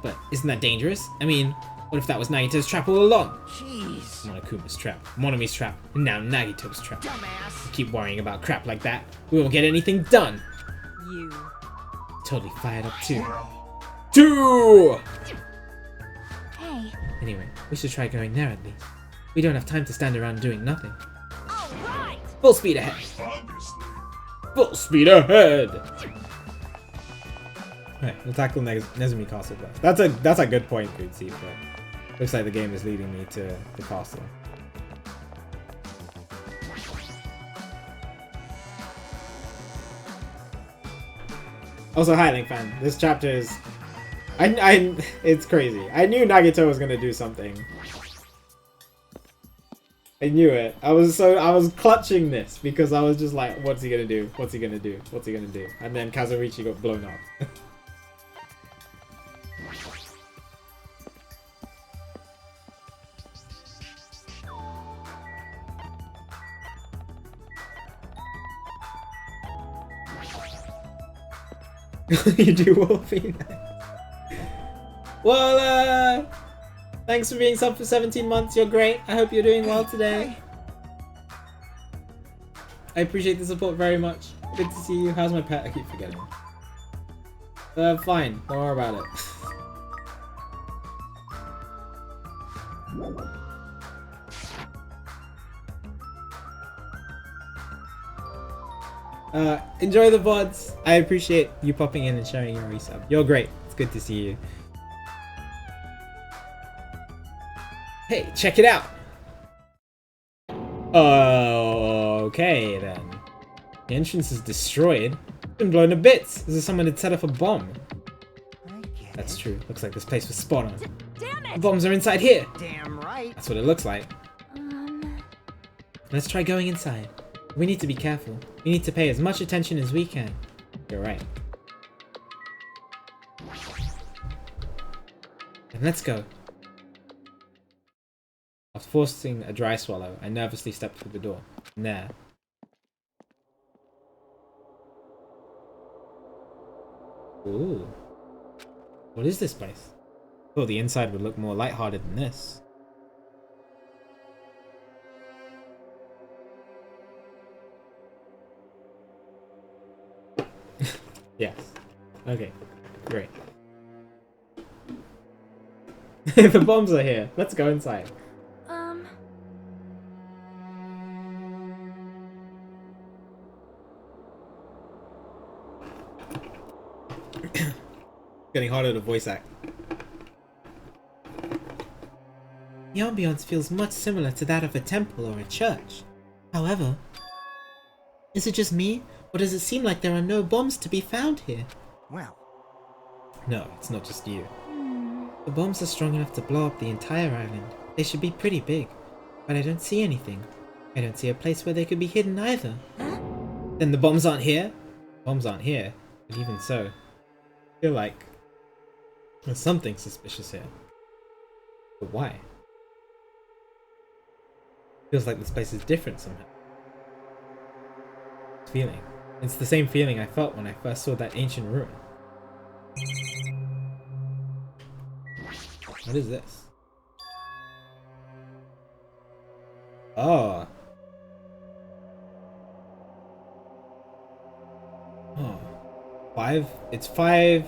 But isn't that dangerous? I mean, what if that was Nagito's trap all along? Jeez. Monokuma's trap, Monomi's trap, and now Nagito's trap. Dumbass. Keep worrying about crap like that, we won't get anything done! You. Totally fired up too. Two! Hey. Anyway, we should try going there at least. We don't have time to stand around doing nothing. All right. Full speed ahead! Obviously. Full speed ahead! Alright, we'll tackle Nezumi Castle first. That's a good point, Bootsy, but looks like the game is leading me to the castle. Also, hi Link fan. This chapter is it's crazy. I knew Nagito was gonna do something. I knew it. I was clutching this because I was just like, what's he gonna do? What's he gonna do? What's he gonna do? And then Kazuichi got blown up. You do Wolfie. Well, thanks for being sub for 17 months. You're great. I hope you're doing well today. I appreciate the support very much. Good to see you. How's my pet? I keep forgetting. Fine. Don't worry about it. Enjoy the VODs. I appreciate you popping in and sharing your resub. You're great. It's good to see you. Hey, check it out. Okay then. The entrance is destroyed. It's been blown to bits. As if someone had set off a bomb. I get That's it. true. Looks like this place was spot on. Damn The it. bombs are inside here. Damn right. That's what it looks like. Um. Let's try going inside. We need to be careful. We need to pay as much attention as we can. You're right. Then let's go. After forcing a dry swallow, I nervously stepped through the door. And there. Ooh. What is this place? Thought the inside would look more lighthearted than this. Yes. Okay. Great. The bombs are here. Let's go inside. Getting harder to voice act. The ambiance feels much similar to that of a temple or a church. However, is it just me, or does it seem like there are no bombs to be found here? Well, No, it's not just you. The bombs are strong enough to blow up the entire island. They should be pretty big, but I don't see anything. I don't see a place where they could be hidden either. Then the bombs aren't here? Bombs aren't here, but even so, I feel like there's something suspicious here. But why? Feels like this place is different somehow. feeling. It's the same feeling I felt when I first saw that ancient ruin. What is this? Oh. Oh. 5? It's 5.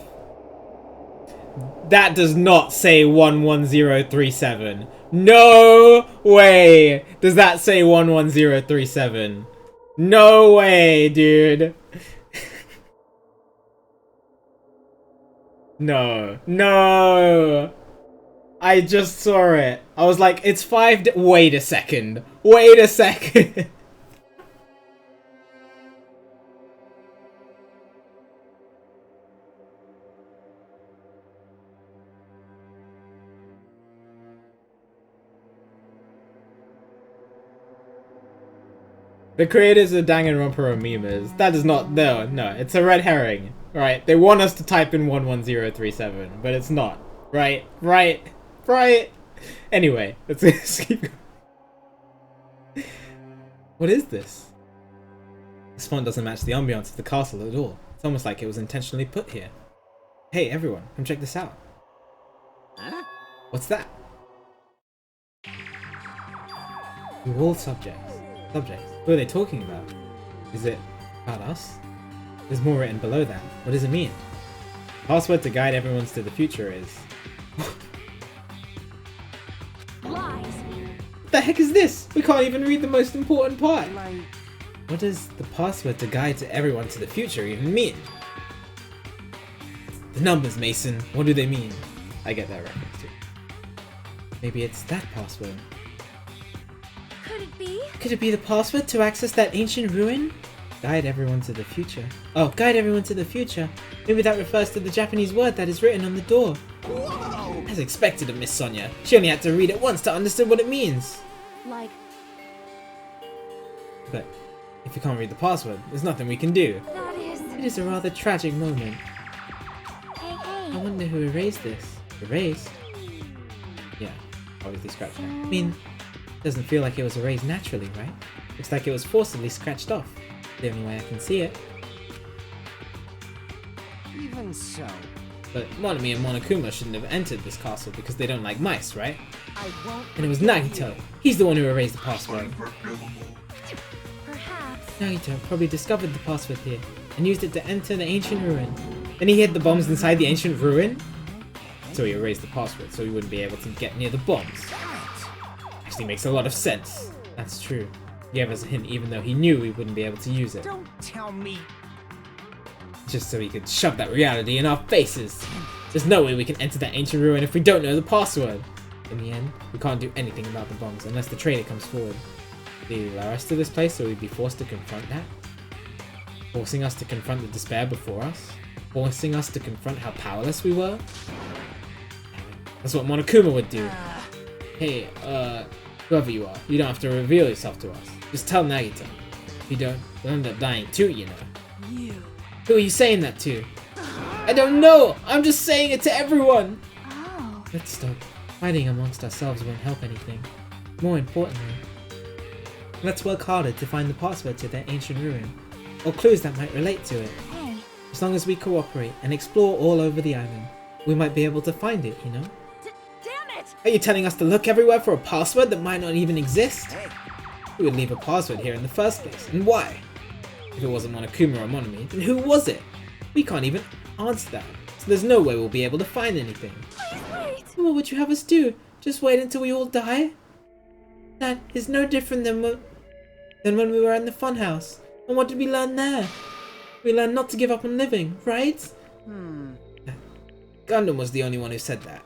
That does not say 11037. No way does that say 11037. No way, dude. No. No. I just saw it. I was like, it's 5. Wait a second. Wait a second. The creators of Danganronpa are memers. That is not, no, it's a red herring. Right, they want us to type in 11037, but it's not. Right. Anyway, let's keep going. What is this? This font doesn't match the ambiance of the castle at all. It's almost like it was intentionally put here. Hey everyone, come check this out. Huh? What's that? We're all subjects. What are they talking about? Is it about us? There's more written below that. What does it mean? Password to guide everyone to the future is... Lies. What the heck is this? We can't even read the most important part. Like, What does the password to guide to everyone to the future even mean? The numbers, Mason. What do they mean? I get that reference too. Maybe it's that password. Could it be? Could it be the password to access that ancient ruin? Guide everyone to the future. Oh, guide everyone to the future. Maybe that refers to the Japanese word that is written on the door. whoa! As expected of Miss Sonia, she only had to read it once to understand what it means. Like, But if you can't read the password, there's nothing we can do. that is... It is a rather tragic moment. Hey, I hey. wonder who erased this. Erased? Yeah, obviously scratched that. I mean, it doesn't feel like it was erased naturally, right? Looks like it was forcibly scratched off. The only way I can see it. Even so, But Monomi and Monokuma shouldn't have entered this castle because they don't like mice, right? I won't. And it was Nagito. He's the one who erased the password. Unforgivable. Perhaps. Nagito probably discovered the password here and used it to enter the ancient ruin. Then he hid the bombs inside the ancient ruin? So he erased the password so he wouldn't be able to get near the bombs. Actually makes a lot of sense. That's true. He gave us a hint even though he knew we wouldn't be able to use it. Don't tell me. Just so he could shove that reality in our faces. There's no way we can enter that ancient ruin if we don't know the password. In the end, we can't do anything about the bombs unless the trader comes forward. Did he lure us to this place so we'd be forced to confront that? Forcing us to confront the despair before us? Forcing us to confront how powerless we were? That's what Monokuma would do. Hey, whoever you are, you don't have to reveal yourself to us. Just tell Nagito. If you don't, we'll end up dying too, you know. You. Who are you saying that to? I don't know! I'm just saying it to everyone! Oh. Let's stop. Fighting amongst ourselves won't help anything. More importantly, let's work harder to find the password to that ancient ruin, or clues that might relate to it. Hey. As long as we cooperate and explore all over the island, we might be able to find it, you know? Damn it! Are you telling us to look everywhere for a password that might not even exist? Hey, Who would leave a password here in the first place, and why? If it wasn't Monokuma or Monomi, then who was it? We can't even answer that, so there's no way we'll be able to find anything. Please wait! What would you have us do? Just wait until we all die? That is no different than when we were in the funhouse. And what did we learn there? We learned not to give up on living, right? Gundam was the only one who said that.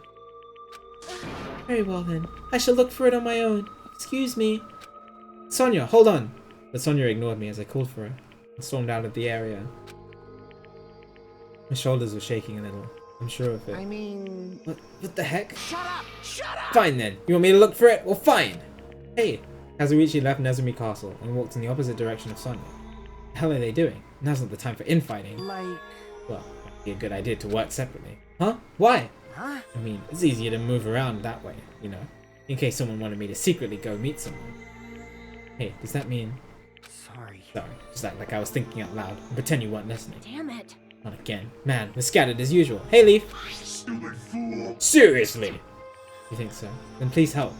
Very well then. I shall look for it on my own. Excuse me. Sonia, hold on! But Sonia ignored me as I called for her and stormed out of the area. My shoulders were shaking a little. I'm sure of it. I mean, What the heck? shut up! Shut up! Fine then. You want me to look for it? Well, fine. Hey. Kazuichi left Nezumi Castle and walked in the opposite direction of Sonia. What the hell are they doing? Now's not the time for infighting. Like, Well, it might be a good idea to work separately. Huh? Why? huh? I mean, it's easier to move around that way, you know, in case someone wanted me to secretly go meet someone. Hey, does that mean... sorry. Sorry, just act like I was thinking out loud and pretend you weren't listening. Damn it. Not again. Man, we're scattered as usual. Hey, Leaf! Stupid fool. Seriously! You think so? Then please help.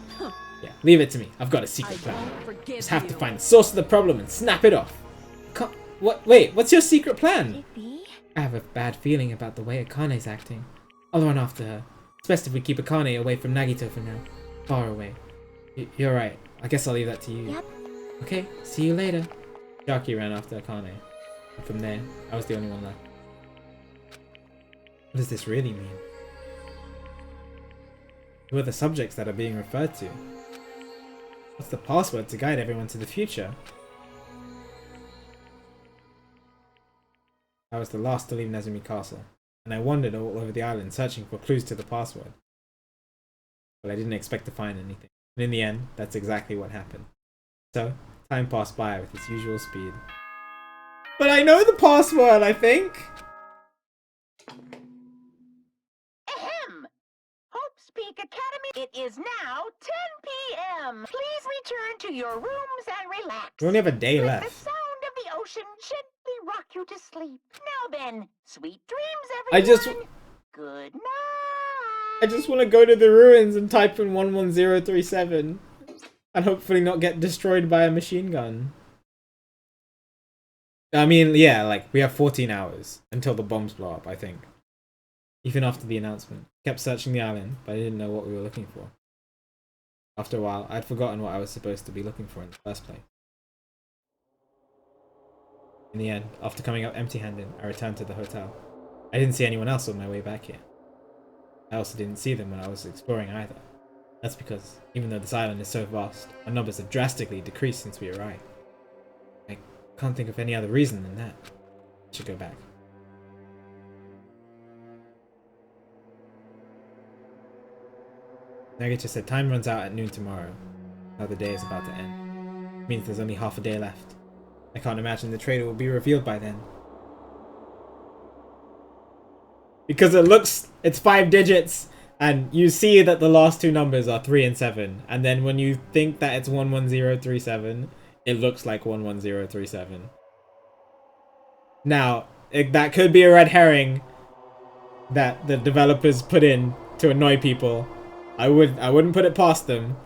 Yeah, leave it to me. I've got a secret plan. Just have to find the source of the problem and snap it off. What? Wait, what's your secret plan? Be? I have a bad feeling about the way Akane's acting. I'll run after her. It's best if we keep Akane away from Nagito for now. Far away. You're right. I guess I'll leave that to you. Yep. Okay, see you later. Sharky ran after Akane. And from there, I was the only one left. What does this really mean? Who are the subjects that are being referred to? What's the password to guide everyone to the future? I was the last to leave Nezumi Castle, and I wandered all over the island searching for clues to the password. But I didn't expect to find anything. And in the end, that's exactly what happened. So, time passed by with its usual speed. But I know the password, I think! Ahem! Hope's Peak Academy. It is now 10 p.m. Please return to your rooms and relax. We only have a day Let the left. sound of the ocean gently rock you to sleep. Now then, sweet dreams, I everyone. Good night. just want to go to the ruins and type in 11037. And hopefully not get destroyed by a machine gun. I mean, yeah, like, we have 14 hours until the bombs blow up, I think. Even after the announcement. Kept searching the island, but I didn't know what we were looking for. After a while, I'd forgotten what I was supposed to be looking for in the first place. In the end, after coming up empty-handed, I returned to the hotel. I didn't see anyone else on my way back here. I also didn't see them when I was exploring either. That's because, even though this island is so vast, our numbers have drastically decreased since we arrived. I can't think of any other reason than that. I should go back. Nagito said time runs out at noon tomorrow. Now the day is about to end. It means there's only half a day left. I can't imagine the traitor will be revealed by then. Because it's 5 digits, and you see that the last two numbers are 3 and 7. And then when you think that it's 11037, it looks like 11037. Now, that could be a red herring that the developers put in to annoy people. I wouldn't put it past them.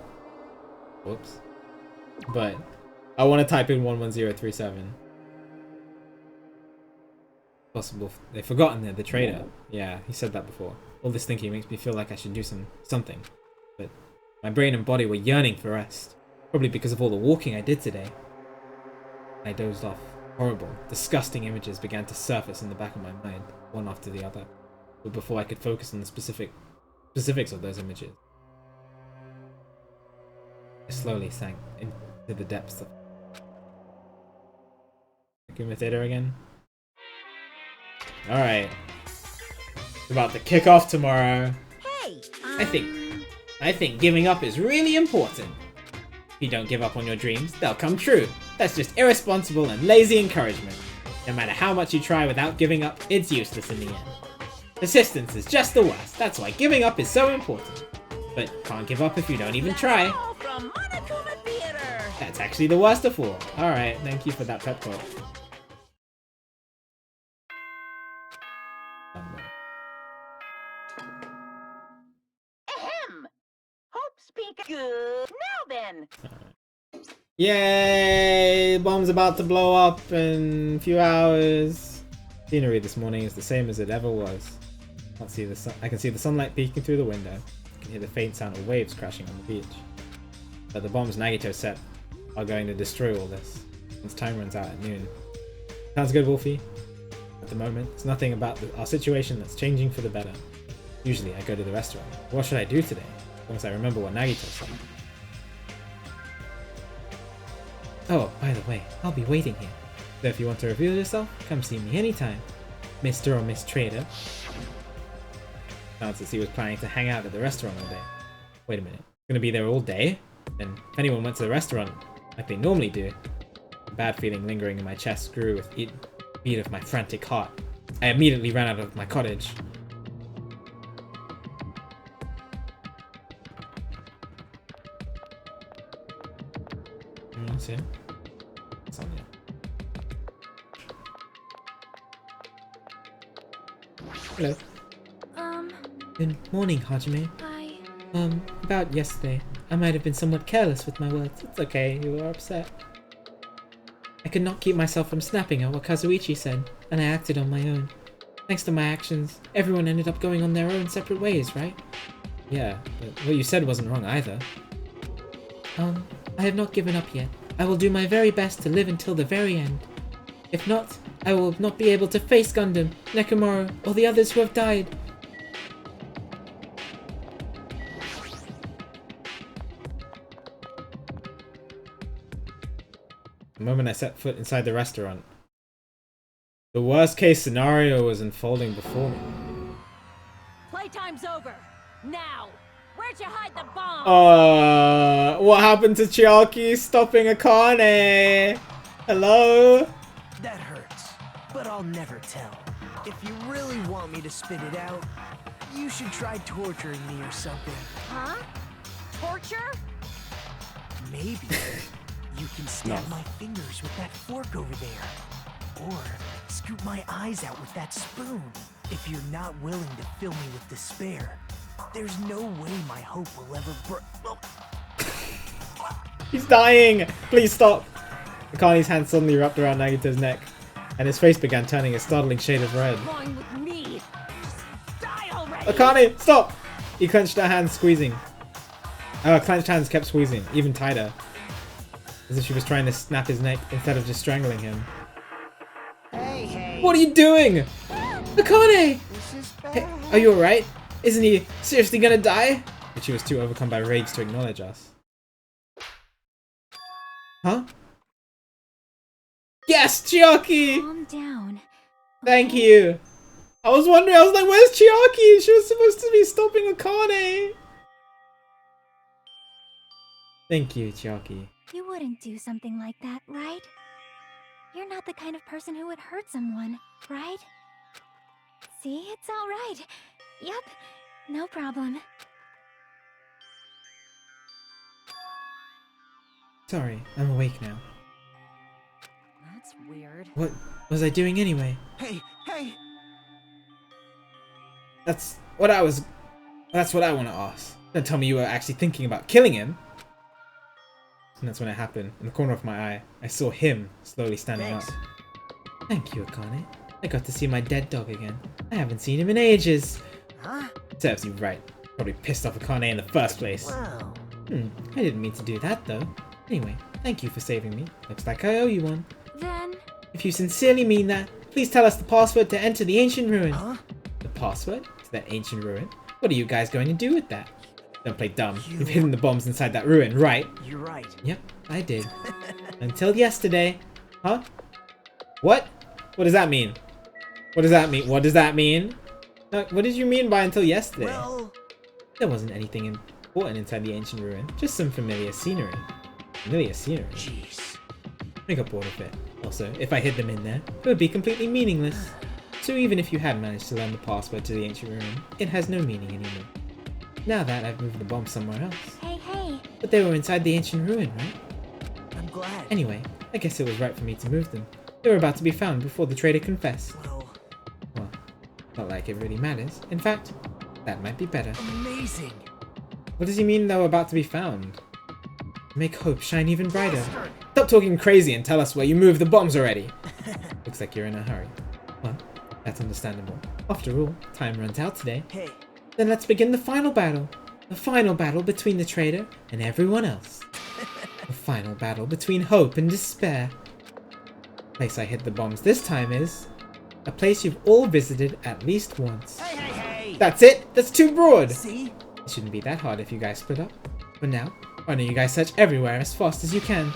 Whoops. But I want to type in 11037. Possible they've forgotten they're the traitor. Yeah, he said that before. All this thinking makes me feel like I should do something. But my brain and body were yearning for rest. Probably because of all the walking I did today. I dozed off. Horrible, disgusting images began to surface in the back of my mind, one after the other. But before I could focus on the specifics of those images, I slowly sank into the depths of Akuma Theater again. Alright. It's about to kick off tomorrow. Hey, I think giving up is really important. If you don't give up on your dreams, they'll come true. That's just irresponsible and lazy encouragement. No matter how much you try without giving up, it's useless in the end. Persistence is just the worst. That's why giving up is so important. But can't give up if you don't even try. all from Monokuma Theater. That's actually the worst of all. Alright, thank you for that pep talk. Ahem! Hope's Peak. Good. Now then. Yay! Bomb's about to blow up in a few hours. Scenery this morning is the same as it ever was. I can see the sunlight peeking through the window. I can hear the faint sound of waves crashing on the beach. But the bombs Nagito set are going to destroy all this once time runs out at noon. Sounds good, Wolfie? At the moment, there's nothing about our situation that's changing for the better. Usually I go to the restaurant. What should I do today? Once I remember what Nagito said. Oh, by the way, I'll be waiting here. So if you want to reveal yourself, come see me anytime. Mr. or Miss Trader. Sounds as he was planning to hang out at the restaurant all day. Wait a minute, gonna be there all day? Then if anyone went to the restaurant, like they normally do. A bad feeling lingering in my chest grew with each beat of my frantic heart. I immediately ran out of my cottage. That's it. Sonya. Hello. Good morning, Hajime. About yesterday, I might have been somewhat careless with my words. It's okay, you were upset. I could not keep myself from snapping at what Kazuichi said, and I acted on my own. Thanks to my actions, everyone ended up going on their own separate ways, right? Yeah, but what you said wasn't wrong either. I have not given up yet. I will do my very best to live until the very end. If not, I will not be able to face Gundam, Nekomaru, or the others who have died. The moment I set foot inside the restaurant, the worst case scenario was unfolding before me. Playtime's over. Now, where'd you hide the bomb? What happened to Chiaki stopping Akane? Hello? That hurts, but I'll never tell. If you really want me to spit it out, you should try torturing me or something. Huh? Torture? Maybe. You can stab my fingers with that fork over there. Or scoop my eyes out with that spoon. If you're not willing to fill me with despair, there's no way my hope will ever He's dying! Please stop! Akane's hand suddenly wrapped around Nagito's neck, and his face began turning a startling shade of red. Going with me. Just die already. Akane, stop! He clenched her hands, squeezing. Clenched hands kept squeezing, even tighter. As if she was trying to snap his neck instead of just strangling him. Hey. What are you doing? Akane! This is bad. Hey, are you alright? Isn't he seriously gonna die? But she was too overcome by rage to acknowledge us. Huh? Yes, Chiaki! Calm down. Thank you. I was wondering, I was like, where's Chiaki? She was supposed to be stopping Akane. Thank you, Chiaki. You wouldn't do something like that, right? You're not the kind of person who would hurt someone, right? See, it's all right. Yep, no problem. Sorry, I'm awake now. That's weird. What was I doing anyway? Hey! That's what I want to ask. Don't tell me you were actually thinking about killing him. And that's when it happened. In the corner of my eye, I saw him slowly standing up. Thank you, Akane. I got to see my dead dog again. I haven't seen him in ages. Huh? Serves you right. Probably pissed off Akane in the first place. Wow. I didn't mean to do that, though. Anyway, thank you for saving me. Looks like I owe you one. Then... If you sincerely mean that, please tell us the password to enter the ancient ruin. Huh? The password to that ancient ruin? What are you guys going to do with that? Don't play dumb. You- You've hidden the bombs inside that ruin, right? You're right. Yep, I did. Until yesterday. Huh? What? What does that mean? What does that mean? What does that mean? What did you mean by until yesterday? Well, There wasn't anything important inside the ancient ruin. Just some familiar scenery. Familiar scenery? jeez. I got bored of it. Also, if I hid them in there, it would be completely meaningless. So even if you had managed to learn the password to the ancient ruin, it has no meaning anymore. Now that I've moved the bomb somewhere else. Hey. But they were inside the ancient ruin, right? I'm glad. Anyway, I guess it was right for me to move them. They were about to be found before the traitor confessed. Well, Not like it really matters. In fact, that might be better. amazing. What does he mean they were about to be found? Make hope shine even brighter. Stop talking crazy and tell us where you moved the bombs already. Looks like you're in a hurry. Well, that's understandable. After all, time runs out today. Hey, Then let's begin the final battle. The final battle between the traitor and everyone else. The final battle between hope and despair. The place I hid the bombs this time is a place you've all visited at least once. hey. That's it? That's too broad! See? It shouldn't be that hard if you guys split up. But now, why don't you guys search everywhere as fast as you can?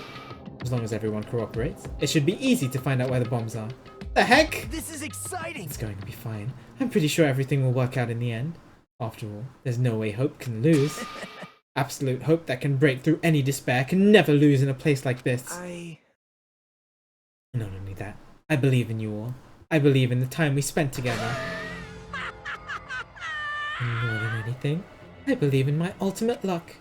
As long as everyone cooperates, it should be easy to find out where the bombs are. The heck? This is exciting. It's going to be fine. I'm pretty sure everything will work out in the end. After all, there's no way hope can lose. Absolute hope that can break through any despair can never lose in a place like this. Not only that, I believe in you all. I believe in the time we spent together. And more than anything, I believe in my ultimate luck.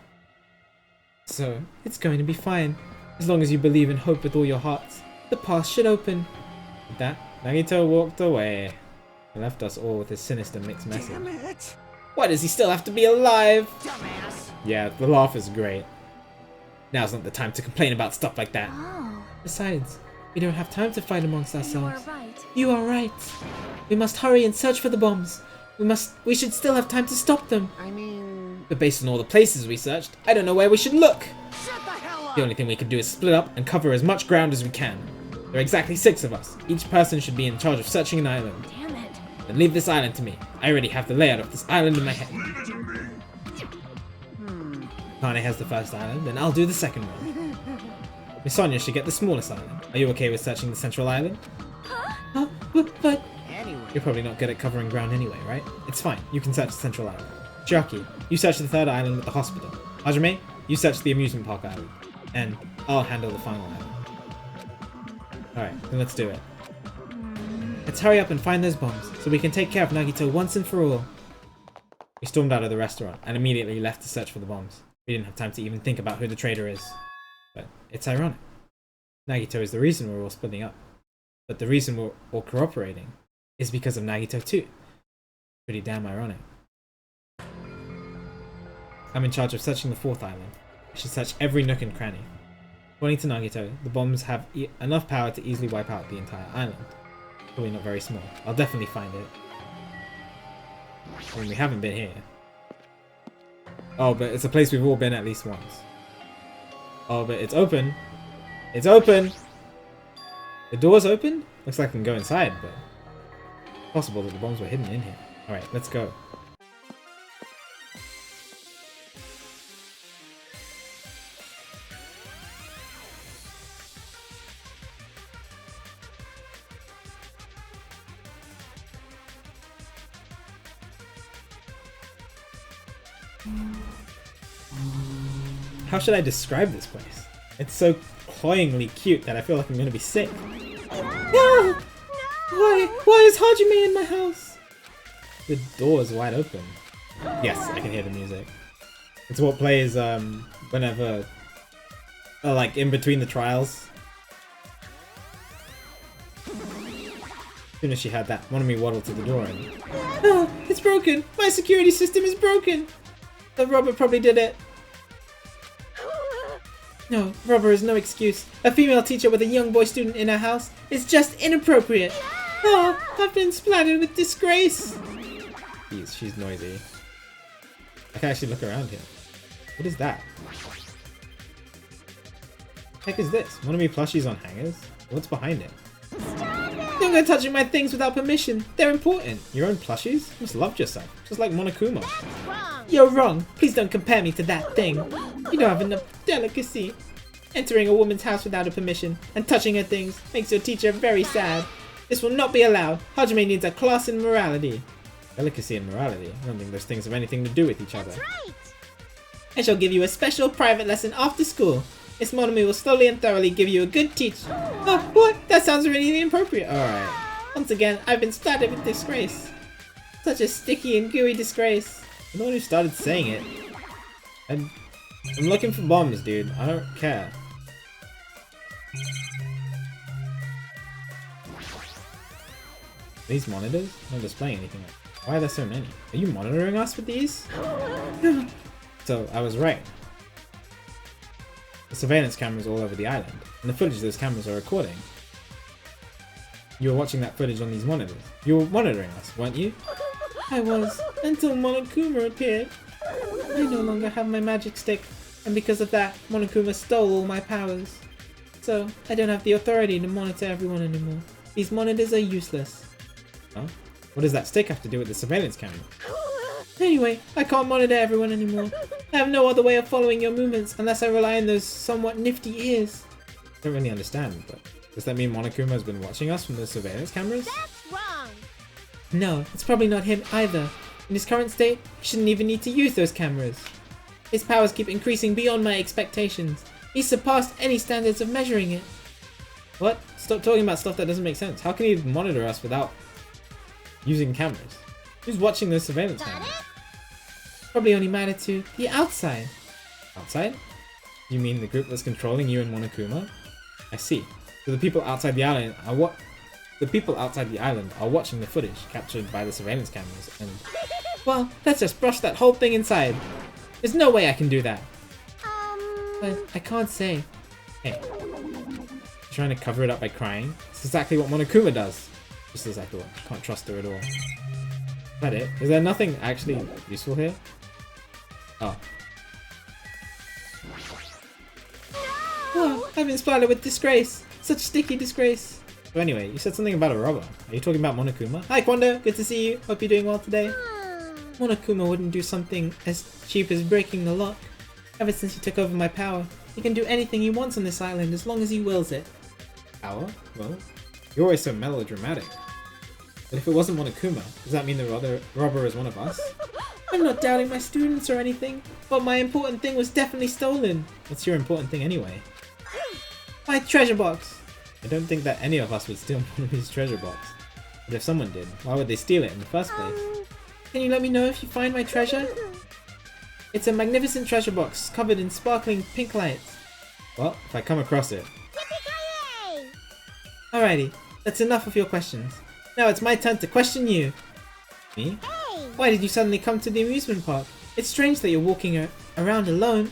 So, it's going to be fine. As long as you believe in hope with all your hearts, the path should open. With that, Nagito walked away. He left us all with his sinister mixed message. Damn it! Why does he still have to be alive? Dumbass! Yeah, the laugh is great. Now's not the time to complain about stuff like that. Oh, Besides, we don't have time to fight amongst you ourselves. are right. You are right. We must hurry and search for the bombs. We should still have time to stop them. I mean... But based on all the places we searched, I don't know where we should look. Shut the hell up! The only thing we can do is split up and cover as much ground as we can. There are exactly 6 of us. Each person should be in charge of searching an island. Damn it. Then leave this island to me. I already have the layout of this island in my head. Leave it to me. Kane has the first island, and I'll do the second one. Miss Sonia should get the smallest island. Are you okay with searching the central island? Huh? But... Anyway, You're probably not good at covering ground anyway, right? It's fine. You can search the central island. Chiaki, you search the third island with the hospital. Hajime, you search the amusement park island. And I'll handle the final island. Alright, then let's do it. Let's hurry up and find those bombs, so we can take care of Nagito once and for all. We stormed out of the restaurant, and immediately left to search for the bombs. We didn't have time to even think about who the traitor is. But it's ironic. Nagito is the reason we're all splitting up. But the reason we're all cooperating is because of Nagito too. Pretty damn ironic. I'm in charge of searching the 4th island. I should search every nook and cranny. According to Nagito, the bombs have enough power to easily wipe out the entire island. Probably not very small. I'll definitely find it. I mean, we haven't been here. Oh, but it's a place we've all been at least once. Oh, but it's open. It's open! The door's open? Looks like I can go inside, but... possible that the bombs were hidden in here. Alright, let's go. How should I describe this place? It's so cloyingly cute that I feel like I'm gonna be sick. No! Why is Hajime in my house? The door is wide open. Yes, I can hear the music. It's what plays whenever, like in between the trials. As soon as she had that, one of me waddled to the door and... Oh, it's broken! My security system is broken! The robber probably did it. No, robber is no excuse. A female teacher with a young boy student in her house is just inappropriate. Oh, I've been splattered with disgrace. Jeez, she's noisy. I can actually look around here. What is that? What the heck is this? One of me plushies on hangers? What's behind it? Don't go touching my things without permission. They're important. Your own plushies? You must love yourself. Just like Monokuma. You're wrong. Please don't compare me to that thing. You don't have enough delicacy. Entering a woman's house without her permission and touching her things makes your teacher very sad. This will not be allowed. Hajime needs a class in morality. Delicacy and morality? I don't think those things have anything to do with each other. Right. I shall give you a special private lesson after school. Miss Monomi will slowly and thoroughly give you a good teach. Oh, what? That sounds really inappropriate. Alright. Once again, I've been splattered with disgrace. Such a sticky and gooey disgrace. I'm the one who started saying it. I'm looking for bombs, dude. I don't care. These monitors? Not displaying anything. Why are there so many? Are you monitoring us with these? So, I was right. The surveillance cameras all over the island, and the footage those cameras are recording. You were watching that footage on these monitors. You were monitoring us, weren't you? I was, until Monokuma appeared. I no longer have my magic stick, and because of that, Monokuma stole all my powers. So, I don't have the authority to monitor everyone anymore. These monitors are useless. Huh? What does that stick have to do with the surveillance camera? Anyway, I can't monitor everyone anymore. I have no other way of following your movements unless I rely on those somewhat nifty ears. I don't really understand, but does that mean Monokuma has been watching us from the surveillance cameras? That's wrong. No, it's probably not him either. In his current state, he shouldn't even need to use those cameras. His powers keep increasing beyond my expectations. He's surpassed any standards of measuring it. What? Stop talking about stuff that doesn't make sense. How can he monitor us without using cameras? Who's watching those surveillance cameras? Probably only matter to the outside. Outside? You mean the group that's controlling you and Monokuma? I see. So the people outside the island are what? The people outside the island are watching the footage captured by the surveillance cameras and... Well, let's just brush that whole thing inside. There's no way I can do that. But I can't say. Hey. Trying to cover it up by crying. It's exactly what Monokuma does. Just as I thought. Can't trust her at all. Is that it? Is there nothing actually useful here? Oh. Oh, I've been splattered with disgrace. Such sticky disgrace. So anyway, you said something about a robber. Are you talking about Monokuma? Hi Quando, good to see you. Hope you're doing well today. Monokuma wouldn't do something as cheap as breaking the lock. Ever since he took over my power, he can do anything he wants on this island as long as he wills it. Power? Well, you're always so melodramatic. But if it wasn't Monokuma, does that mean the robber is one of us? I'm not doubting my students or anything, but my important thing was definitely stolen. What's your important thing anyway? My treasure box! I don't think that any of us would steal Monomi's treasure box. But if someone did, why would they steal it in the first place? Can you let me know if you find my treasure? It's a magnificent treasure box covered in sparkling pink lights. Well, if I come across it. Alrighty, that's enough of your questions. Now it's my turn to question you. Me? Why did you suddenly come to the amusement park? It's strange that you're walking around alone.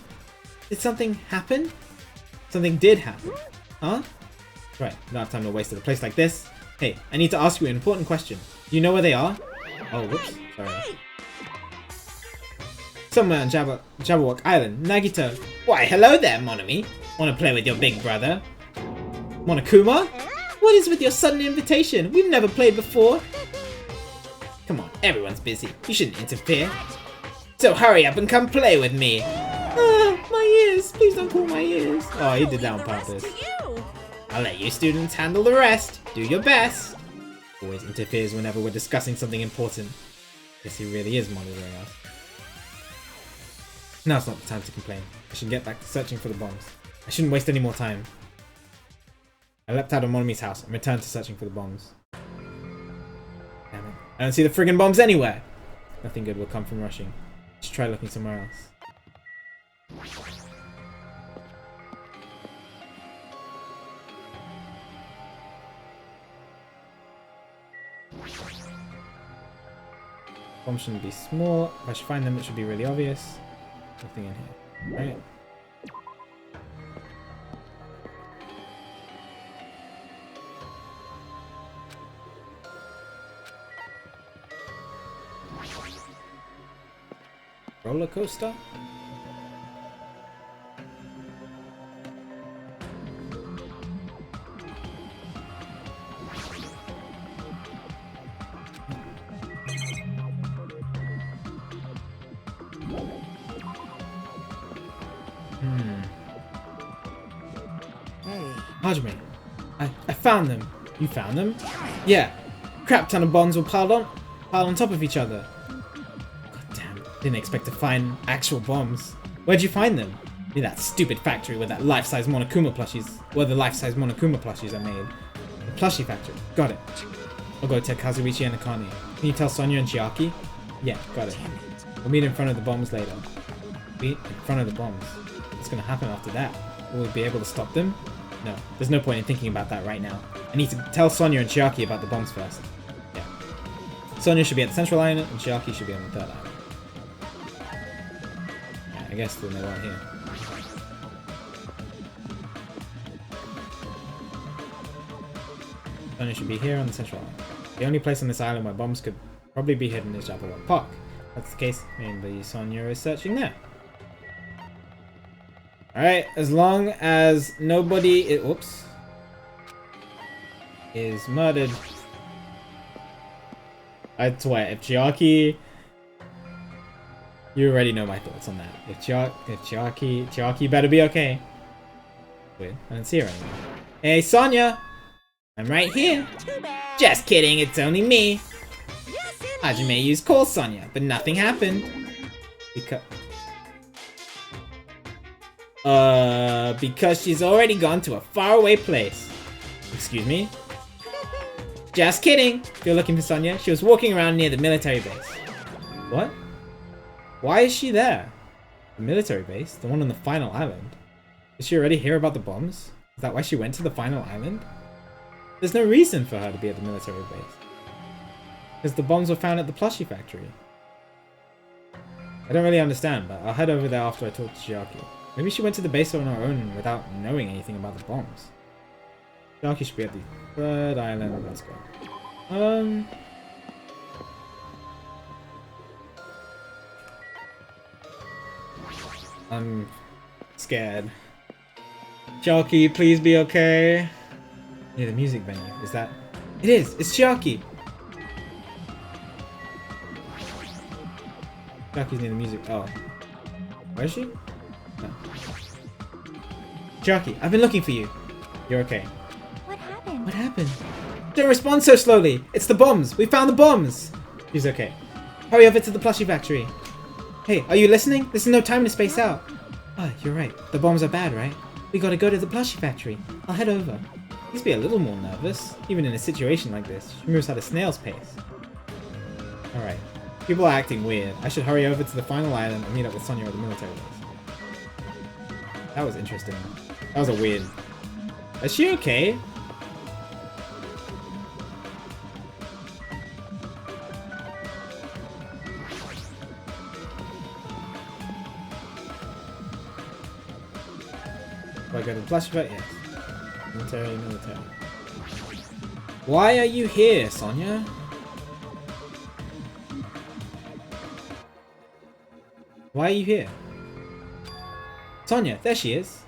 Did something happen? Something did happen. Huh? Right, don't have time to waste at a place like this. Hey, I need to ask you an important question. Do you know where they are? Oh, whoops. Sorry. Somewhere on Jabberwock Island, Nagito. Why, hello there, Monomi. Wanna play with your big brother? Monokuma? What is with your sudden invitation? We've never played before. Come on, everyone's busy. You shouldn't interfere. So hurry up and come play with me. My ears. Please don't pull my ears. Oh, he did that on purpose. I'll let you students handle the rest. Do your best. Always interferes whenever we're discussing something important. Guess he really is monitoring us. Now's not the time to complain. I should get back to searching for the bombs. I shouldn't waste any more time. I leapt out of Monomi's house and returned to searching for the bombs. Damn it. I don't see the friggin' bombs anywhere! Nothing good will come from rushing. Let's try looking somewhere else. Bombs shouldn't be small. If I should find them, it should be really obvious. Nothing in here. Right. Roller coaster? Hajime, I found them. You found them? Yeah. Crap ton of bombs were piled on top of each other. God damn, didn't expect to find actual bombs. Where'd you find them? In that stupid factory where that life-size Monokuma plushies, where the life-size Monokuma plushies are made. The plushie factory. Got it. I'll go tell Kazuichi and Akane. Can you tell Sonia and Chiaki? Yeah, got it. We'll meet in front of the bombs later. Meet in front of the bombs. What's gonna happen after that? Will we be able to stop them? No, there's no point in thinking about that right now. I need to tell Sonia and Chiaki about the bombs first. Yeah. Sonia should be at the central island, and Chiaki should be on the third island. Yeah, I guess then they weren't here. Sonia should be here on the central island. The only place on this island where bombs could probably be hidden is Jabberwock Park. If that's the case, maybe Sonia is searching there. Alright, as long as nobody is murdered. I swear, if Chiaki... You already know my thoughts on that. If Chiaki better be okay. Weird, I don't see her anymore. Hey, Sonia! I'm right here. Just kidding, it's only me. Hajime used call Sonia, but nothing happened. Because she's already gone to a faraway place. Excuse me? Just kidding! If you're looking for Sonia, she was walking around near the military base. What? Why is she there? The military base? The one on the final island? Did she already hear about the bombs? Is that why she went to the final island? There's no reason for her to be at the military base. Because the bombs were found at the plushie factory. I don't really understand, but I'll head over there after I talk to Chiaki. Maybe she went to the base on her own without knowing anything about the bombs. Chiaki should be at the third island. Let's go. I'm scared. Chiaki, please be okay. Near the music venue. Is that? It is! It's Chiaki! Chiaki's near the music. Oh. Where is she? No. Chiaki, I've been looking for you. You're okay. What happened? What happened? Don't respond so slowly! It's the bombs! We found the bombs! She's okay. Hurry over to the plushie factory. Hey, are you listening? There's no time to space out. Ah, you're right. The bombs are bad, right? We gotta go to the plushie factory. I'll head over. Please be a little more nervous. Even in a situation like this, she moves at a snail's pace. Alright. People are acting weird. I should hurry over to the final island and meet up with Sonia at the military base. That was interesting. That was a weird... Is she okay? Do I go to the flashback? Yes. Military. Why are you here, Sonia? Why are you here? Sonia, there she is.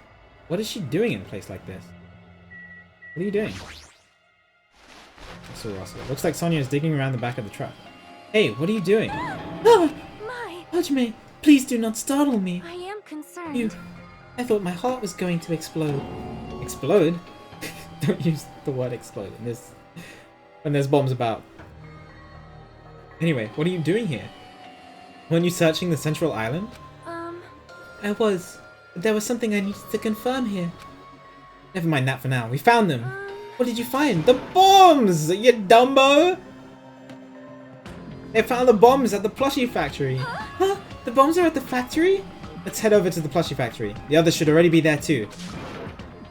What is she doing in a place like this? What are you doing? I saw Russell. Looks like Sonia is digging around the back of the truck. Hey, what are you doing? Ah! My, Hajime, please do not startle me. I am concerned. I thought my heart was going to explode. Explode? Don't use the word explode in this when there's bombs about. Anyway, what are you doing here? Weren't you searching the central island? I was. But there was something I needed to confirm here. Never mind that for now. We found them. What did you find? The bombs! You dumbo! They found the bombs at the plushie factory. Huh? The bombs are at the factory? Let's head over to the plushie factory. The others should already be there too.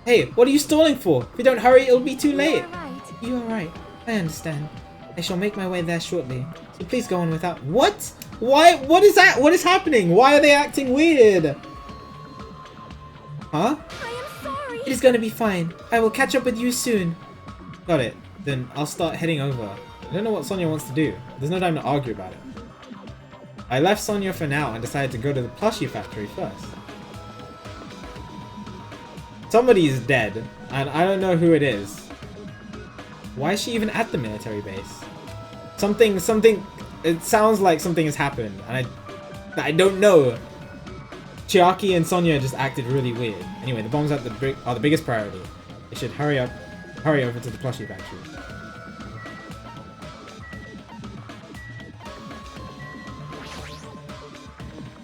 Hey, what are you stalling for? If we don't hurry, it'll be too late. You're right. You are right. I understand. I shall make my way there shortly. So please go on without... What? Why? What is that? What is happening? Why are they acting weird? Huh? I am sorry. It is going to be fine. I will catch up with you soon. Got it. Then I'll start heading over. I don't know what Sonia wants to do. There's no time to argue about it. I left Sonia for now and decided to go to the plushie factory first. Somebody is dead, and I don't know who it is. Why is she even at the military base? Something, it sounds like something has happened, and I don't know. Chiaki and Sonia just acted really weird. Anyway, the bombs are the biggest priority. They should hurry over to the plushie factory.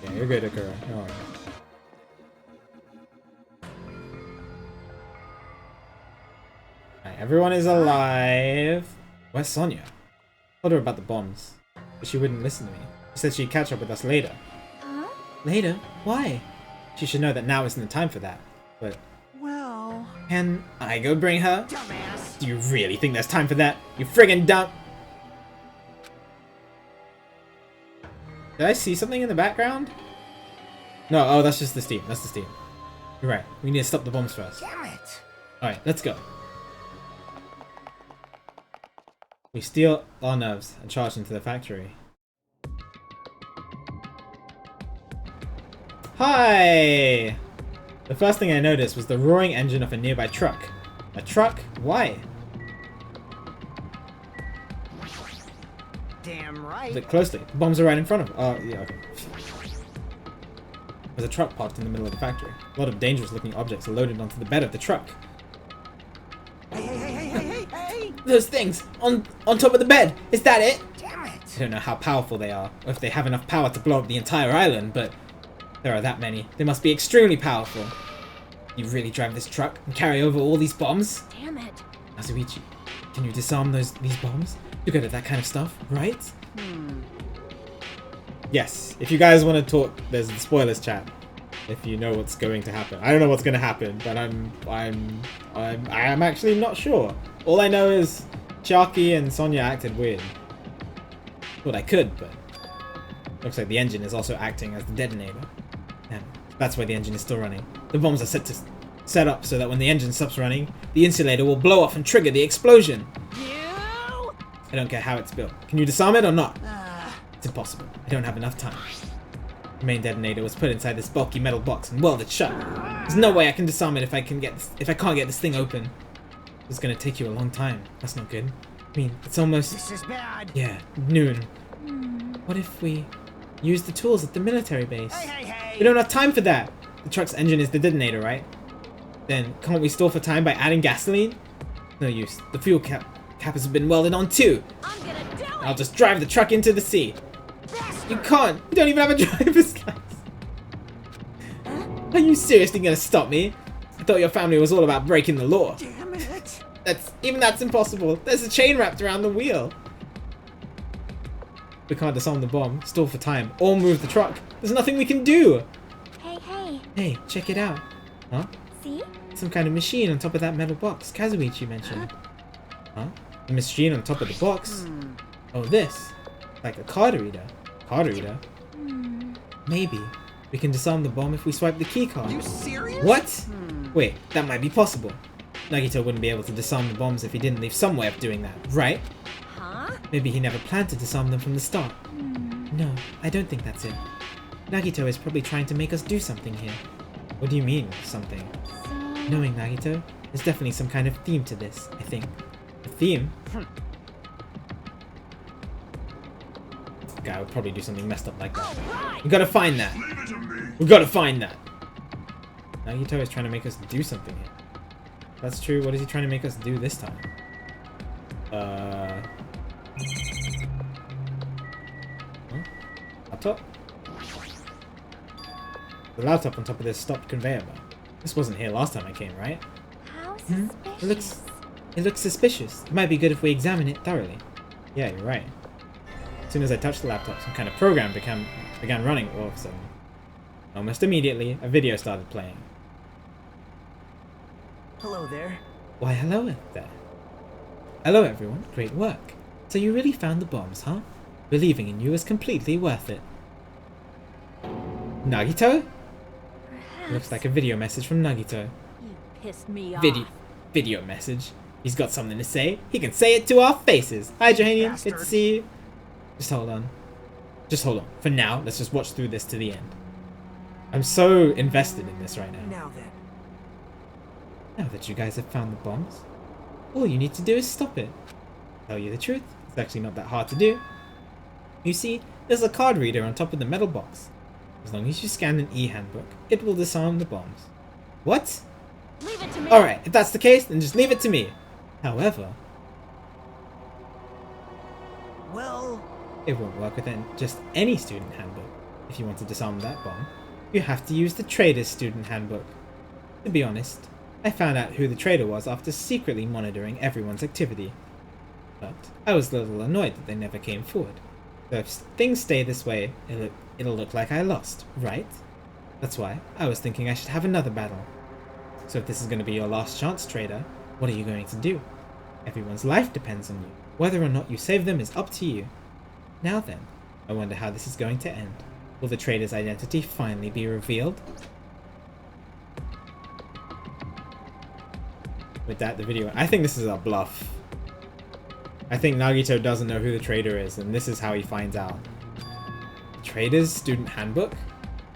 Yeah, you're good, Akira. No worries. Alright, everyone is alive. Where's Sonia? I told her about the bombs, but she wouldn't listen to me. She said she'd catch up with us later. Huh? Later? Why? She should know that now isn't the time for that. But Well, can I go bring her? dumbass. Do you really think there's time for that? You friggin' dumb. Did I see something in the background? No, oh, that's just the steam. That's the steam. You're right. We need to stop the bombs first. Damn it. Alright, let's go. We steal our nerves and charge into the factory. Hi! The first thing I noticed was the roaring engine of a nearby truck. A truck? Why? Damn right. Look closely. The bombs are right in front of... Oh, yeah, okay. There's a truck parked in the middle of the factory. A lot of dangerous looking objects are loaded onto the bed of the truck. Hey! Those things! On top of the bed! Is that it? Damn it. I don't know how powerful they are, or if they have enough power to blow up the entire island, but there are that many. They must be extremely powerful. You really drive this truck and carry over all these bombs? Damn it. Azuichi, can you disarm these bombs? You're good at that kind of stuff, right? Yes, if you guys want to talk, there's the spoilers chat. If you know what's going to happen. I don't know what's going to happen, but I am actually not sure. All I know is Chiaki and Sonya acted weird. Well, I could, but looks like the engine is also acting as the detonator. And that's why the engine is still running. The bombs are set up so that when the engine stops running, the insulator will blow off and trigger the explosion. You? I don't care how it's built. Can you disarm it or not? It's impossible. I don't have enough time. The main detonator was put inside this bulky metal box and welded shut. There's no way I can disarm it if I can't get this thing open. It's gonna take you a long time. That's not good. I mean, it's almost... This is bad. Yeah, noon. What if we use the tools at the military base? Hey. We don't have time for that. The truck's engine is the detonator, right? Then can't we stall for time by adding gasoline? No use. The fuel cap has been welded on too. I'm gonna do it! I'll just drive the truck into the sea. You can't. You don't even have a driver's license. Are you seriously gonna stop me? I thought your family was all about breaking the law. Damn it. That's impossible. There's a chain wrapped around the wheel. We can't disarm the bomb, stall for time, or move the truck. There's nothing we can do. Hey. Hey, check it out. Huh? See? Some kind of machine on top of that metal box Kazuichi mentioned. Huh? The machine on top of the box? Oh, this. Like a card reader. Card reader? Maybe. We can disarm the bomb if we swipe the key card. You serious? What? Wait, that might be possible. Nagito wouldn't be able to disarm the bombs if he didn't leave some way of doing that, right? Huh? Maybe he never planned to disarm them from the start. No, I don't think that's it. Nagito is probably trying to make us do something here. What do you mean, something? So... Knowing Nagito, there's definitely some kind of theme to this, I think. A theme? The guy would probably do something messed up like that. We gotta find that. Leave it to me. We gotta find that. Nagito is trying to make us do something here. That's true. What is he trying to make us do this time? Huh? Laptop? The laptop on top of this stopped conveyor belt. This wasn't here last time I came, right? How suspicious. It looks suspicious. It might be good if we examine it thoroughly. Yeah, you're right. As soon as I touched the laptop, some kind of program began running all of a sudden. Almost immediately, a video started playing. Hello there. Why, hello there. Hello, everyone. Great work. So you really found the bombs, huh? Believing in you is completely worth it. Nagito? Perhaps Looks like a video message from Nagito. you pissed me off. Video message. He's got something to say. He can say it to our faces. Hi, Johanian. Good to Bastard. see you. Just hold on. Just hold on. For now, let's just watch through this to the end. I'm so invested in this right now. Now then. Now that you guys have found the bombs, all you need to do is stop it. Tell you the truth, it's actually not that hard to do. You see, there's a card reader on top of the metal box. As long as you scan an e-handbook, it will disarm the bombs. What? Leave it to me. Alright, if that's the case, then just leave it to me. However, Well, it won't work with just any student handbook. If you want to disarm that bomb, you have to use the trader's student handbook. To be honest, I found out who the trader was after secretly monitoring everyone's activity. But I was a little annoyed that they never came forward. So if things stay this way, it'll look like I lost, right? That's why I was thinking I should have another battle. So if this is going to be your last chance, trader, what are you going to do? Everyone's life depends on you. Whether or not you save them is up to you. Now then, I wonder how this is going to end. Will the trader's identity finally be revealed? With that, the video... I think this is a bluff. I think Nagito doesn't know who the trader is, and this is how he finds out. Trader's student handbook?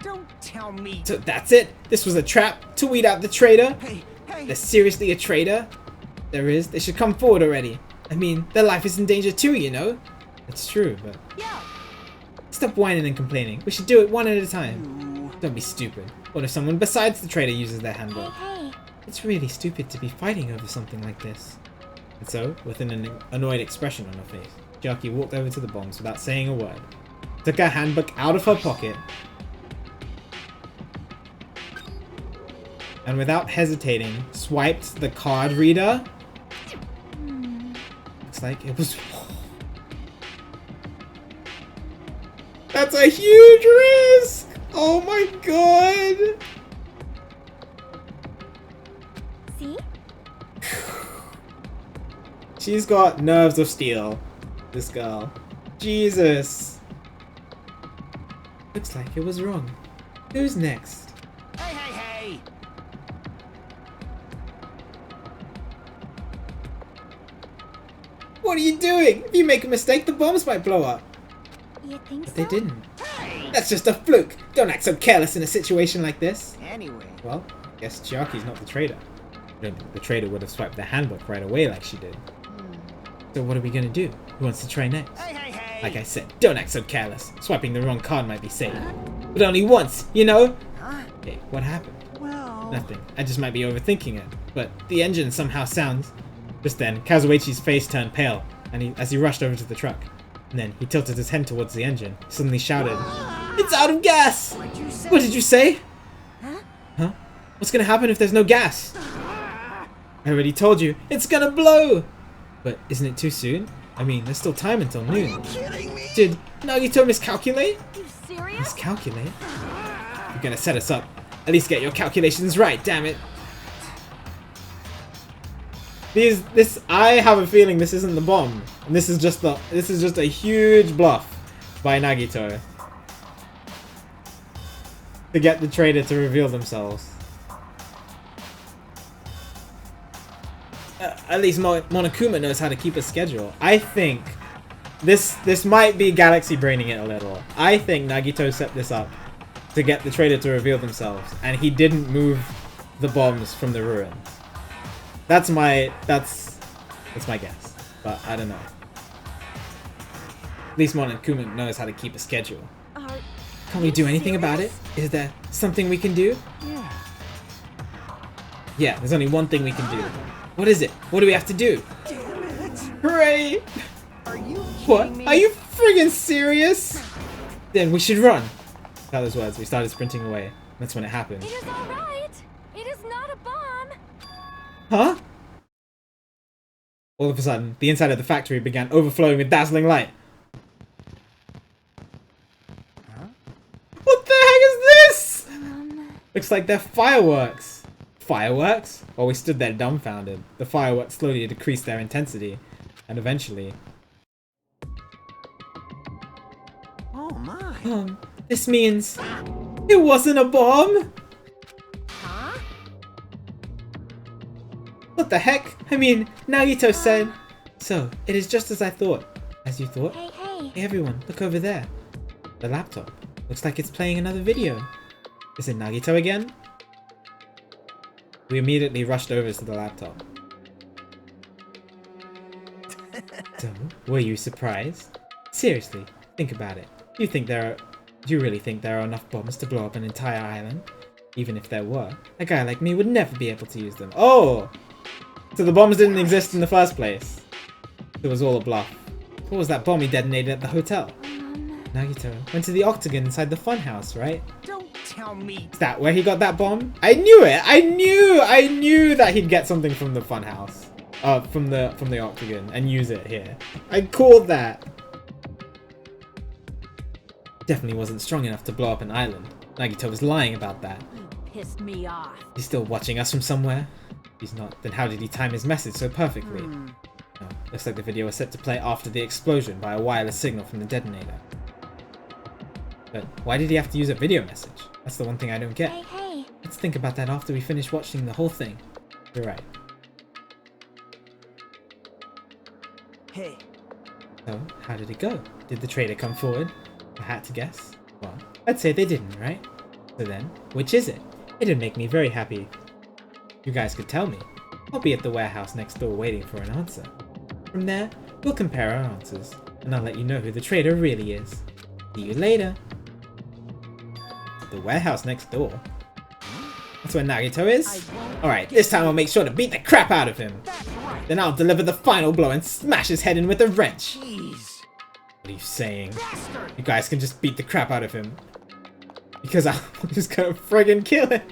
don't tell me. So that's it? This was a trap to weed out the traitor? Hey. There's seriously a traitor? There is? They should come forward already. I mean, their life is in danger too, you know? That's true, but... Yeah. Stop whining and complaining. We should do it one at a time. Don't be stupid. What if someone besides the traitor uses their handbook? Hey. It's really stupid to be fighting over something like this. And so, with an annoyed expression on her face, Jackie walked over to the bombs without saying a word, took her handbook out of her pocket, and without hesitating, swiped the card reader. Looks like it was... That's a huge risk! Oh my god! See? She's got nerves of steel. This girl. Jesus. Looks like it was wrong. Who's next? Hey, hey, hey! What are you doing? If you make a mistake, the bombs might blow up. You think But so? they didn't. Hey! That's just a fluke. Don't act so careless in a situation like this. Anyway, Well, I guess Chiaki's not the traitor. I don't think the traitor would have swiped the handbook right away like she did. So what are we gonna do? Who wants to try next? hey, hey, hey! Like I said, don't act so careless. Swiping the wrong card might be safe. But only once, you know? Huh? Hey, what happened? Well... Nothing. I just might be overthinking it. But the engine somehow sounds... Just then, Kazuichi's face turned pale, and as he rushed over to the truck. And then he tilted his head towards the engine, suddenly shouted, "It's out of gas!" What'd you say? What did you say? Huh? Huh? What's gonna happen if there's no gas? I already told you, it's gonna blow! But isn't it too soon? I mean, there's still time until noon. Kidding me? Did Nagito miscalculate? You serious? Miscalculate? You're gonna set us up. At least get your calculations right, damn it. I have a feeling this isn't the bomb. And this is just a huge bluff by Nagito. To get the traitor to reveal themselves. At least Monokuma knows how to keep a schedule. I think this might be Galaxy braining it a little. I think Nagito set this up to get the traitor to reveal themselves, and he didn't move the bombs from the ruins. That's my guess, but I don't know. At least Monokuma knows how to keep a schedule. Can't we do anything about it? Is there something we can do? Yeah. Yeah, there's only one thing we can do. What is it? What do we have to do? Damn it! Hooray! Are you What? kidding me? Are you friggin' serious? Then we should run. Without those words, we started sprinting away. That's when it happened. It is alright. It is not a bomb. Huh? All of a sudden, the inside of the factory began overflowing with dazzling light. Huh? What the heck is this? Looks like they're fireworks. Fireworks? While we stood there dumbfounded, the fireworks slowly decreased their intensity, and eventually... Oh my! This means... It wasn't a bomb! Huh? What the heck? I mean, Nagito said... So, it is just as I thought. As you thought? Hey, hey. Hey everyone, look over there. The laptop. Looks like it's playing another video. Is it Nagito again? We immediately rushed over to the laptop. So, were you surprised? Seriously, think about it. Do you really think there are enough bombs to blow up an entire island? Even if there were, a guy like me would never be able to use them. Oh! So the bombs didn't exist in the first place. It was all a bluff. What was that bomb he detonated at the hotel? Nagito went to the octagon inside the funhouse, right? Don't tell me. Is that where he got that bomb? I knew it! I knew that he'd get something from the funhouse. From the octagon and use it here. I called that! Definitely wasn't strong enough to blow up an island. Nagito was lying about that. You pissed me off. He's still watching us from somewhere? If he's not, then how did he time his message so perfectly? No, looks like the video was set to play after the explosion by a wireless signal from the detonator. But why did he have to use a video message? That's the one thing I don't get. Hey, hey. Let's think about that after we finish watching the whole thing. You're right. Hey, So, how did it go? Did the traitor come forward? I had to guess. Well, I'd say they didn't, right? So then, which is it? It'd make me very happy. You guys could tell me. I'll be at the warehouse next door waiting for an answer. From there, we'll compare our answers, and I'll let you know who the traitor really is. See you later. The warehouse next door? That's where Nagito is? Alright, this time I'll make sure to beat the crap out of him. Then I'll deliver the final blow and smash his head in with a wrench. jeez. What are you saying? Bastard! You guys can just beat the crap out of him. Because I'm just gonna friggin' kill him.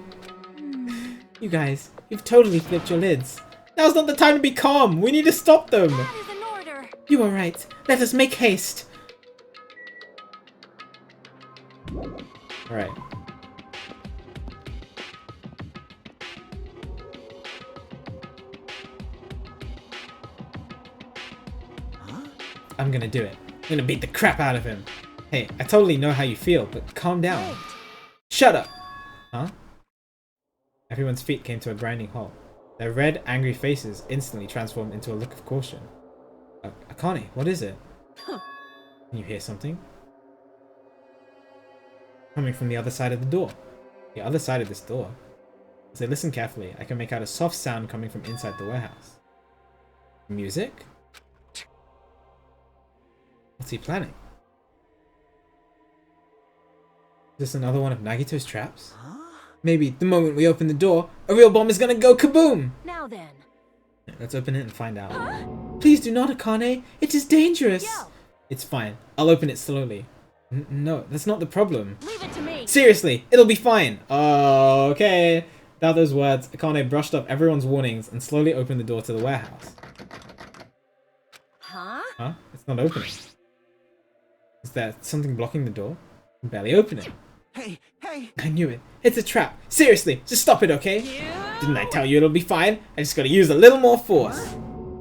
You guys, you've totally flipped your lids. Now's not the time to be calm. We need to stop them. That is an order. You are right. Let us make haste. Alright. I'm gonna do it. I'm gonna beat the crap out of him. Hey, I totally know how you feel, but calm down. Wait. Shut up! Huh? Everyone's feet came to a grinding halt. Their red, angry faces instantly transformed into a look of caution. Akane, what is it? Huh. Can you hear something? Coming from the other side of the door. The other side of this door. As I listen carefully, I can make out a soft sound coming from inside the warehouse. Music? What's he planning? Is this another one of Nagito's traps? Huh? Maybe the moment we open the door, a real bomb is gonna go kaboom! Now then. Let's open it and find out. Huh? Please do not, Akane! It is dangerous! Yo! It's fine. I'll open it slowly. No, that's not the problem. Leave it to me! Seriously, it'll be fine! Okay. Without those words, Akane brushed off everyone's warnings and slowly opened the door to the warehouse. Huh? Huh? It's not opening. Is there something blocking the door? I can barely open it. Hey, hey! I knew it. It's a trap. Seriously, just stop it, okay? Didn't I tell you it'll be fine? I just gotta use a little more force.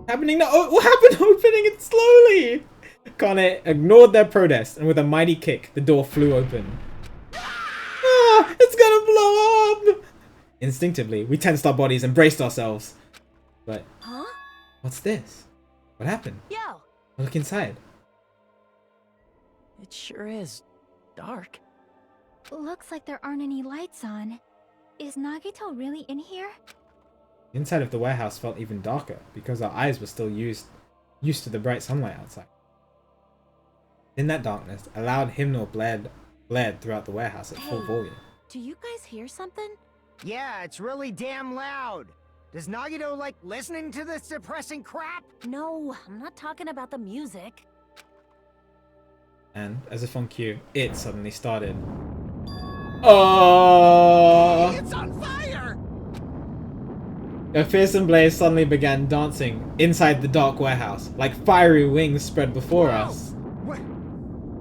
Happening now? Oh, what happened opening it slowly? Akane ignored their protest, and with a mighty kick, the door flew open. Ah, it's gonna blow up! Instinctively, we tensed our bodies and braced ourselves. But, Huh? what's this? What happened? Yo! Look inside. It sure is dark. Looks like there aren't any lights on. Is Nagito really in here? The inside of the warehouse felt even darker because our eyes were still used to the bright sunlight outside. In that darkness, a loud hymnal blared throughout the warehouse at full volume. Do you guys hear something? Yeah, it's really damn loud. Does Nagito like listening to this depressing crap? No, I'm not talking about the music. And, as if on cue, it suddenly started. Oh! It's on fire! A fearsome blaze suddenly began dancing inside the dark warehouse, like fiery wings spread before us.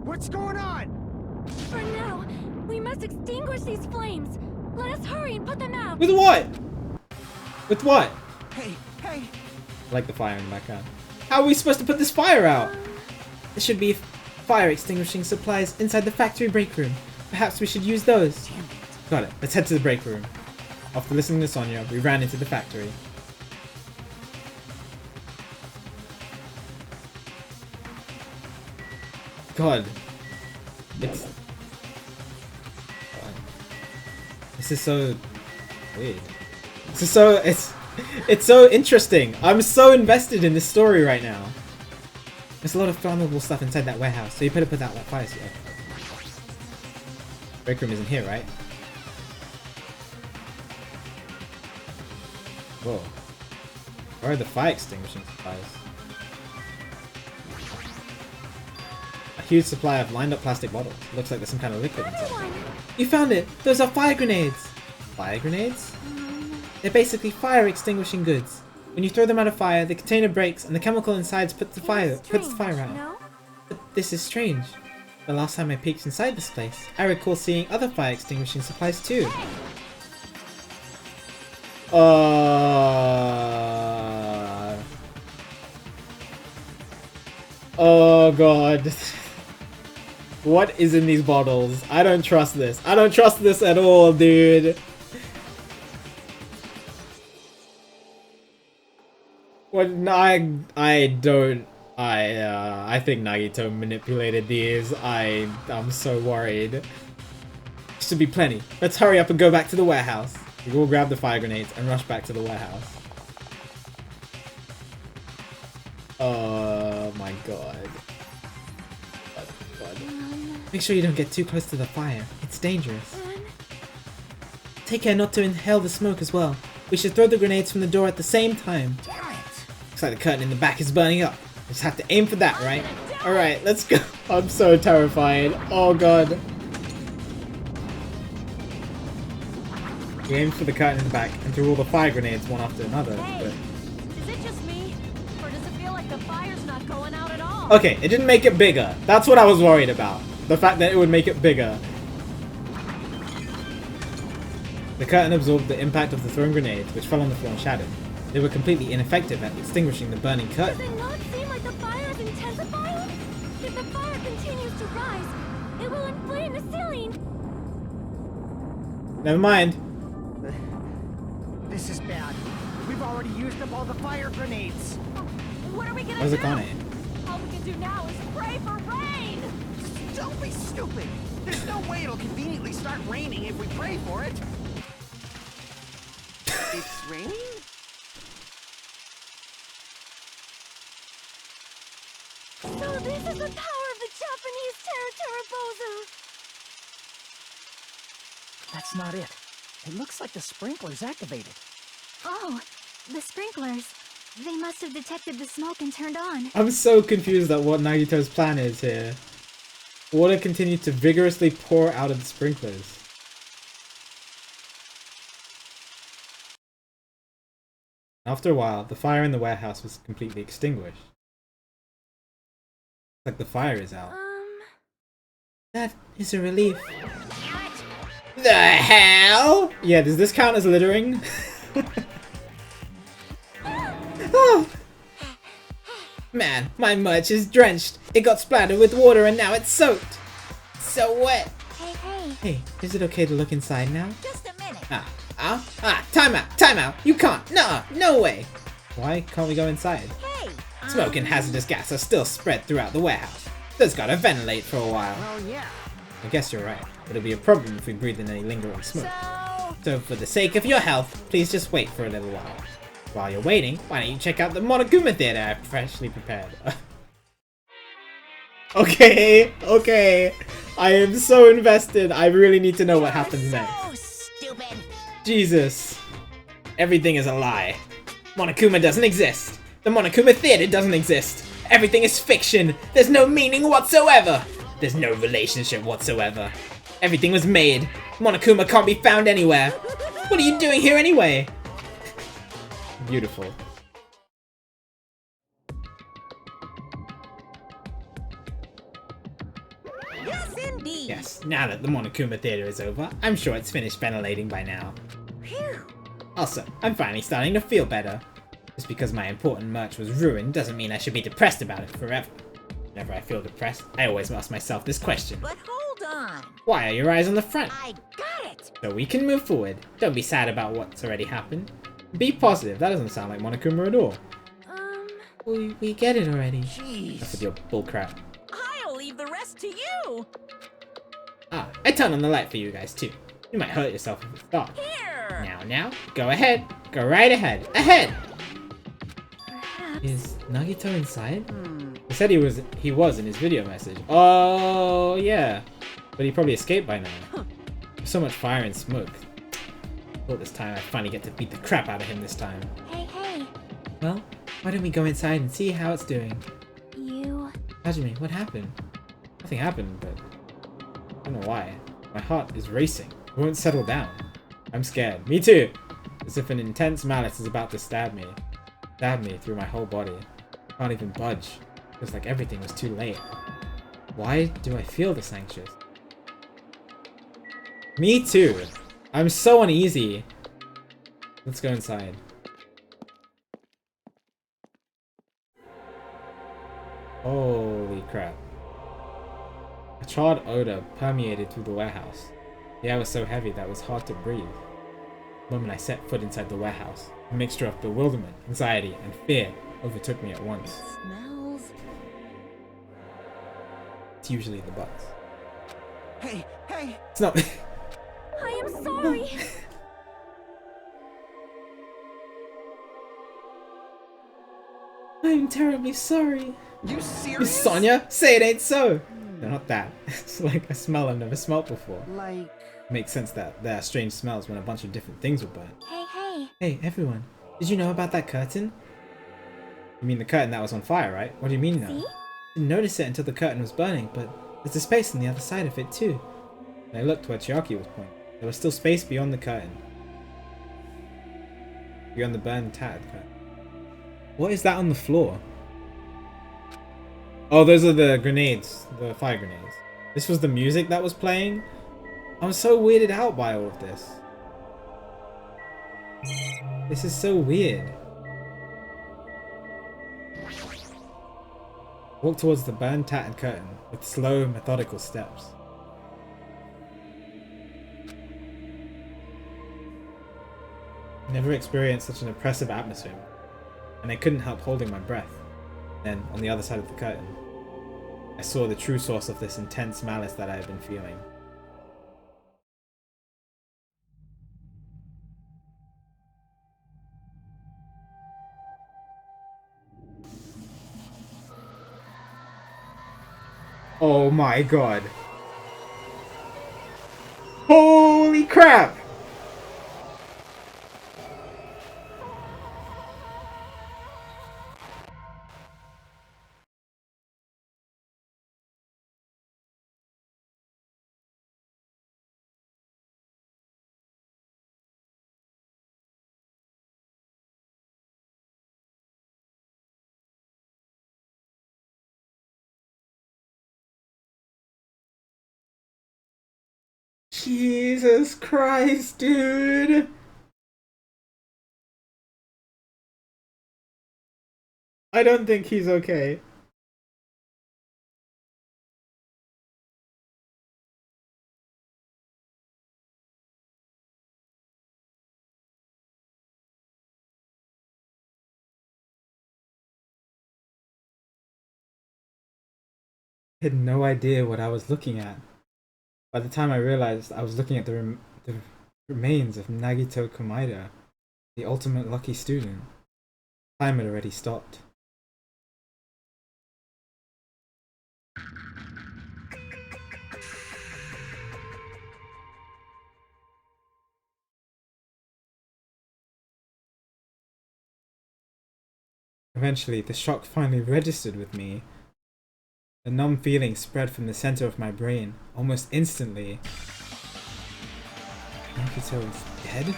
What's going on? For now, we must extinguish these flames. Let us hurry and put them out. With what? With what? Hey, hey! I like the fire in the background. How are we supposed to put this fire out? There should be fire extinguishing supplies inside the factory break room. Perhaps we should use those. Damn it. Got it. Let's head to the break room. After listening to Sonia, we ran into the factory. God. This is so weird. It's so interesting. I'm so invested in this story right now. There's a lot of flammable stuff inside that warehouse, so you better put out that fire suit. Break room isn't here, right? Whoa. Where are the fire extinguishing supplies? A huge supply of lined up plastic bottles. Looks like there's some kind of liquid inside. Everyone! You found it! Those are fire grenades! Fire grenades? They're basically fire extinguishing goods. When you throw them at a fire, the container breaks and the chemical inside puts the fire out. No? But this is strange. The last time I peeked inside this place, I recall seeing other fire extinguishing supplies too. Oh god. What is in these bottles? I don't trust this. I don't trust this at all, dude. What? No, I don't. I think Nagito manipulated these. I'm so worried. Should be plenty. Let's hurry up and go back to the warehouse. We will grab the fire grenades and rush back to the warehouse. Oh my god. Make sure you don't get too close to the fire. It's dangerous. Take care not to inhale the smoke as well. We should throw the grenades from the door at the same time. Damn it! Looks like the curtain in the back is burning up. We just have to aim for that, right? Alright, let's go. I'm so terrified. Oh god. We aimed for the curtain in the back and threw all the fire grenades one after another. Hey, But... is it just me? Or does it feel like the fire's not going out at all? Okay, it didn't make it bigger. That's what I was worried about. The fact that it would make it bigger. The curtain absorbed the impact of the thrown grenades, which fell on the floor and shattered. They were completely ineffective at extinguishing the burning Does curtain. it not seem like the fire is intensifying? It will inflame the ceiling! Never mind. This is bad. We've already used up all the fire grenades. What are we gonna Where's do? it gone? All we can do now is pray for rain! Don't be stupid. There's no way it'll conveniently start raining if we pray for it. It's raining? So this is the power of the Japanese Terra. That's not it. It looks like the sprinkler's activated. Oh, the sprinklers. They must have detected the smoke and turned on. I'm so confused at what Nagito's plan is here. Water continued to vigorously pour out of the sprinklers. After a while, the fire in the warehouse was completely extinguished. Like the fire is out. That is a relief. The hell? Yeah, does this count as littering? Oh. Man, my merch is drenched. It got splattered with water and now it's soaked. So wet. Hey. Hey, is it okay to look inside now? Just a minute. Time out. You can't. No way. Why can't we go inside? Hey. Smoke and hazardous gas are still spread throughout the warehouse. There's gotta ventilate for a while. Well, yeah. I guess you're right. It'll be a problem if we breathe in any lingering smoke. So for the sake of your health, please just wait for a little while. While you're waiting, why don't you check out the Monokuma Theater I've freshly prepared. Okay. I am so invested. I really need to know what happens next. So stupid. Jesus. Everything is a lie. Monokuma doesn't exist. The Monokuma Theater doesn't exist. Everything is fiction. There's no meaning whatsoever. There's no relationship whatsoever. Everything was made. Monokuma can't be found anywhere. What are you doing here anyway? Beautiful. Yes, indeed. Yes, now that the Monokuma Theater is over, I'm sure it's finished ventilating by now. Phew. Also, I'm finally starting to feel better. Just because my important merch was ruined doesn't mean I should be depressed about it forever. Whenever I feel depressed, I always ask myself this question. But hold on. Why are your eyes on the front? I got it. So we can move forward. Don't be sad about what's already happened. Be positive. That doesn't sound like Monokuma at all. We get it already. Jeez. That's with your bullcrap. I'll leave the rest to you. I turned on the light for you guys too. You might hurt yourself if it's dark. Here. Now, go ahead. Go right ahead. Ahead! Perhaps. Is Nagito inside? He said he was in his video message. Oh, yeah. But he probably escaped by now. There's so much fire and smoke. Thought this time I'd finally get to beat the crap out of him this time. Hey. Well, why don't we go inside and see how it's doing? You... Hajime, what happened? Nothing happened, but I don't know why. My heart is racing. It won't settle down. I'm scared. Me too! As if an intense malice is about to stab me. Stab me through my whole body. I can't even budge. Feels like everything was too late. Why do I feel this anxious? Me too! I'm so uneasy. Let's go inside. Holy crap. A charred odor permeated through the warehouse. The air was so heavy that it was hard to breathe. The moment I set foot inside the warehouse, a mixture of bewilderment, anxiety, and fear overtook me at once. Smells. It's usually the butts. Hey. It's not. I am sorry. I'm terribly sorry. You Miss serious? Sonia, say it ain't so. No, not that. It's like a smell I've never smelt before. Like... Makes sense that there are strange smells when a bunch of different things were burnt. Hey. Hey, everyone. Did you know about that curtain? You mean the curtain that was on fire, right? What do you mean now? See? Didn't notice it until the curtain was burning, but there's a space on the other side of it too. And I looked where Chiaki was pointing. There was still space beyond the curtain. Beyond the burned, tattered curtain. What is that on the floor? Oh, those are the grenades. The fire grenades. This was the music that was playing? I'm so weirded out by all of this. This is so weird. Walk towards the burned, tattered curtain with slow, methodical steps. I never experienced such an oppressive atmosphere, and I couldn't help holding my breath. Then, on the other side of the curtain, I saw the true source of this intense malice that I had been feeling. Oh my god. Holy crap! Jesus Christ, dude! I don't think he's okay. I had no idea what I was looking at. By the time I realized I was looking at the remains of Nagito Komaeda, the ultimate lucky student, time had already stopped. Eventually, the shock finally registered with me. A numb feeling spread from the center of my brain, almost instantly. Nagito is dead?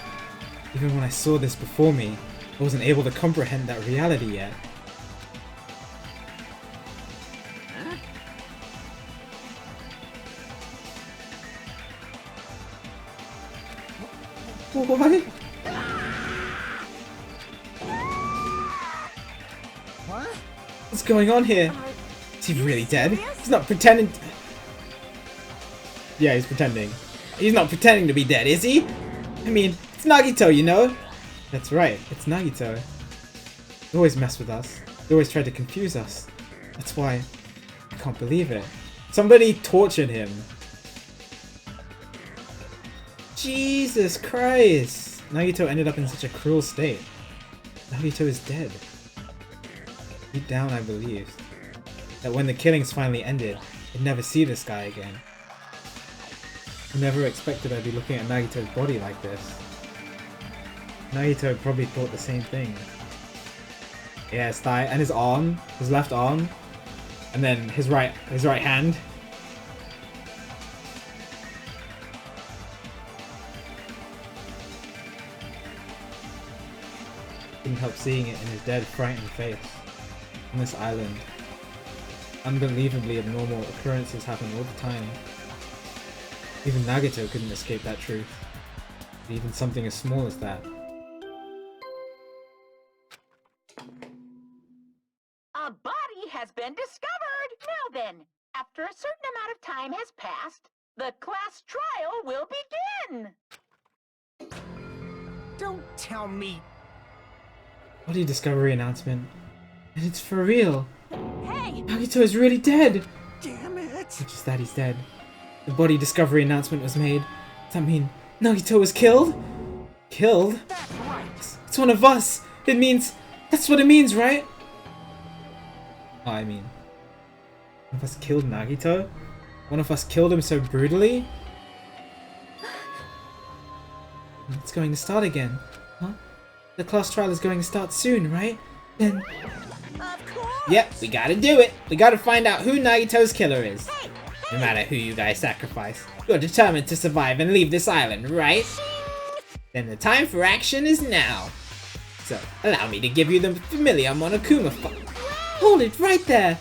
Even when I saw this before me, I wasn't able to comprehend that reality yet. What? What? What's going on here? Is he really dead? He's not pretending. Yeah, he's pretending. He's not pretending to be dead, is he? I mean, it's Nagito, you know? That's right, it's Nagito. They always mess with us. They always try to confuse us. That's why I can't believe it. Somebody tortured him. Jesus Christ! Nagito ended up in such a cruel state. Nagito is dead. Deep down, I believed that when the killings finally ended, I'd never see this guy again. I never expected I'd be looking at Nagito's body like this. Nagito probably thought the same thing. Yeah, his thigh and his arm, his left arm, and then his right hand. Couldn't help seeing it in his dead, frightened face. On this island, unbelievably abnormal occurrences happen all the time. Even Nagito couldn't escape that truth. Even something as small as that. A body has been discovered! Now then, after a certain amount of time has passed, the class trial will begin! Don't tell me. Body discovery announcement. And it's for real! Hey! Nagito is really dead! Damn it. Not just that, he's dead. The body discovery announcement was made. Does that mean Nagito was killed? Killed? That's right. It's one of us! It means... That's what it means, right? Oh, I mean... One of us killed Nagito? One of us killed him so brutally? It's going to start again. Huh? The class trial is going to start soon, right? Then... Of course. Yep, we gotta do it. We gotta find out who Nagito's killer is. No matter who you guys sacrifice, you're determined to survive and leave this island, right? Then the time for action is now. So, allow me to give you the familiar Monokuma file. Hold it right there!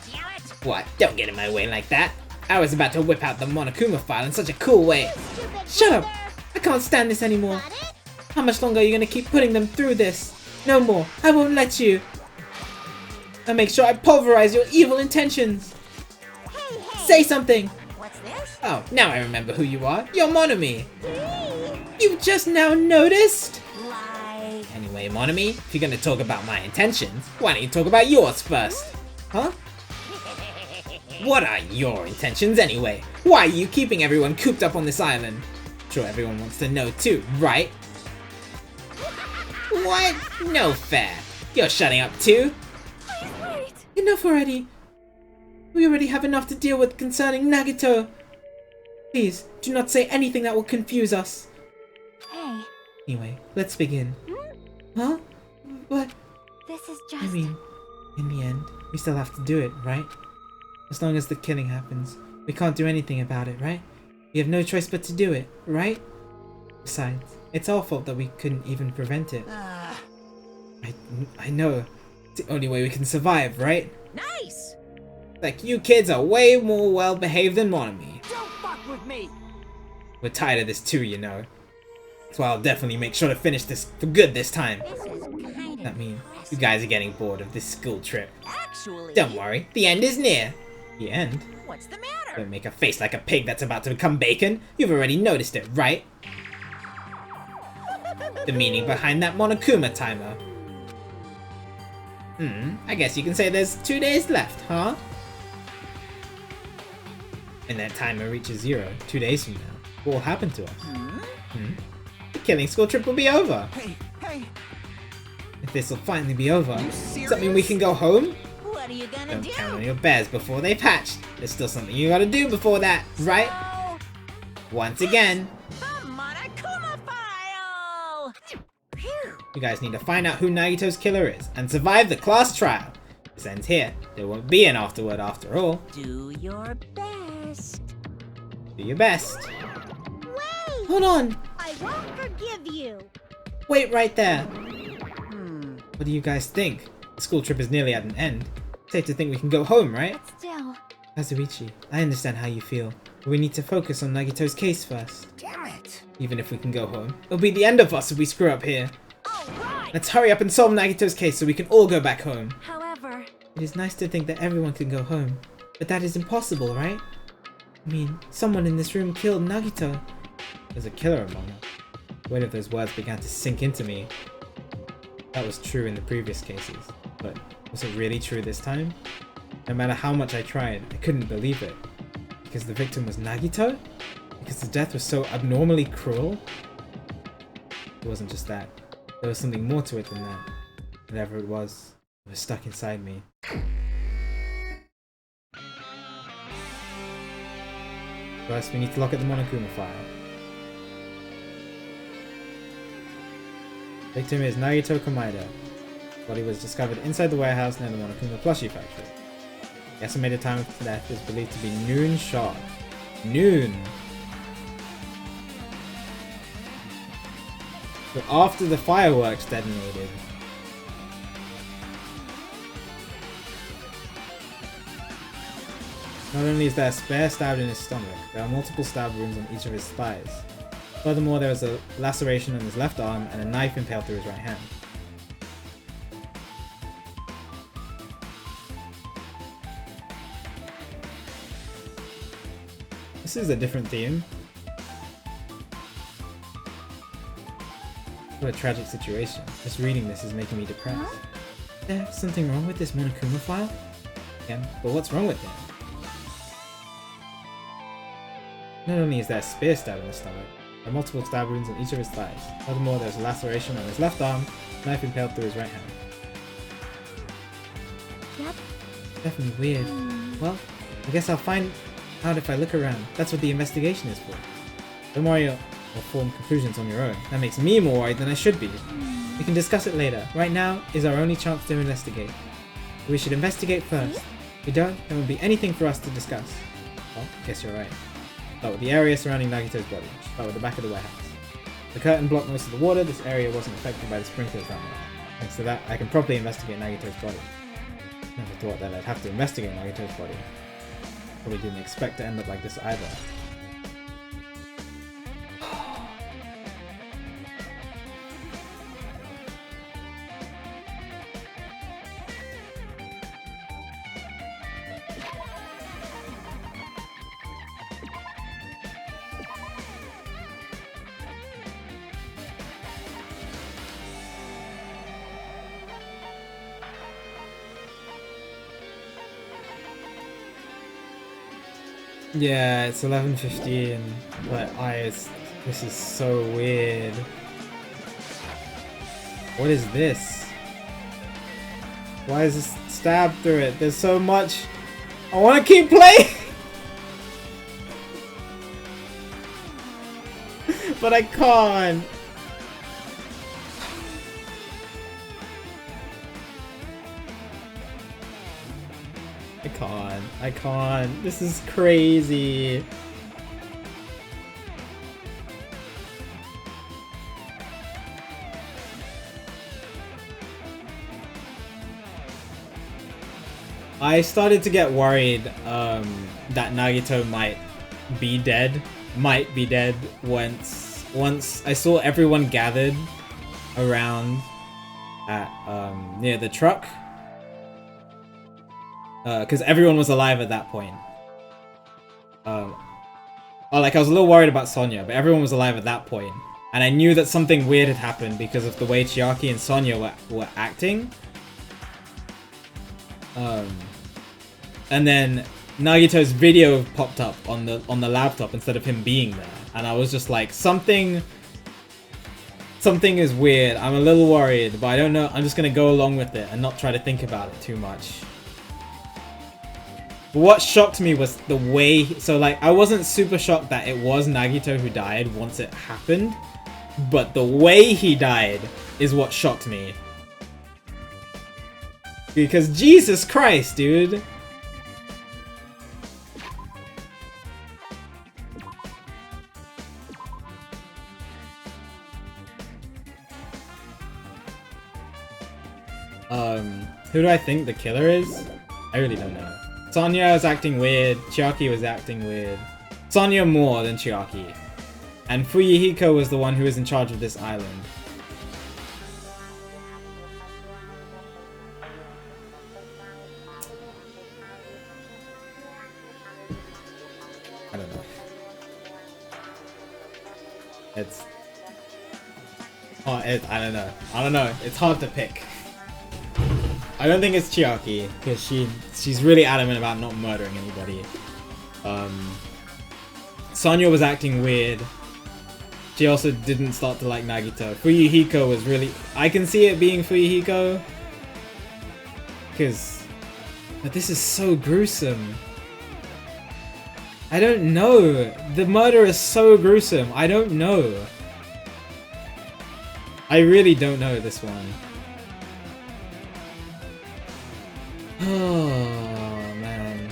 What? Don't get in my way like that. I was about to whip out the Monokuma file in such a cool way. Shut up! I can't stand this anymore. How much longer are you gonna keep putting them through this? No more. I won't let you. I'll make sure I pulverize your evil intentions. Say something! What's this? Oh, now I remember who you are. You're Monomi. You just now noticed? Like... Hey, Monami, if you're gonna talk about my intentions, why don't you talk about yours first? Huh? What are your intentions anyway? Why are you keeping everyone cooped up on this island? Sure, everyone wants to know too, right? What? No fair. You're shutting up too? Wait. Enough already. We already have enough to deal with concerning Nagito. Please, do not say anything that will confuse us. Hey, Anyway, let's begin. Huh? What? this is just... I mean, in the end, we still have to do it, right? As long as the killing happens, we can't do anything about it, right? We have no choice but to do it, right? Besides, it's our fault that we couldn't even prevent it. I know. It's the only way we can survive, right? Nice! Like, you kids are way more well-behaved than Monami. Don't fuck with me! We're tired of this too, you know. So I'll definitely make sure to finish this for good this time. This is kind of... That means you guys are getting bored of this school trip. Actually... Don't worry, the end is near. The end? What's the matter? Don't make a face like a pig that's about to become bacon. You've already noticed it, right? The meaning behind that Monokuma timer. I guess you can say there's 2 days left, huh? When that timer reaches 0, 2 days from now, what will happen to us? The killing school trip will be over. Hey, If this will finally be over, you does that mean we can go home? what are you gonna Don't do? count on your bears before they've hatched. There's still something you gotta do before that, right? Oh, Once again, the Monokuma file! Phew. you guys need to find out who Nagito's killer is and survive the class trial. This ends here. There won't be an afterword after all. Do your best. Do your best. Wait! Hold on. I won't forgive you. Wait right there. What do you guys think? The school trip is nearly at an end. Safe to think we can go home, right? Still, Kazuichi, I understand how you feel, but we need to focus on Nagito's case first. Damn it! Even if we can go home, it'll be the end of us if we screw up here. Alright! Let's hurry up and solve Nagito's case so we can all go back home. however, It is nice to think that everyone can go home, but that is impossible, right? I mean, someone in this room killed Nagito. There's a killer among us. The weight of those words began to sink into me. That was true in the previous cases, but was it really true this time? No matter how much I tried, I couldn't believe it. Because the victim was Nagito? Because the death was so abnormally cruel? It wasn't just that. There was something more to it than that. Whatever it was stuck inside me. First, we need to look at the Monokuma file. Victim is Nagito Komaeda. Body was discovered inside the warehouse near the Monokuma plushie factory. The estimated time of death is believed to be noon sharp. Noon! So after the fireworks detonated. Not only is there a spear stabbed in his stomach, there are multiple stab wounds on each of his thighs. Furthermore, there is a laceration on his left arm and a knife impaled through his right hand. This is a different theme. What a tragic situation. Just reading this is making me depressed. There's something wrong with this Monokuma file? Yeah, but what's wrong with it? Not only is there a spear stab in the stomach, there are multiple stab wounds on each of his thighs. Furthermore, there's a laceration on his left arm, knife impaled through his right hand. yep. Definitely weird. Well, I guess I'll find out if I look around. That's what the investigation is for. Don't worry or form conclusions on your own. That makes me more worried than I should be. We can discuss it later. Right now is our only chance to investigate. We should investigate first. If we don't, there won't be anything for us to discuss. Well, guess you're right. Start with the area surrounding Nagito's body. Start with the back of the warehouse. The curtain blocked most of the water. This area wasn't affected by the sprinklers that much. Thanks to that, I can properly investigate Nagito's body. Never thought that I'd have to investigate Nagito's body. Probably didn't expect to end up like this either. Yeah, it's 11:15, but this is so weird. What is this? Why is this stabbed through it? There's so much. I want to keep playing, but I can't. I can't. This is crazy. I started to get worried that Nagito might be dead. Once I saw everyone gathered around at near the truck. Because everyone was alive at that point. Like I was a little worried about Sonya, but everyone was alive at that point. And I knew that something weird had happened because of the way Chiaki and Sonya were acting. And then Nagito's video popped up on the laptop instead of him being there. And I was just like, something is weird. I'm a little worried, but I don't know. I'm just gonna go along with it and not try to think about it too much. What shocked me was the way, so like I wasn't super shocked that it was Nagito who died once it happened, but the way he died is what shocked me. Because Jesus Christ, dude. Who do I think the killer is? I really don't know. Sonya was acting weird, Chiaki was acting weird. Sonya more than Chiaki. And Fuyuhiko was the one who was in charge of this island. I don't know. I don't know. I don't know. It's hard to pick. I don't think it's Chiaki, because she's really adamant about not murdering anybody. Sonya was acting weird. She also didn't start to like Nagito. Fuyuhiko was really... I can see it being Fuyuhiko. But this is so gruesome. I don't know. The murder is so gruesome. I don't know. I really don't know this one. Oh, man.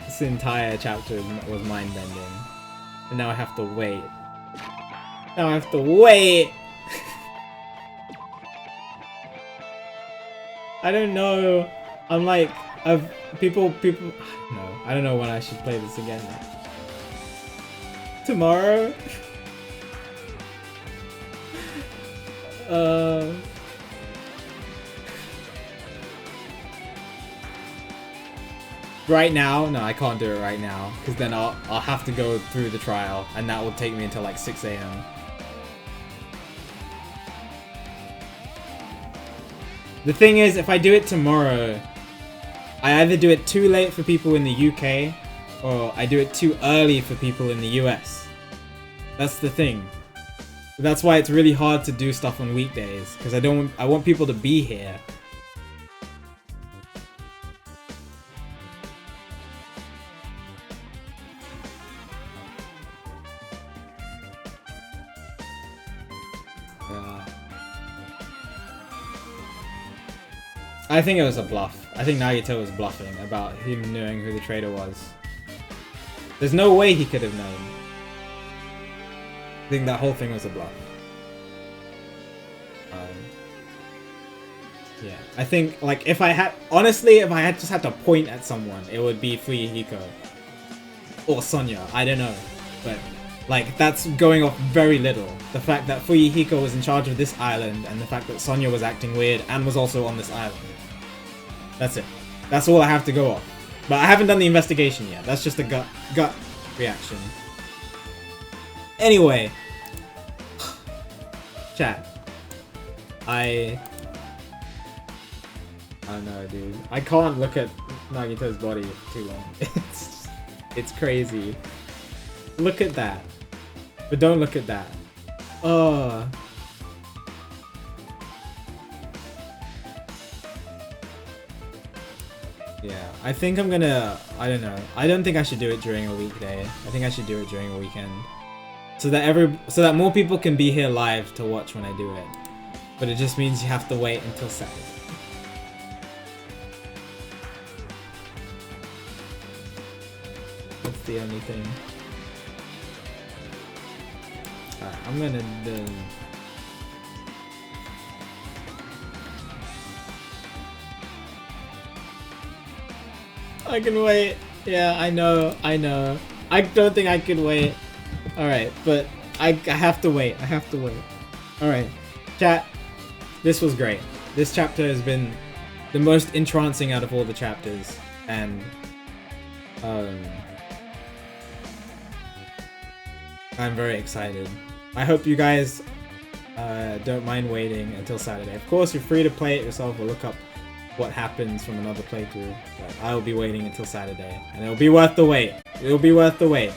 This entire chapter was mind-bending. And now I have to wait. Now I have to wait! I don't know. I'm like, people, no, I don't know when I should play this again. Tomorrow? Right now? No, I can't do it right now, because then I'll have to go through the trial, and that will take me until like 6 AM. The thing is, if I do it tomorrow, I either do it too late for people in the UK, or I do it too early for people in the US. That's the thing. That's why it's really hard to do stuff on weekdays, because I want people to be here. I think it was a bluff. I think Nagito was bluffing about him knowing who the traitor was. There's no way he could have known. I think that whole thing was a bluff. Yeah, I think, like, if I had just had to point at someone, it would be Fuyuhiko. Or Sonya, I don't know. But, like, that's going off very little. The fact that Fuyuhiko was in charge of this island, and the fact that Sonya was acting weird and was also on this island. That's it. That's all I have to go off. But I haven't done the investigation yet. That's just a gut reaction. Anyway. Chat. I don't know, dude. I can't look at Nagito's body for too long. It's crazy. Look at that. But don't look at that. Oh. Yeah, I think I'm gonna, I don't know. I don't think I should do it during a weekday. I think I should do it during a weekend. So that more people can be here live to watch when I do it. But it just means you have to wait until Saturday. That's the only thing. Alright, I'm gonna do... I can wait. Yeah, I know. I don't think I can wait. Alright, but I have to wait. I have to wait. Alright, chat. This was great. This chapter has been the most entrancing out of all the chapters. And... I'm very excited. I hope you guys don't mind waiting until Saturday. Of course, you're free to play it yourself or look up what happens from another playthrough. But I will be waiting until Saturday. And it'll be worth the wait. It'll be worth the wait.